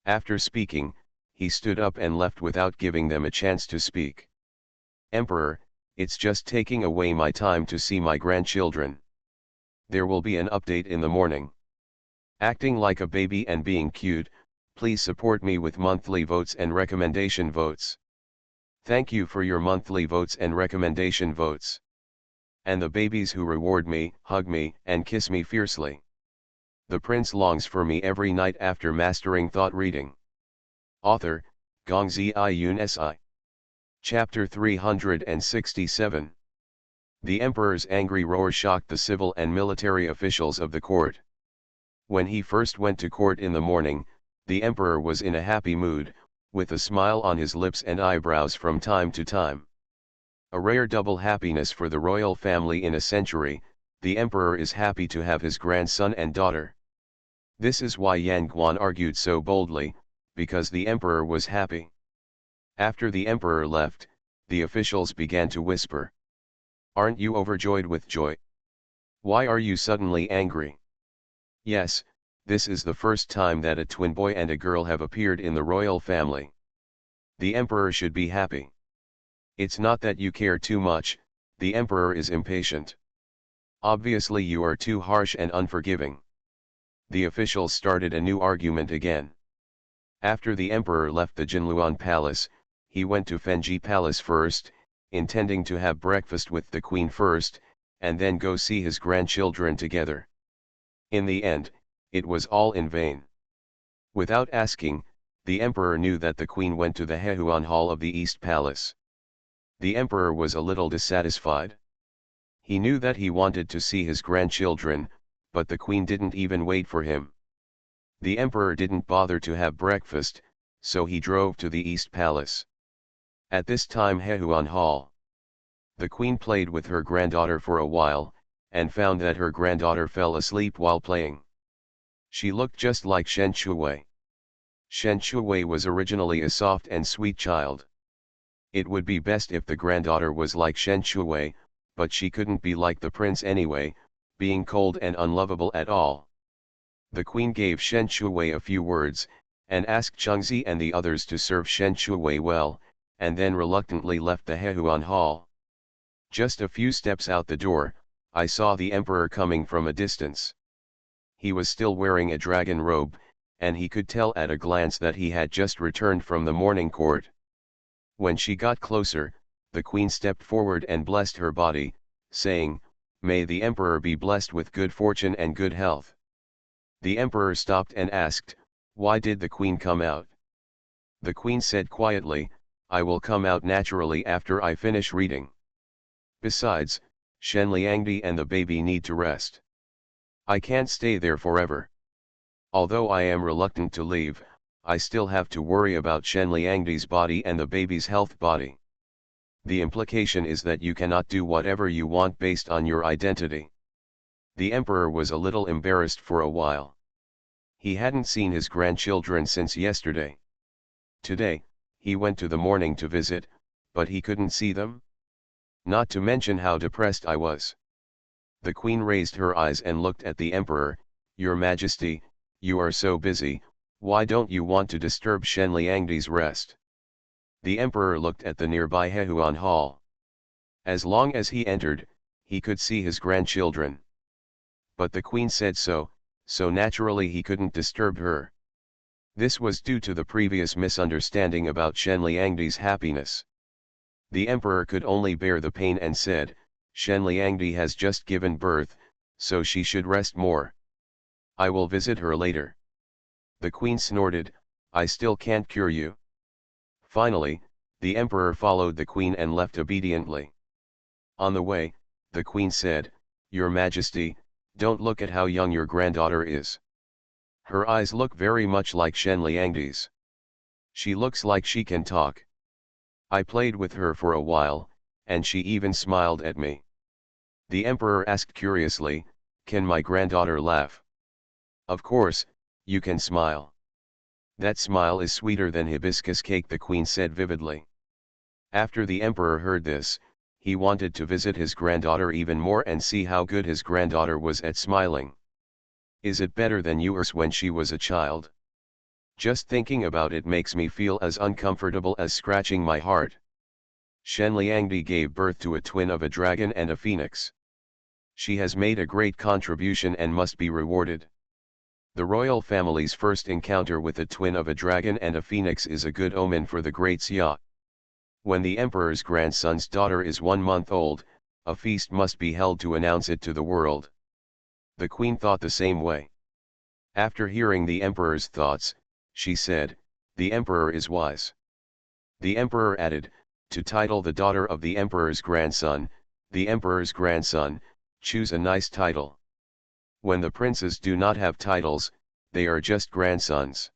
After speaking, he stood up and left without giving them a chance to speak. "Emperor, it's just taking away my time to see my grandchildren. There will be an update in the morning. Acting like a baby and being cute, please support me with monthly votes and recommendation votes. Thank you for your monthly votes and recommendation votes. And the babies who reward me, hug me, and kiss me fiercely. The prince longs for me every night after mastering thought reading." Author, Gongzi Iyun Si. Chapter 367. The emperor's angry roar shocked the civil and military officials of the court. When he first went to court in the morning, the emperor was in a happy mood, with a smile on his lips and eyebrows from time to time. A rare double happiness for the royal family in a century. The emperor is happy to have his grandson and daughter. This is why Yang Guan argued so boldly, because the emperor was happy. After the emperor left, the officials began to whisper. "Aren't you overjoyed with joy? Why are you suddenly angry?" "Yes, this is the first time that a twin boy and a girl have appeared in the royal family. The emperor should be happy. It's not that you care too much, the emperor is impatient. Obviously you are too harsh and unforgiving." The officials started a new argument again. After the emperor left the Jinluan Palace, he went to Fenji Palace first, intending to have breakfast with the queen first, and then go see his grandchildren together. In the end, it was all in vain. Without asking, the emperor knew that the queen went to the Hehuan Hall of the East Palace. The emperor was a little dissatisfied. He knew that he wanted to see his grandchildren, but the queen didn't even wait for him. The emperor didn't bother to have breakfast, so he drove to the East Palace. At this time Hehuan Hall. The queen played with her granddaughter for a while, and found that her granddaughter fell asleep while playing. She looked just like Shen Shuwei. Shen Shuwei was originally a soft and sweet child. It would be best if the granddaughter was like Shen Shuwei, but she couldn't be like the prince anyway, being cold and unlovable at all. The queen gave Shen Shuwei a few words, and asked Chengzi and the others to serve Shen Shuwei well, and then reluctantly left the Hehuan Hall. Just a few steps out the door, I saw the emperor coming from a distance. He was still wearing a dragon robe, and he could tell at a glance that he had just returned from the morning court. When she got closer, the queen stepped forward and blessed her body, saying, "May the emperor be blessed with good fortune and good health." The emperor stopped and asked, "Why did the queen come out?" The queen said quietly, "I will come out naturally after I finish reading." Besides, Shen Liangdi and the baby need to rest. I can't stay there forever. Although I am reluctant to leave, I still have to worry about Shen Liangdi's body and the baby's health body. The implication is that you cannot do whatever you want based on your identity. The emperor was a little embarrassed for a while. He hadn't seen his grandchildren since yesterday. Today, he went to the morning to visit, but he couldn't see them. Not to mention how depressed I was. The queen raised her eyes and looked at the emperor. Your Majesty, you are so busy, why don't you want to disturb Shen Liangdi's rest? The emperor looked at the nearby Hehuan Hall. As long as he entered, he could see his grandchildren. But the queen said so naturally he couldn't disturb her. This was due to the previous misunderstanding about Shen Liangdi's happiness. The emperor could only bear the pain and said, Shen Liangdi has just given birth, so she should rest more. I will visit her later. The queen snorted, I still can't cure you. Finally, the emperor followed the queen and left obediently. On the way, the queen said, Your Majesty, don't look at how young your granddaughter is. Her eyes look very much like Shen Liangdi's. She looks like she can talk. I played with her for a while, and she even smiled at me. The emperor asked curiously, Can my granddaughter laugh? Of course, you can smile. That smile is sweeter than hibiscus cake, the queen said vividly. After the emperor heard this, he wanted to visit his granddaughter even more and see how good his granddaughter was at smiling. Is it better than yours when she was a child? Just thinking about it makes me feel as uncomfortable as scratching my heart. Shen Liangdi gave birth to a twin of a dragon and a phoenix. She has made a great contribution and must be rewarded. The royal family's first encounter with a twin of a dragon and a phoenix is a good omen for the great Xia. When the emperor's grandson's daughter is 1 month old, a feast must be held to announce it to the world. The queen thought the same way. After hearing the emperor's thoughts, she said, The emperor is wise. The emperor added, to title the daughter of the emperor's grandson, choose a nice title. When the princes do not have titles, they are just grandsons.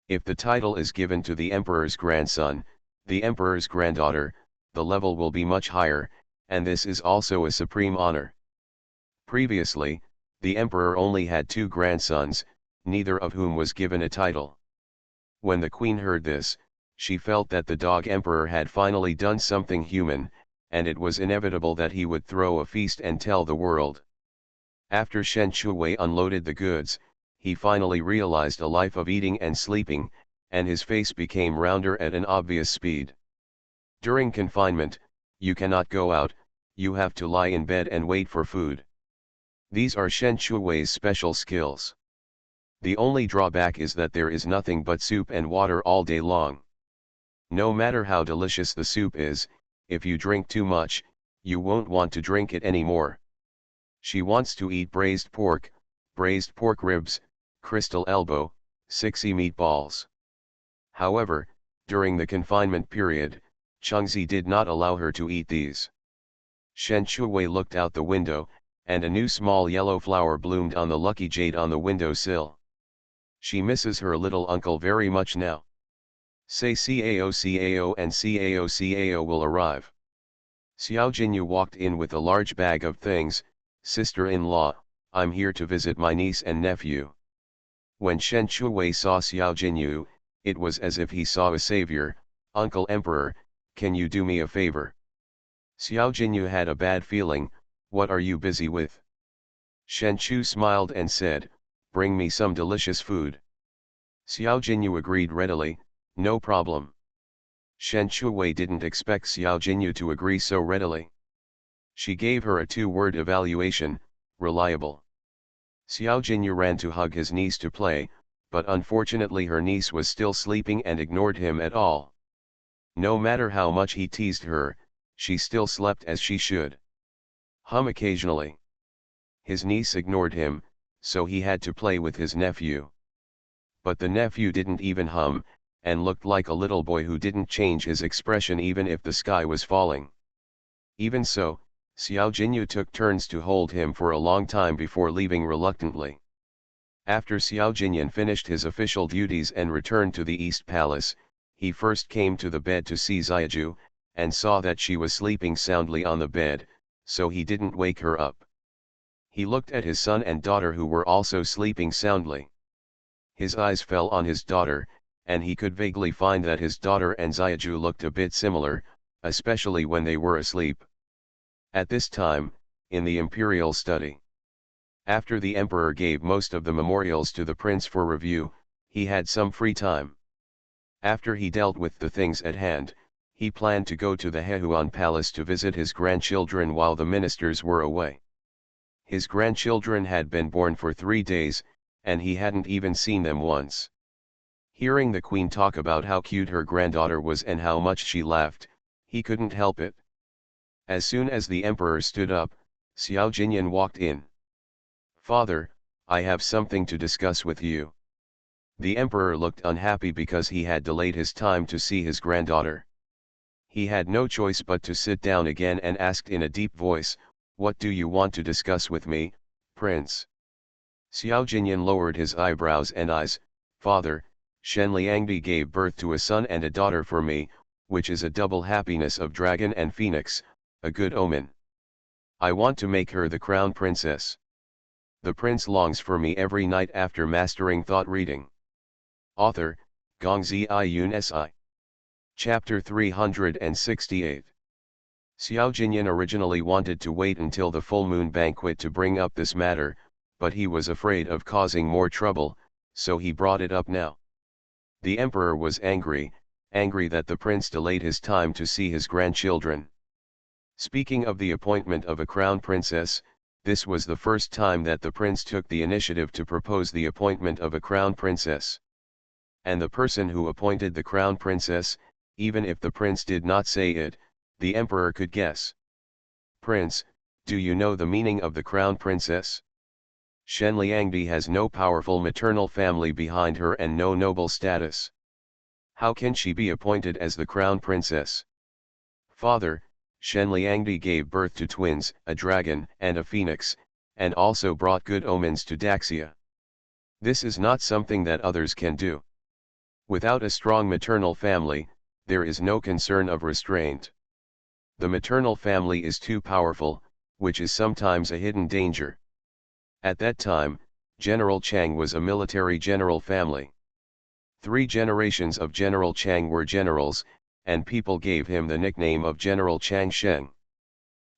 If the title is given to the emperor's grandson, the emperor's granddaughter, the level will be much higher, and this is also a supreme honor. Previously, the emperor only had 2 grandsons, neither of whom was given a title. When the queen heard this, she felt that the dog emperor had finally done something human, and it was inevitable that he would throw a feast and tell the world. After Shen Shuwei unloaded the goods, he finally realized a life of eating and sleeping, and his face became rounder at an obvious speed. During confinement, you cannot go out, you have to lie in bed and wait for food. These are Shen Shuwei's special skills. The only drawback is that there is nothing but soup and water all day long. No matter how delicious the soup is, if you drink too much, you won't want to drink it anymore. She wants to eat braised pork ribs, crystal elbow, 6 meatballs. However, during the confinement period, Chengzi did not allow her to eat these. Shen Shuwei looked out the window, and a new small yellow flower bloomed on the lucky jade on the windowsill. She misses her little uncle very much now. Say CAO and CAO will arrive. Xiao Jinyu walked in with a large bag of things. Sister-in-law, I'm here to visit my niece and nephew. When Shen Shuwei saw Xiao Jinyu, it was as if he saw a savior. Uncle Emperor, can you do me a favor? Xiao Jinyu had a bad feeling. What are you busy with? Shen Chu smiled and said, bring me some delicious food. Xiao Jinyu agreed readily, no problem. Shen Shuwei didn't expect Xiao Jinyu to agree so readily. She gave her a 2-word evaluation, reliable. Xiao Jinyu ran to hug his niece to play, but unfortunately her niece was still sleeping and ignored him at all. No matter how much he teased her, she still slept as she should. Hum occasionally. His niece ignored him, so he had to play with his nephew. But the nephew didn't even hum, and looked like a little boy who didn't change his expression even if the sky was falling. Even so, Xiao Jinyu took turns to hold him for a long time before leaving reluctantly. After Xiao Jinyan finished his official duties and returned to the East Palace, he first came to the bed to see Xiaju, and saw that she was sleeping soundly on the bed, so he didn't wake her up. He looked at his son and daughter who were also sleeping soundly. His eyes fell on his daughter, and he could vaguely find that his daughter and Xiaju looked a bit similar, especially when they were asleep. At this time, in the imperial study, after the emperor gave most of the memorials to the prince for review, he had some free time. After he dealt with the things at hand, he planned to go to the Hehuan Palace to visit his grandchildren while the ministers were away. His grandchildren had been born for 3 days, and he hadn't even seen them once. Hearing the queen talk about how cute her granddaughter was and how much she laughed, he couldn't help it. As soon as the emperor stood up, Xiao Jinyan walked in. "Father, I have something to discuss with you." The emperor looked unhappy because he had delayed his time to see his granddaughter. He had no choice but to sit down again and asked in a deep voice, "What do you want to discuss with me, Prince?" Xiao Jinyan lowered his eyebrows and eyes. "Father, Shen Liangdi gave birth to a son and a daughter for me, which is a double happiness of dragon and phoenix, a good omen. I want to make her the crown princess. The prince longs for me every night after mastering thought reading." Author, Gongzi Yun Si. Chapter 368. Xiao Jinyan originally wanted to wait until the full moon banquet to bring up this matter, but he was afraid of causing more trouble, so he brought it up now. The emperor was angry that the prince delayed his time to see his grandchildren. Speaking of the appointment of a crown princess, this was the first time that the prince took the initiative to propose the appointment of a crown princess. And the person who appointed the crown princess, even if the prince did not say it, the emperor could guess. "Prince, do you know the meaning of the crown princess? Shen Liangdi has no powerful maternal family behind her and no noble status. How can she be appointed as the crown princess?" "Father, Shen Liangdi gave birth to twins, a dragon and a phoenix, and also brought good omens to Daxia. This is not something that others can do. Without a strong maternal family, there is no concern of restraint. The maternal family is too powerful, which is sometimes a hidden danger." At that time, General Chang was a military general family. 3 generations of General Chang were generals, and people gave him the nickname of General Chang Sheng.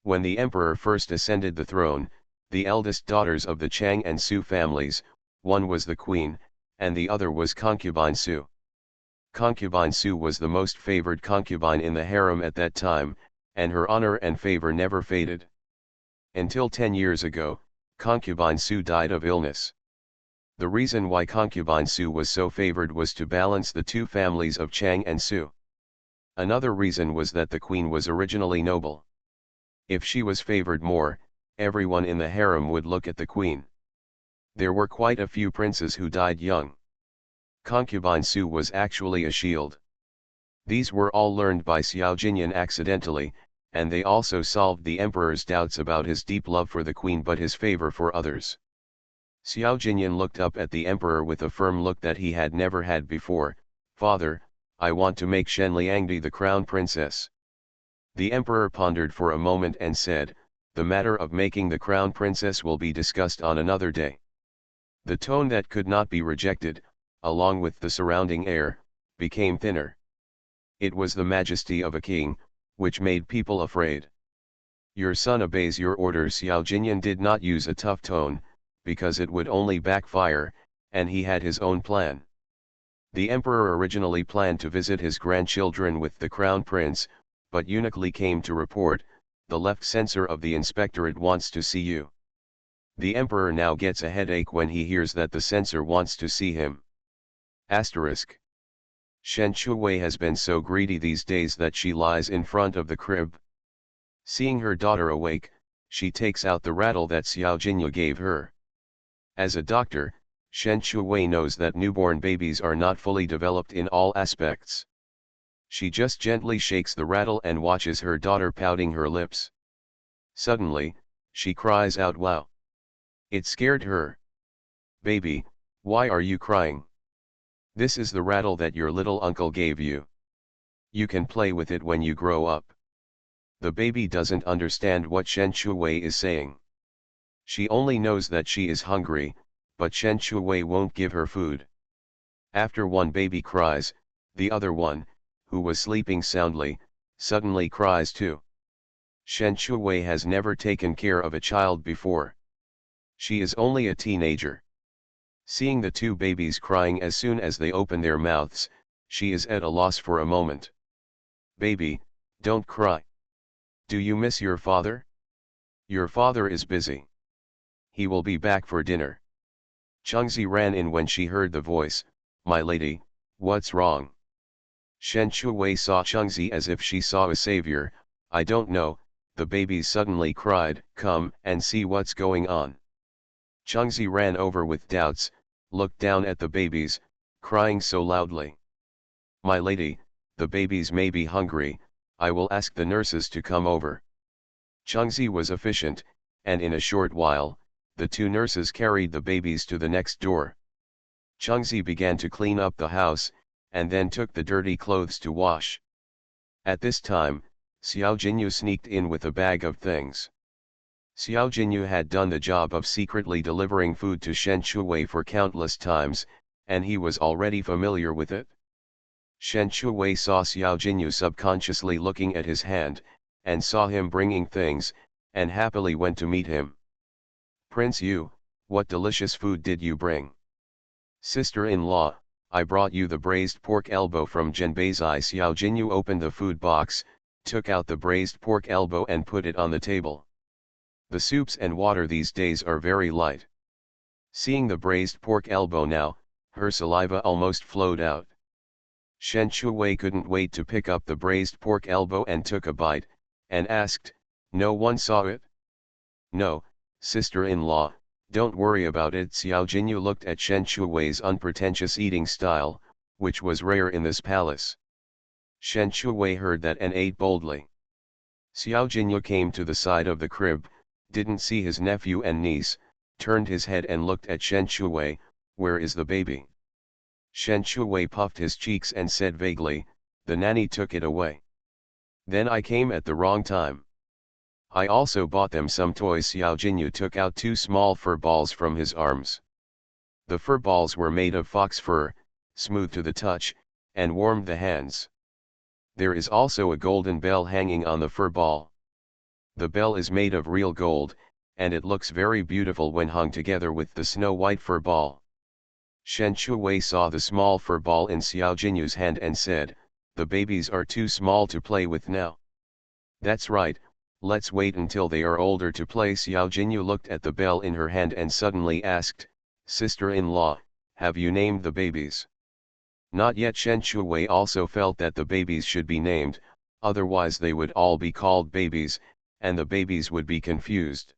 When the emperor first ascended the throne, the eldest daughters of the Chang and Su families, one was the queen, and the other was concubine Su. Concubine Su was the most favored concubine in the harem at that time, and her honor and favor never faded. Until 10 years ago, concubine Su died of illness. The reason why concubine Su was so favored was to balance the 2 families of Chang and Su. Another reason was that the queen was originally noble. If she was favored more, everyone in the harem would look at the queen. There were quite a few princes who died young. Concubine Su was actually a shield. These were all learned by Xiao Jinyan accidentally, and they also solved the emperor's doubts about his deep love for the queen but his favor for others. Xiao Jinyan looked up at the emperor with a firm look that he had never had before. "Father, I want to make Shen Liangdi the crown princess." The emperor pondered for a moment and said, "The matter of making the crown princess will be discussed on another day." The tone that could not be rejected, along with the surrounding air, became thinner. It was the majesty of a king, which made people afraid. "Your son obeys your orders." Xiao Jinyan did not use a tough tone, because it would only backfire, and he had his own plan. The emperor originally planned to visit his grandchildren with the crown prince, but uniquely came to report, "The left censor of the inspectorate wants to see you." The emperor now gets a headache when he hears that the censor wants to see him. Asterisk. Shen Chuwei has been so greedy these days that she lies in front of the crib. Seeing her daughter awake, she takes out the rattle that Xiao Jinyu gave her. As a doctor, Shen Chuwei knows that newborn babies are not fully developed in all aspects. She just gently shakes the rattle and watches her daughter pouting her lips. Suddenly, she cries out, "Wow!" It scared her. "Baby, why are you crying?" "This is the rattle that your little uncle gave you. You can play with it when you grow up." The baby doesn't understand what Shen Shuwei is saying. She only knows that she is hungry, but Shen Shuwei won't give her food. After one baby cries, the other one, who was sleeping soundly, suddenly cries too. Shen Shuwei has never taken care of a child before. She is only a teenager. Seeing the two babies crying as soon as they open their mouths, she is at a loss for a moment. "Baby, don't cry. Do you miss your father?" "Your father is busy. He will be back for dinner." Chengzi ran in when she heard the voice. "My lady, what's wrong?" Shen Shuwei saw Chengzi as if she saw a savior. "I don't know," the babies suddenly cried. "Come and see what's going on." Chengzi ran over with doubts, looked down at the babies, crying so loudly. "My lady, the babies may be hungry, I will ask the nurses to come over." Chengzi was efficient, and in a short while, the two nurses carried the babies to the next door. Chengzi began to clean up the house, and then took the dirty clothes to wash. At this time, Xiao Jinyu sneaked in with a bag of things. Xiao Jinyu had done the job of secretly delivering food to Shen Shuwei for countless times, and he was already familiar with it. Shen Shuwei saw Xiao Jinyu subconsciously looking at his hand, and saw him bringing things, and happily went to meet him. "Prince Yu, what delicious food did you bring?" "Sister-in-law, I brought you the braised pork elbow from Zhenbeizai." Xiao Jinyu opened the food box, took out the braised pork elbow and put it on the table. The soups and water these days are very light. Seeing the braised pork elbow now, her saliva almost flowed out. Shen Shuwei couldn't wait to pick up the braised pork elbow and took a bite, and asked, "No one saw it?" "No, sister-in-law, don't worry about it." Xiao Jinyu looked at Shen Shuwei's unpretentious eating style, which was rare in this palace. Shen Shuwei heard that and ate boldly. Xiao Jinyu came to the side of the crib, didn't see his nephew and niece, turned his head and looked at Shen Shuwei. "Where is the baby?" Shen Shuwei puffed his cheeks and said vaguely, "The nanny took it away. Then I came at the wrong time. I also bought them some toys." Xiao Jinyu took out two small fur balls from his arms. The fur balls were made of fox fur, smooth to the touch, and warmed the hands. There is also a golden bell hanging on the fur ball. The bell is made of real gold, and it looks very beautiful when hung together with the snow-white fur ball. Shen Shuwei saw the small fur ball in Xiao Jinyu's hand and said, "The babies are too small to play with now." "That's right, let's wait until they are older to play." Xiao Jinyu looked at the bell in her hand and suddenly asked, "Sister-in-law, have you named the babies?" "Not yet." Shen Shuwei also felt that the babies should be named, otherwise they would all be called babies, and the babies would be confused.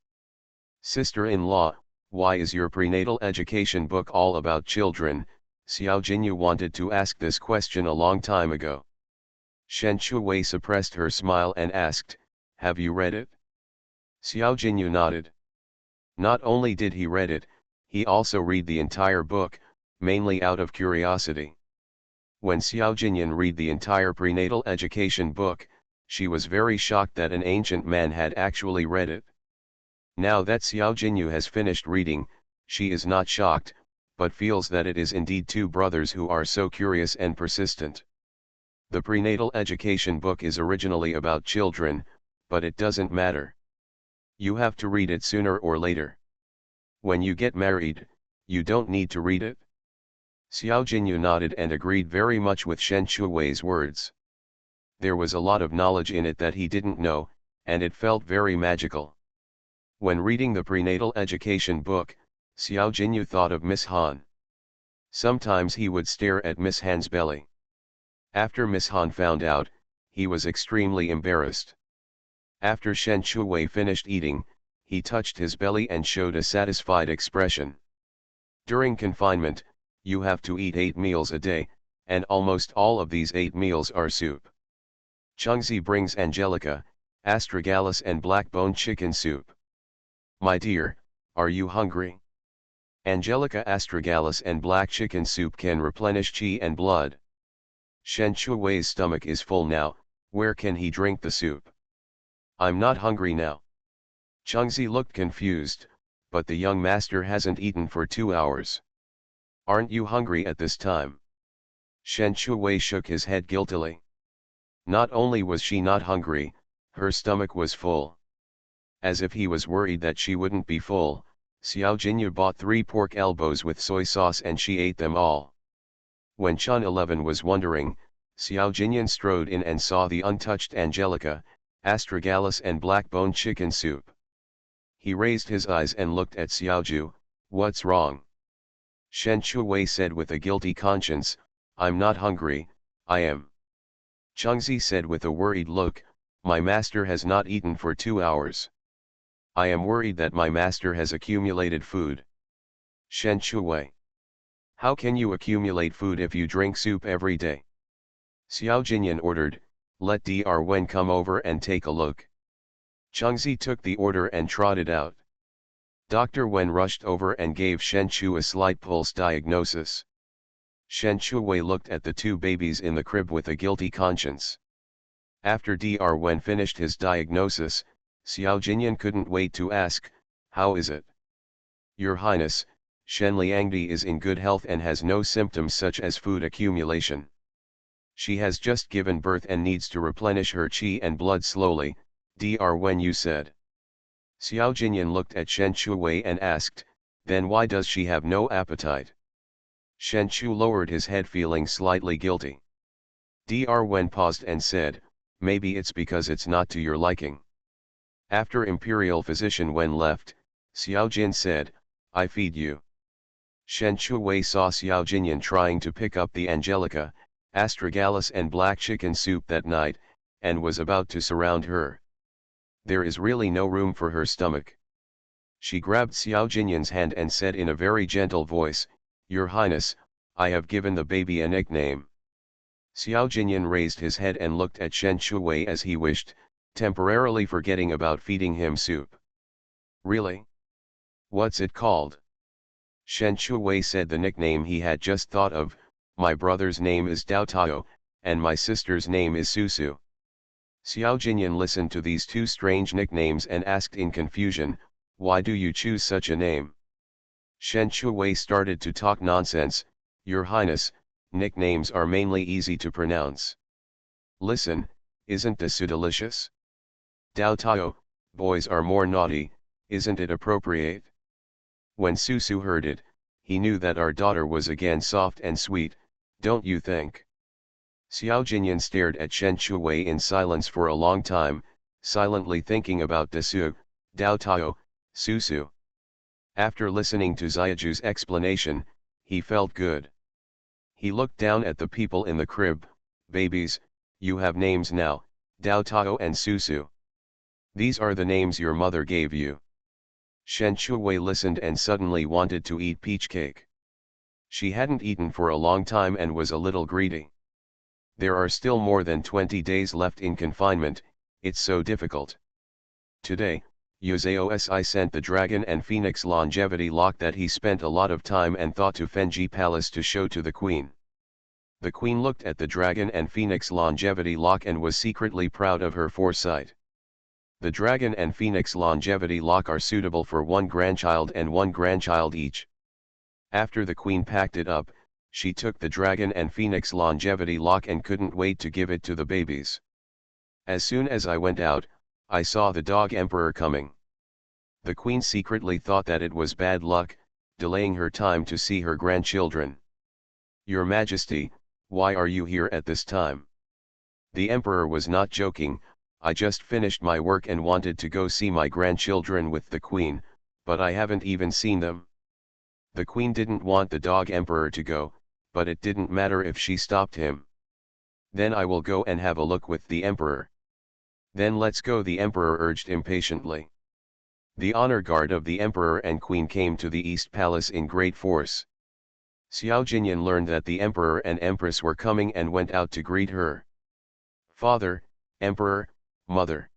"Sister-in-law, why is your prenatal education book all about children?" Xiao Jinyu wanted to ask this question a long time ago. Shen Shuwei suppressed her smile and asked, "Have you read it?" Xiao Jinyu nodded. Not only did he read it, he also read the entire book, mainly out of curiosity. When Xiao Jinyan read the entire prenatal education book, she was very shocked that an ancient man had actually read it. Now that Xiao Jinyu has finished reading, she is not shocked, but feels that it is indeed two brothers who are so curious and persistent. The prenatal education book is originally about children, but it doesn't matter. You have to read it sooner or later. When you get married, you don't need to read it. Xiao Jinyu nodded and agreed very much with Shen Shuwei's words. There was a lot of knowledge in it that he didn't know, and it felt very magical. When reading the prenatal education book, Xiao Jinyu thought of Miss Han. Sometimes he would stare at Miss Han's belly. After Miss Han found out, he was extremely embarrassed. After Shen Shuwei finished eating, he touched his belly and showed a satisfied expression. During confinement, you have to eat 8 meals a day, and almost all of these 8 meals are soup. Chengzi brings Angelica, astragalus and black-bone chicken soup. My dear, are you hungry? Angelica, astragalus and black chicken soup can replenish qi and blood. Shen Shui's stomach is full now, where can he drink the soup? I'm not hungry now. Chengzi looked confused, but the young master hasn't eaten for 2 hours. Aren't you hungry at this time? Shen Shui shook his head guiltily. Not only was she not hungry, her stomach was full. As if he was worried that she wouldn't be full, Xiao Jinya bought 3 pork elbows with soy sauce and she ate them all. When Chun 11 was wondering, Xiao Jinyan strode in and saw the untouched Angelica, astragalus and black-bone chicken soup. He raised his eyes and looked at Xiaoju. What's wrong? Shen Shui said with a guilty conscience, I'm not hungry, I am. Chengzi said with a worried look, my master has not eaten for 2 hours. I am worried that my master has accumulated food. Shen Shui. How can you accumulate food if you drink soup every day? Xiao Jinyan ordered, let Dr. Wen come over and take a look. Chengzi took the order and trotted out. Dr. Wen rushed over and gave Shen Shu a slight pulse diagnosis. Shen Shui looked at the 2 babies in the crib with a guilty conscience. After Dr. Wen finished his diagnosis, Xiao Jinyan couldn't wait to ask, how is it? Your Highness, Shen Liangdi is in good health and has no symptoms such as food accumulation. She has just given birth and needs to replenish her qi and blood slowly, Dr. Wen you said. Xiao Jinyan looked at Shen Shui and asked, then why does she have no appetite? Shen Shu lowered his head feeling slightly guilty. Dr. Wen paused and said, maybe it's because it's not to your liking. After Imperial Physician Wen left, Xiao Jin said, I feed you. Shen Shui saw Xiao Jinyan trying to pick up the Angelica, astragalus and black chicken soup that night, and was about to surround her. There is really no room for her stomach. She grabbed Xiao Jinyan's hand and said in a very gentle voice, Your Highness, I have given the baby a nickname. Xiao Jinyan raised his head and looked at Shen Shui as he wished, temporarily forgetting about feeding him soup. Really? What's it called? Shen Shui said the nickname he had just thought of, my brother's name is Dao Tao, and my sister's name is Susu. Xiao Jinyan listened to these 2 strange nicknames and asked in confusion, why do you choose such a name? Shen Shui started to talk nonsense, Your Highness, nicknames are mainly easy to pronounce. Listen, isn't this so delicious? Dao Tao, boys are more naughty, isn't it appropriate? When Susu heard it, he knew that our daughter was again soft and sweet, don't you think? Xiao Jinyan stared at Shen Shui in silence for a long time, silently thinking about Desu, Dao Tao, Susu. After listening to Xiaoju's explanation, he felt good. He looked down at the people in the crib, babies, you have names now, Dao Tao and Susu. These are the names your mother gave you. Shen Shui listened and suddenly wanted to eat peach cake. She hadn't eaten for a long time and was a little greedy. There are still more than 20 days left in confinement, it's so difficult. Today, Yoseosi sent the Dragon and Phoenix longevity lock that he spent a lot of time and thought to Fenji Palace to show to the Queen. The Queen looked at the Dragon and Phoenix longevity lock and was secretly proud of her foresight. The Dragon and Phoenix longevity lock are suitable for 1 grandchild and 1 grandchild each. After the Queen packed it up, she took the Dragon and Phoenix longevity lock and couldn't wait to give it to the babies. As soon as I went out, I saw the dog emperor coming. The Queen secretly thought that it was bad luck, delaying her time to see her grandchildren. Your Majesty, why are you here at this time? The emperor was not joking, I just finished my work and wanted to go see my grandchildren with the Queen, but I haven't even seen them. The Queen didn't want the dog emperor to go, but it didn't matter if she stopped him. Then I will go and have a look with the emperor. Then let's go, the emperor urged impatiently. The honor guard of the emperor and queen came to the East Palace in great force. Xiao Jinyan learned that the emperor and empress were coming and went out to greet her. Father, emperor, mother.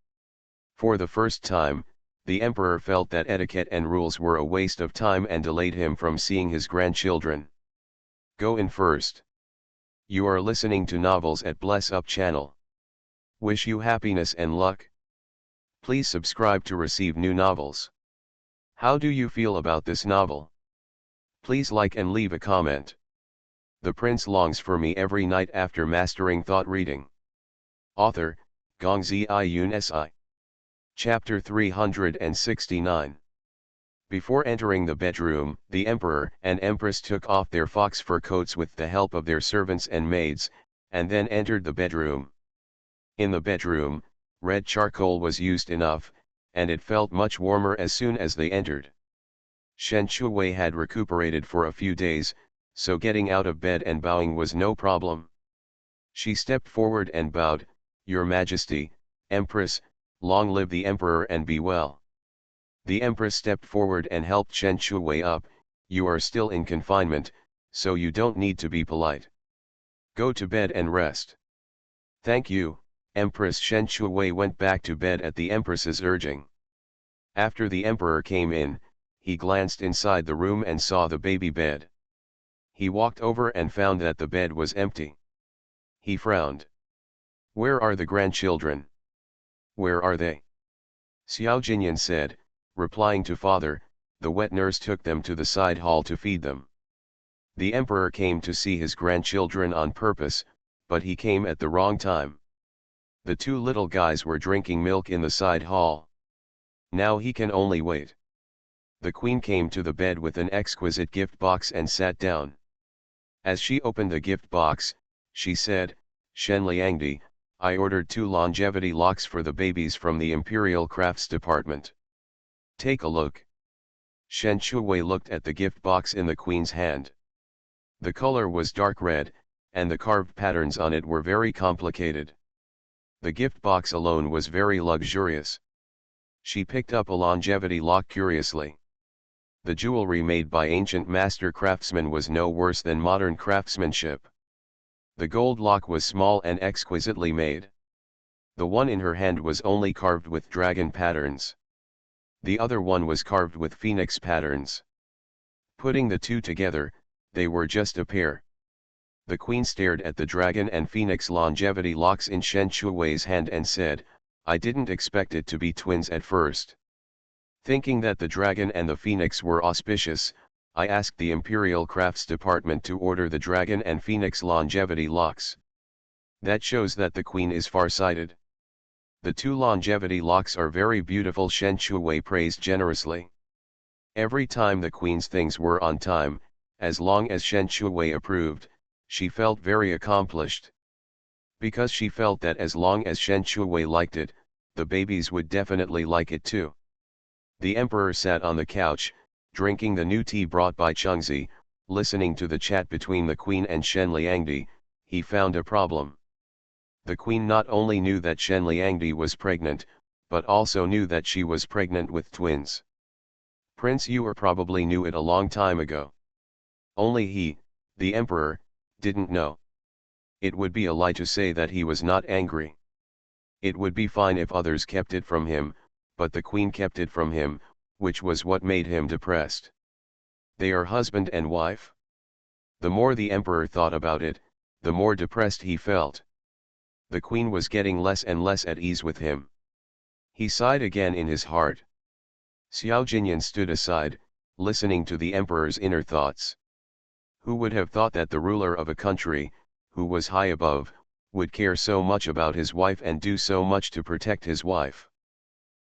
For the first time, the emperor felt that etiquette and rules were a waste of time and delayed him from seeing his grandchildren. Go in first. You are listening to novels at Bless Up channel. Wish you happiness and luck. Please subscribe to receive new novels. How do you feel about this novel? Please like and leave a comment. The prince longs for me every night after mastering thought reading. Author, Gongzi Yun Si. Chapter 369. Before entering the bedroom, the emperor and empress took off their fox fur coats with the help of their servants and maids, and then entered the bedroom. In the bedroom, red charcoal was used enough, and it felt much warmer as soon as they entered. Shen Shuwei had recuperated for a few days, so getting out of bed and bowing was no problem. She stepped forward and bowed, "Your Majesty, Empress, long live the Emperor and be well." The Empress stepped forward and helped Shen Shuwei up, "You are still in confinement, so you don't need to be polite. Go to bed and rest." "Thank you, Empress." Shen Shuwei went back to bed at the Empress's urging. After the Emperor came in, he glanced inside the room and saw the baby bed. He walked over and found that the bed was empty. He frowned. "Where are the grandchildren? Where are they?" Xiao Jinyan said, replying to father, "The wet nurse took them to the side hall to feed them." The emperor came to see his grandchildren on purpose, but he came at the wrong time. The two little guys were drinking milk in the side hall. Now he can only wait. The queen came to the bed with an exquisite gift box and sat down. As she opened the gift box, she said, "Shen Liangdi, I ordered 2 longevity locks for the babies from the Imperial Crafts Department. Take a look." Shen Shuwei looked at the gift box in the queen's hand. The color was dark red, and the carved patterns on it were very complicated. The gift box alone was very luxurious. She picked up a longevity lock curiously. The jewelry made by ancient master craftsmen was no worse than modern craftsmanship. The gold lock was small and exquisitely made. The one in her hand was only carved with dragon patterns. The other one was carved with phoenix patterns. Putting the two together, they were just a pair. The queen stared at the dragon and phoenix longevity locks in Shen Shuwei's hand and said, "I didn't expect it to be twins at first. Thinking that the dragon and the phoenix were auspicious, I asked the Imperial Crafts Department to order the dragon and phoenix longevity locks. That shows that the queen is far-sighted." "The 2 longevity locks are very beautiful," Shen Shuwei praised generously. Every time the queen's things were on time, as long as Shen Shuwei approved, she felt very accomplished. Because she felt that as long as Shen Shuwei liked it, the babies would definitely like it too. The emperor sat on the couch, drinking the new tea brought by Chengzi, listening to the chat between the queen and Shen Liangdi. He found a problem. The queen not only knew that Shen Liangdi was pregnant, but also knew that she was pregnant with twins. "Prince, you probably knew it a long time ago. Only he, the emperor, didn't know. It would be a lie to say that he was not angry. It would be fine if others kept it from him, but the queen kept it from him, which was what made him depressed. They are husband and wife." The more the emperor thought about it, the more depressed he felt. The queen was getting less and less at ease with him. He sighed again in his heart. Xiao Jinyan stood aside, listening to the emperor's inner thoughts. Who would have thought that the ruler of a country, who was high above, would care so much about his wife and do so much to protect his wife?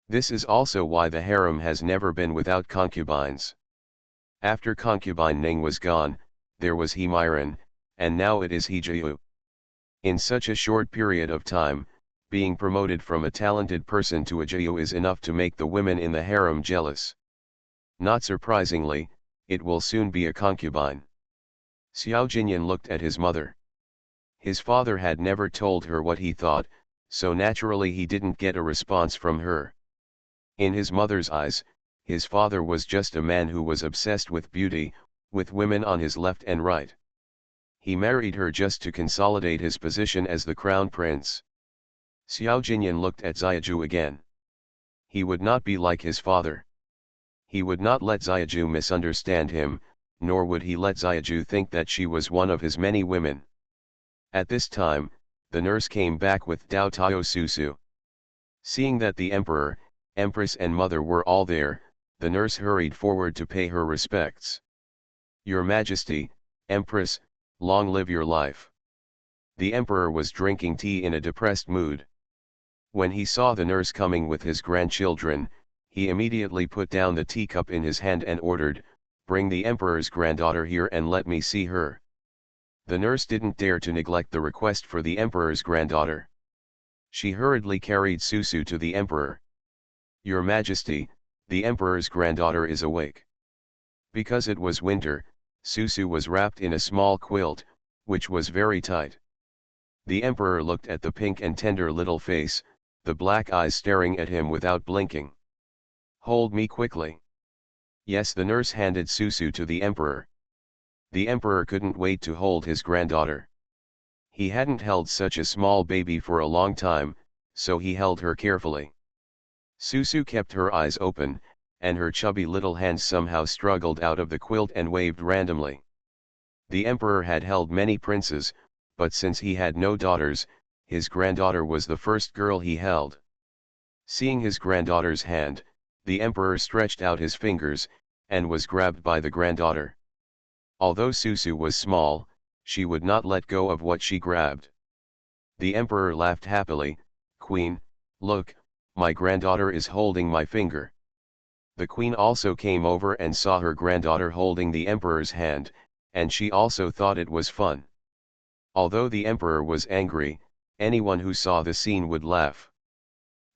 This is also why the harem has never been without concubines. After concubine Ning was gone, there was Hemiran, and now it is Hejiu. In such a short period of time, being promoted from a talented person to a Jiu is enough to make the women in the harem jealous. Not surprisingly, it will soon be a concubine. Xiao Jinyan looked at his mother. His father had never told her what he thought, so naturally he didn't get a response from her. In his mother's eyes, his father was just a man who was obsessed with beauty, with women on his left and right. He married her just to consolidate his position as the crown prince. Xiao Jinyan looked at Xiaju again. He would not be like his father. He would not let Xiaoju misunderstand him, nor would he let Xiaoju think that she was one of his many women. At this time, the nurse came back with Dao Tao Susu. Seeing that the emperor, empress and mother were all there, the nurse hurried forward to pay her respects. "Your Majesty, Empress, long live your life." The emperor was drinking tea in a depressed mood. When he saw the nurse coming with his grandchildren, he immediately put down the teacup in his hand and ordered, "Bring the emperor's granddaughter here and let me see her." The nurse didn't dare to neglect the request for the emperor's granddaughter. She hurriedly carried Susu to the emperor. "Your Majesty, the emperor's granddaughter is awake." Because it was winter, Susu was wrapped in a small quilt, which was very tight. The emperor looked at the pink and tender little face, the black eyes staring at him without blinking. "Hold me quickly." Yes, the nurse handed Susu to the emperor. The emperor couldn't wait to hold his granddaughter. He hadn't held such a small baby for a long time, so he held her carefully. Susu kept her eyes open, and her chubby little hands somehow struggled out of the quilt and waved randomly. The emperor had held many princes, but since he had no daughters, his granddaughter was the first girl he held. Seeing his granddaughter's hand, the emperor stretched out his fingers, and was grabbed by the granddaughter. Although Susu was small, she would not let go of what she grabbed. The emperor laughed happily. "Queen, look, my granddaughter is holding my finger." The queen also came over and saw her granddaughter holding the emperor's hand, and she also thought it was fun. Although the emperor was angry, anyone who saw the scene would laugh.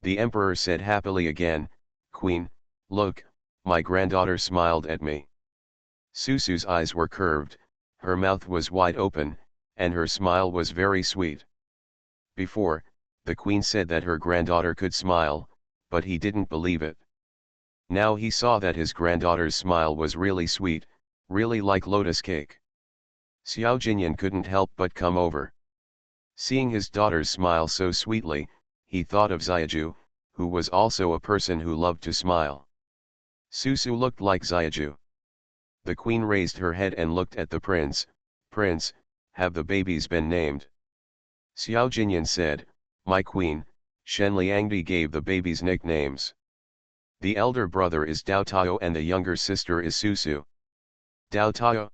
The emperor said happily again, "Queen, look, my granddaughter smiled at me." Susu's eyes were curved, her mouth was wide open, and her smile was very sweet. Before, the queen said that her granddaughter could smile, but he didn't believe it. Now he saw that his granddaughter's smile was really sweet, really like lotus cake. Xiao Jinyan couldn't help but come over. Seeing his daughter's smile so sweetly, he thought of Xiaoju, who was also a person who loved to smile. Susu looked like Xiaoju. The queen raised her head and looked at the prince. "Prince, have the babies been named?" Xiao Jinyan said, "My queen, Shen Liangdi gave the babies nicknames. The elder brother is Dao Tao and the younger sister is Susu." "Dao Tao?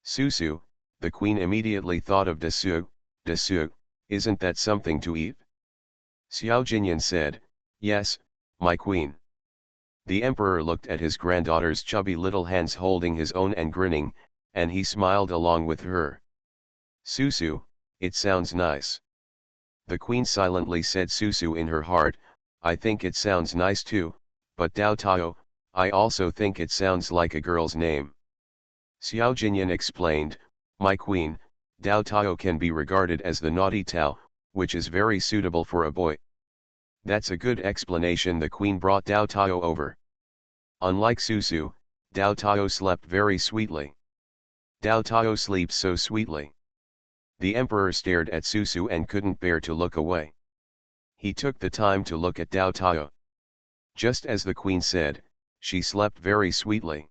Susu," the queen immediately thought of Desu. "Desu, isn't that something to eat?" Xiao Jinyan said, "Yes, my queen." The emperor looked at his granddaughter's chubby little hands holding his own and grinning, and he smiled along with her. "Susu, it sounds nice." The queen silently said Susu in her heart, "I think it sounds nice too, but Dao Tao, I also think it sounds like a girl's name." Xiao Jinyan explained, "My queen, Dao Tao can be regarded as the naughty Tao, which is very suitable for a boy." "That's a good explanation." The queen brought Dao Tao over. Unlike Susu, Dao Tao slept very sweetly. Dao Tao sleeps so sweetly. The emperor stared at Susu and couldn't bear to look away. He took the time to look at Dao Tao. Just as the queen said, she slept very sweetly.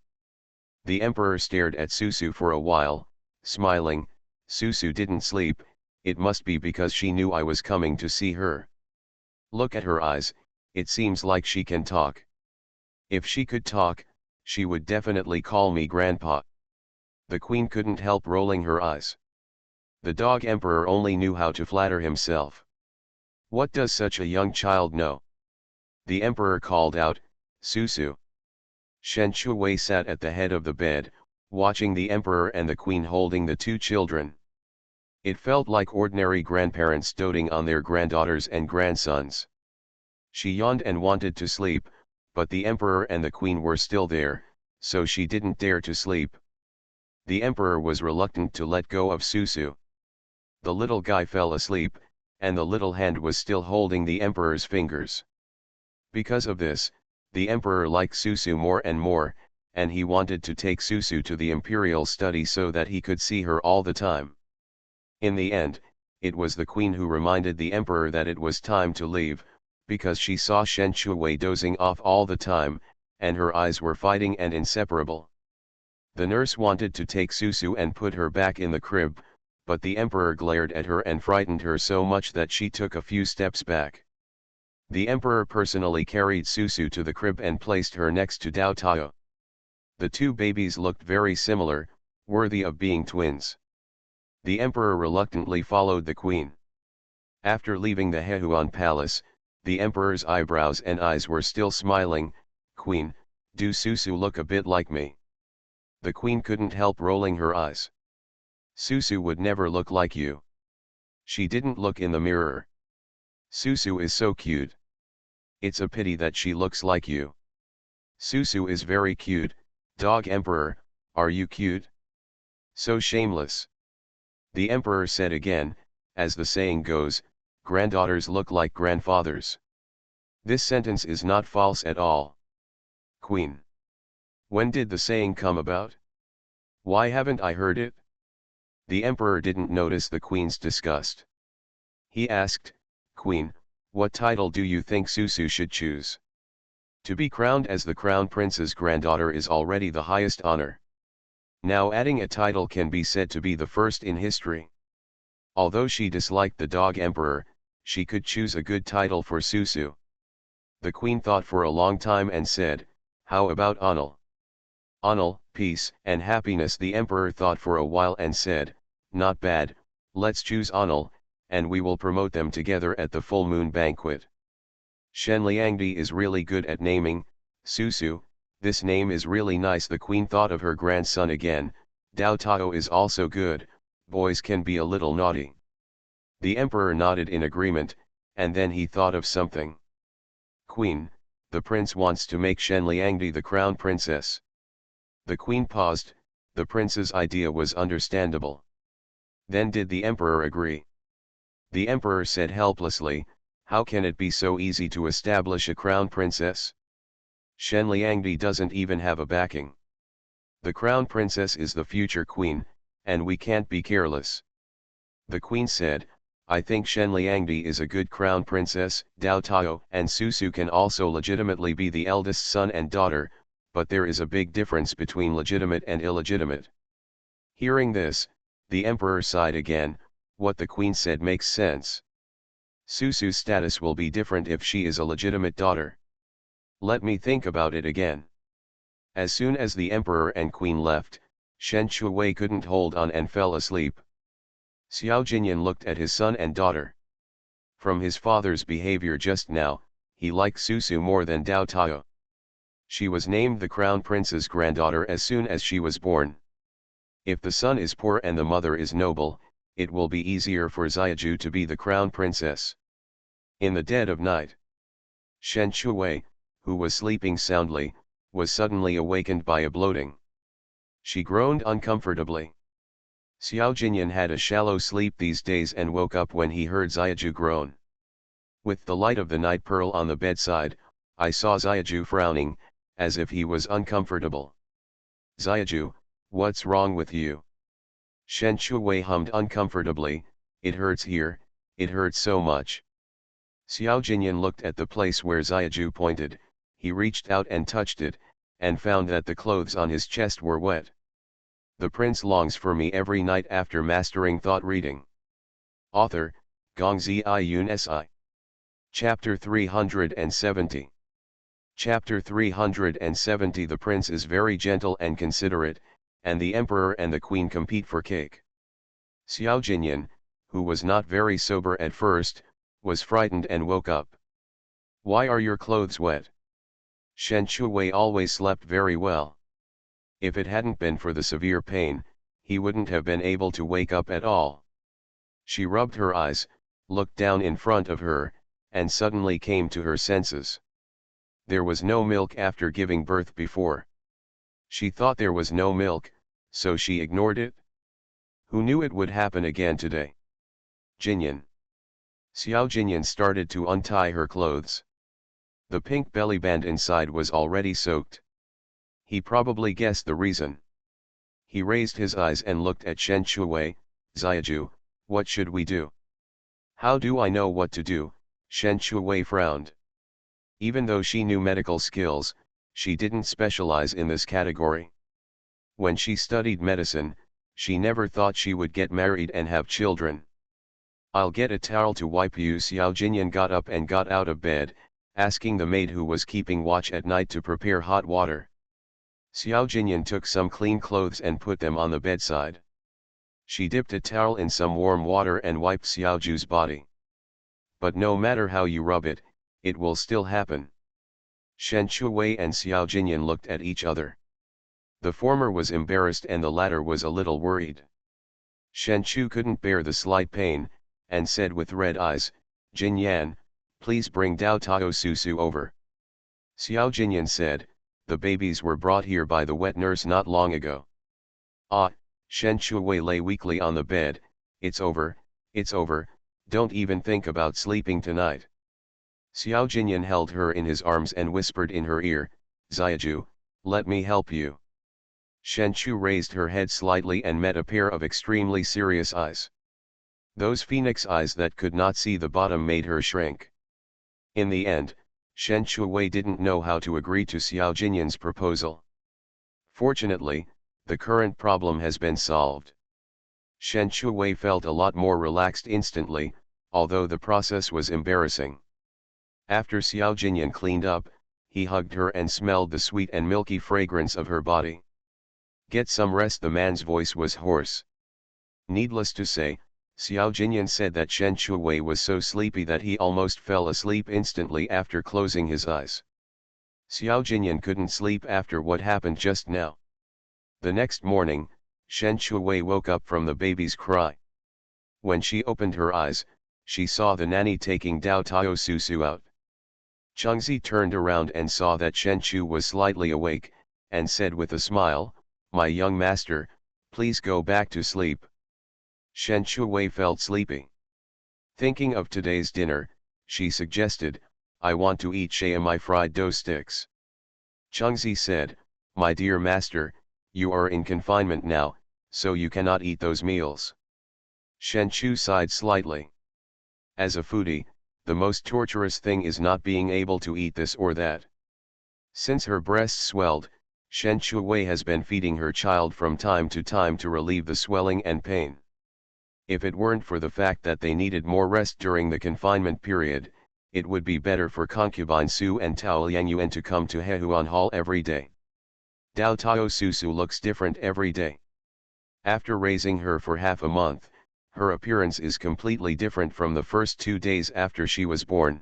The emperor stared at Susu for a while, smiling. "Susu didn't sleep, it must be because she knew I was coming to see her. Look at her eyes, it seems like she can talk. If she could talk, she would definitely call me grandpa." The queen couldn't help rolling her eyes. The dog emperor only knew how to flatter himself. What does such a young child know? The emperor called out, "Susu." Shen Chuwei sat at the head of the bed, watching the emperor and the queen holding the two children. It felt like ordinary grandparents doting on their granddaughters and grandsons. She yawned and wanted to sleep, but the emperor and the queen were still there, so she didn't dare to sleep. The emperor was reluctant to let go of Susu. The little guy fell asleep, and the little hand was still holding the emperor's fingers. Because of this, the emperor liked Susu more and more, and he wanted to take Susu to the imperial study so that he could see her all the time. In the end, it was the queen who reminded the emperor that it was time to leave, because she saw Shen Shuwei dozing off all the time, and her eyes were fighting and inseparable. The nurse wanted to take Susu and put her back in the crib, but the emperor glared at her and frightened her so much that she took a few steps back. The emperor personally carried Susu to the crib and placed her next to Dao Tao. The two babies looked very similar, worthy of being twins. The emperor reluctantly followed the queen. After leaving the Hehuan palace, the emperor's eyebrows and eyes were still smiling. "Queen, do Susu look a bit like me?" The queen couldn't help rolling her eyes. "Susu would never look like you." She didn't look in the mirror. "Susu is so cute. It's a pity that she looks like you." "Susu is very cute, dog emperor, are you cute?" "So shameless." The emperor said again, as the saying goes, granddaughters look like grandfathers. This sentence is not false at all. Queen. When did the saying come about? Why haven't I heard it? The emperor didn't notice the queen's disgust. He asked, "Queen, what title do you think Susu should choose?" To be crowned as the crown prince's granddaughter is already the highest honor. Now adding a title can be said to be the first in history. Although she disliked the dog emperor, she could choose a good title for Susu. The queen thought for a long time and said, "How about Anil?" Anil, peace and happiness. The emperor thought for a while and said, "Not bad, let's choose Anil, and we will promote them together at the full moon banquet." Shen Liangdi is really good at naming. "Susu, this name is really nice." The queen thought of her grandson again. "Dao Tao is also good, boys can be a little naughty." The emperor nodded in agreement, and then he thought of something. "Queen, the prince wants to make Shen Liangdi the crown princess." The queen paused. The prince's idea was understandable. Then did the emperor agree? The emperor said helplessly, "How can it be so easy to establish a crown princess? Shen Liangdi doesn't even have a backing. The crown princess is the future queen, and we can't be careless." The queen said, "I think Shen Liangdi is a good crown princess. Dao Tao and Susu can also legitimately be the eldest son and daughter, but there is a big difference between legitimate and illegitimate." Hearing this, the emperor sighed again. What the queen said makes sense. Susu's status will be different if she is a legitimate daughter. Let me think about it again. As soon as the emperor and queen left, Shen Shuwei couldn't hold on and fell asleep. Xiao Jinyan looked at his son and daughter. From his father's behavior just now, he liked Susu more than Dao Tao. She was named the crown prince's granddaughter as soon as she was born. If the son is poor and the mother is noble, it will be easier for Xiaju to be the crown princess. In the dead of night, Shen Shuwei, who was sleeping soundly, was suddenly awakened by a bloating. She groaned uncomfortably. Xiao Jinyan had a shallow sleep these days and woke up when he heard Xiaju groan. With the light of the night pearl on the bedside, I saw Xiaju frowning, as if he was uncomfortable. "Xiaju, what's wrong with you?" Shen Shuwei hummed uncomfortably, "It hurts here, it hurts so much." Xiao Jinyan looked at the place where Xiaju pointed. He reached out and touched it, and found that the clothes on his chest were wet. The prince longs for me every night after mastering thought reading. Author, Gongzi Yun Si. Chapter 370. Chapter 370. The prince is very gentle and considerate, and the emperor and the queen compete for cake. Xiao Jinyan, who was not very sober at first, was frightened and woke up. "Why are your clothes wet?" Shen Shuwei always slept very well. If it hadn't been for the severe pain, he wouldn't have been able to wake up at all. She rubbed her eyes, looked down in front of her, and suddenly came to her senses. There was no milk after giving birth before. She thought there was no milk, so she ignored it. Who knew it would happen again today? Jinyan. Xiao Jinyan started to untie her clothes. The pink belly band inside was already soaked. He probably guessed the reason. He raised his eyes and looked at Shen Shuwei. "Xiaju, what should we do?" "How do I know what to do?" Shen Shuwei frowned. Even though she knew medical skills, she didn't specialize in this category. When she studied medicine, she never thought she would get married and have children. I'll get a towel to wipe you. Xiao Jinyan got up and got out of bed, asking the maid who was keeping watch at night to prepare hot water. Xiao Jinyan took some clean clothes and put them on the bedside. She dipped a towel in some warm water and wiped Xiao Ju's body. But no matter how you rub it, it will still happen. Shen Shuwei and Xiao Jinyan looked at each other. The former was embarrassed and the latter was a little worried. Shen Chu couldn't bear the slight pain, and said with red eyes, Jinyan, please bring Dao Tao Susu over. Xiao Jinyan said, the babies were brought here by the wet nurse not long ago. Ah, Shen Shuwei lay weakly on the bed, it's over, don't even think about sleeping tonight. Xiao Jinyan held her in his arms and whispered in her ear, Xiaju, let me help you. Shen Chu raised her head slightly and met a pair of extremely serious eyes. Those phoenix eyes that could not see the bottom made her shrink. In the end, Shen Shuwei didn't know how to agree to Xiao Jinyan's proposal. Fortunately, the current problem has been solved. Shen Shuwei felt a lot more relaxed instantly, although the process was embarrassing. After Xiao Jinyan cleaned up, he hugged her and smelled the sweet and milky fragrance of her body. Get some rest. The man's voice was hoarse. Needless to say, Xiao Jinyan said that Shen Shuwei was so sleepy that he almost fell asleep instantly after closing his eyes. Xiao Jinyan couldn't sleep after what happened just now. The next morning, Shen Shuwei woke up from the baby's cry. When she opened her eyes, she saw the nanny taking Dao Tao Susu out. Chengzi turned around and saw that Shen Chu was slightly awake, and said with a smile, my young master, please go back to sleep. Shen Shuwei felt sleepy. Thinking of today's dinner, she suggested, I want to eat shayamai fried dough sticks. Chengzi said, my dear master, you are in confinement now, so you cannot eat those meals. Shen Chu sighed slightly. As a foodie, the most torturous thing is not being able to eat this or that. Since her breasts swelled, Shen Shuwei has been feeding her child from time to time to relieve the swelling and pain. If it weren't for the fact that they needed more rest during the confinement period, it would be better for concubine Su and Tao Liangyuan to come to Hehuan Hall every day. Dao Tao Susu looks different every day. After raising her for half a month, her appearance is completely different from the first 2 days after she was born.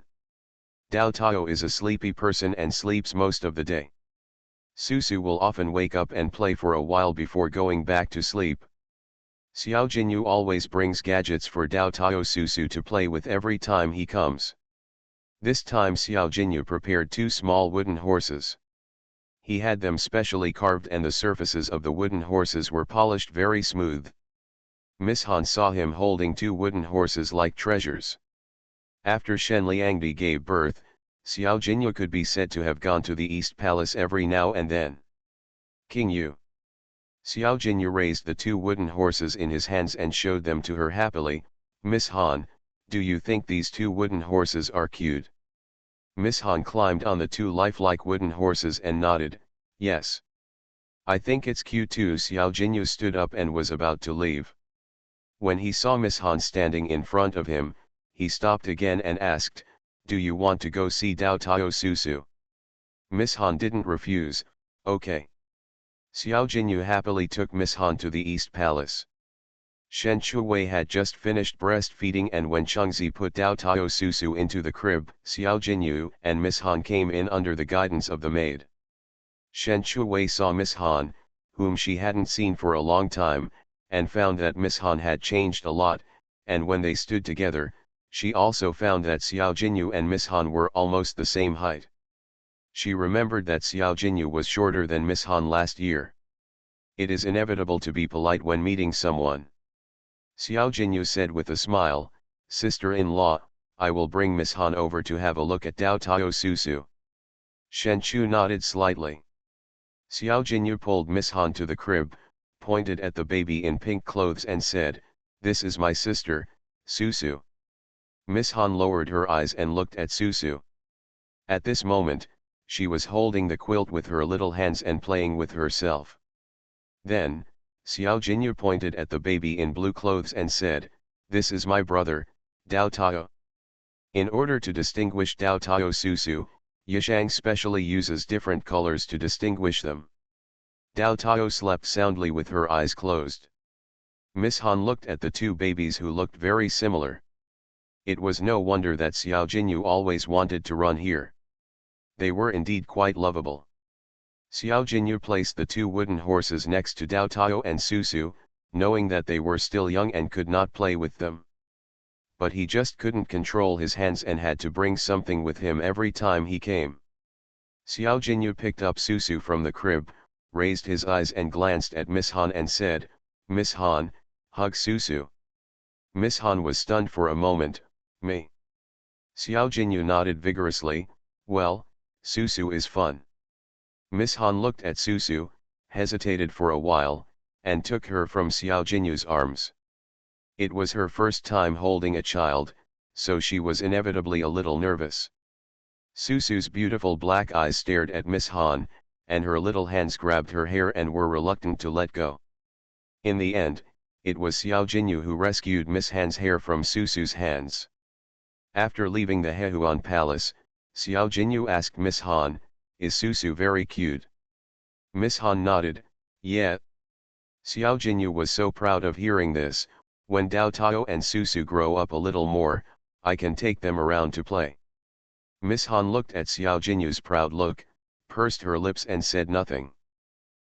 Dao Tao is a sleepy person and sleeps most of the day. Susu will often wake up and play for a while before going back to sleep. Xiao Jinyu always brings gadgets for Dao Tao Susu to play with every time he comes. This time Xiao Jinyu prepared 2 small wooden horses. He had them specially carved and the surfaces of the wooden horses were polished very smooth. Miss Han saw him holding 2 wooden horses like treasures. After Shen Liangdi gave birth, Xiao Jinyu could be said to have gone to the East Palace every now and then. King Yu. Xiao Jinyu raised the 2 wooden horses in his hands and showed them to her happily. Miss Han, do you think these 2 wooden horses are cute? Miss Han climbed on the 2 lifelike wooden horses and nodded, yes. I think it's cute too. Xiao Jinyu stood up and was about to leave. When he saw Miss Han standing in front of him, he stopped again and asked, do you want to go see Dao Tao Susu? Miss Han didn't refuse, okay. Xiao Jinyu happily took Miss Han to the East Palace. Shen Shuwei had just finished breastfeeding and when Chengzi put Dao Tao Susu into the crib, Xiao Jinyu and Miss Han came in under the guidance of the maid. Shen Shuwei saw Miss Han, whom she hadn't seen for a long time, and found that Miss Han had changed a lot, and when they stood together, she also found that Xiao Jinyu and Miss Han were almost the same height. She remembered that Xiao Jinyu was shorter than Miss Han last year. It is inevitable to be polite when meeting someone. Xiao Jinyu said with a smile, sister-in-law, I will bring Miss Han over to have a look at Dao Tao Susu. Shen Chu nodded slightly. Xiao Jinyu pulled Miss Han to the crib, pointed at the baby in pink clothes and said, this is my sister, Susu. Miss Han lowered her eyes and looked at Susu. At this moment, she was holding the quilt with her little hands and playing with herself. Then, Xiao Jinyu pointed at the baby in blue clothes and said, "This is my brother, Dao Tao." In order to distinguish Dao Tao Susu, Yishang specially uses different colors to distinguish them. Dao Tao slept soundly with her eyes closed. Miss Han looked at the two babies who looked very similar. It was no wonder that Xiao Jinyu always wanted to run here. They were indeed quite lovable. Xiao Jinyu placed the two wooden horses next to Dao Tao and Susu, knowing that they were still young and could not play with them. But he just couldn't control his hands and had to bring something with him every time he came. Xiao Jinyu picked up Susu from the crib, raised his eyes and glanced at Miss Han and said, "Miss Han, hug Susu." Miss Han was stunned for a moment. "Me?" Xiao Jinyu nodded vigorously. "Well, Susu is fun." Miss Han looked at Susu, hesitated for a while, and took her from Xiao Jinyu's arms. It was her first time holding a child, so she was inevitably a little nervous. Susu's beautiful black eyes stared at Miss Han, and her little hands grabbed her hair and were reluctant to let go. In the end, it was Xiao Jinyu who rescued Miss Han's hair from Susu's hands. After leaving the Hehuan Palace, Xiao Jinyu asked Miss Han, "Is Susu very cute?" Miss Han nodded, "Yeah." Xiao Jinyu was so proud of hearing this. "When Dao Tao and Susu grow up a little more, I can take them around to play." Miss Han looked at Xiao Jinyu's proud look, pursed her lips and said nothing.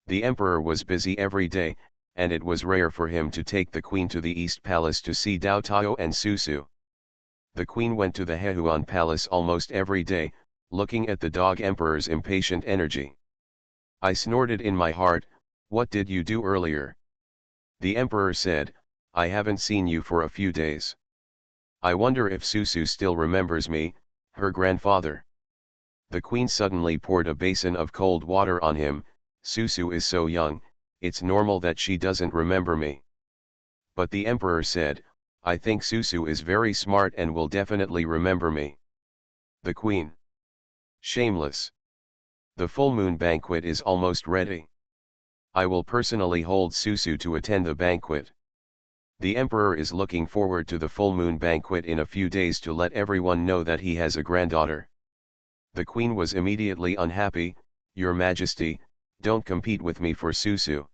The emperor was busy every day, and it was rare for him to take the queen to the East Palace to see Dao Tao and Susu. The queen went to the Hehuan Palace almost every day, looking at the dog emperor's impatient energy. I snorted in my heart, "What did you do earlier?" The emperor said, "I haven't seen you for a few days. I wonder if Susu still remembers me, her grandfather." The queen suddenly poured a basin of cold water on him. "Susu is so young, it's normal that she doesn't remember me." But the emperor said, "I think Susu is very smart and will definitely remember me." The queen. Shameless. The full moon banquet is almost ready. I will personally hold Susu to attend the banquet. The emperor is looking forward to the full moon banquet in a few days to let everyone know that he has a granddaughter. The queen was immediately unhappy. "Your Majesty, don't compete with me for Susu."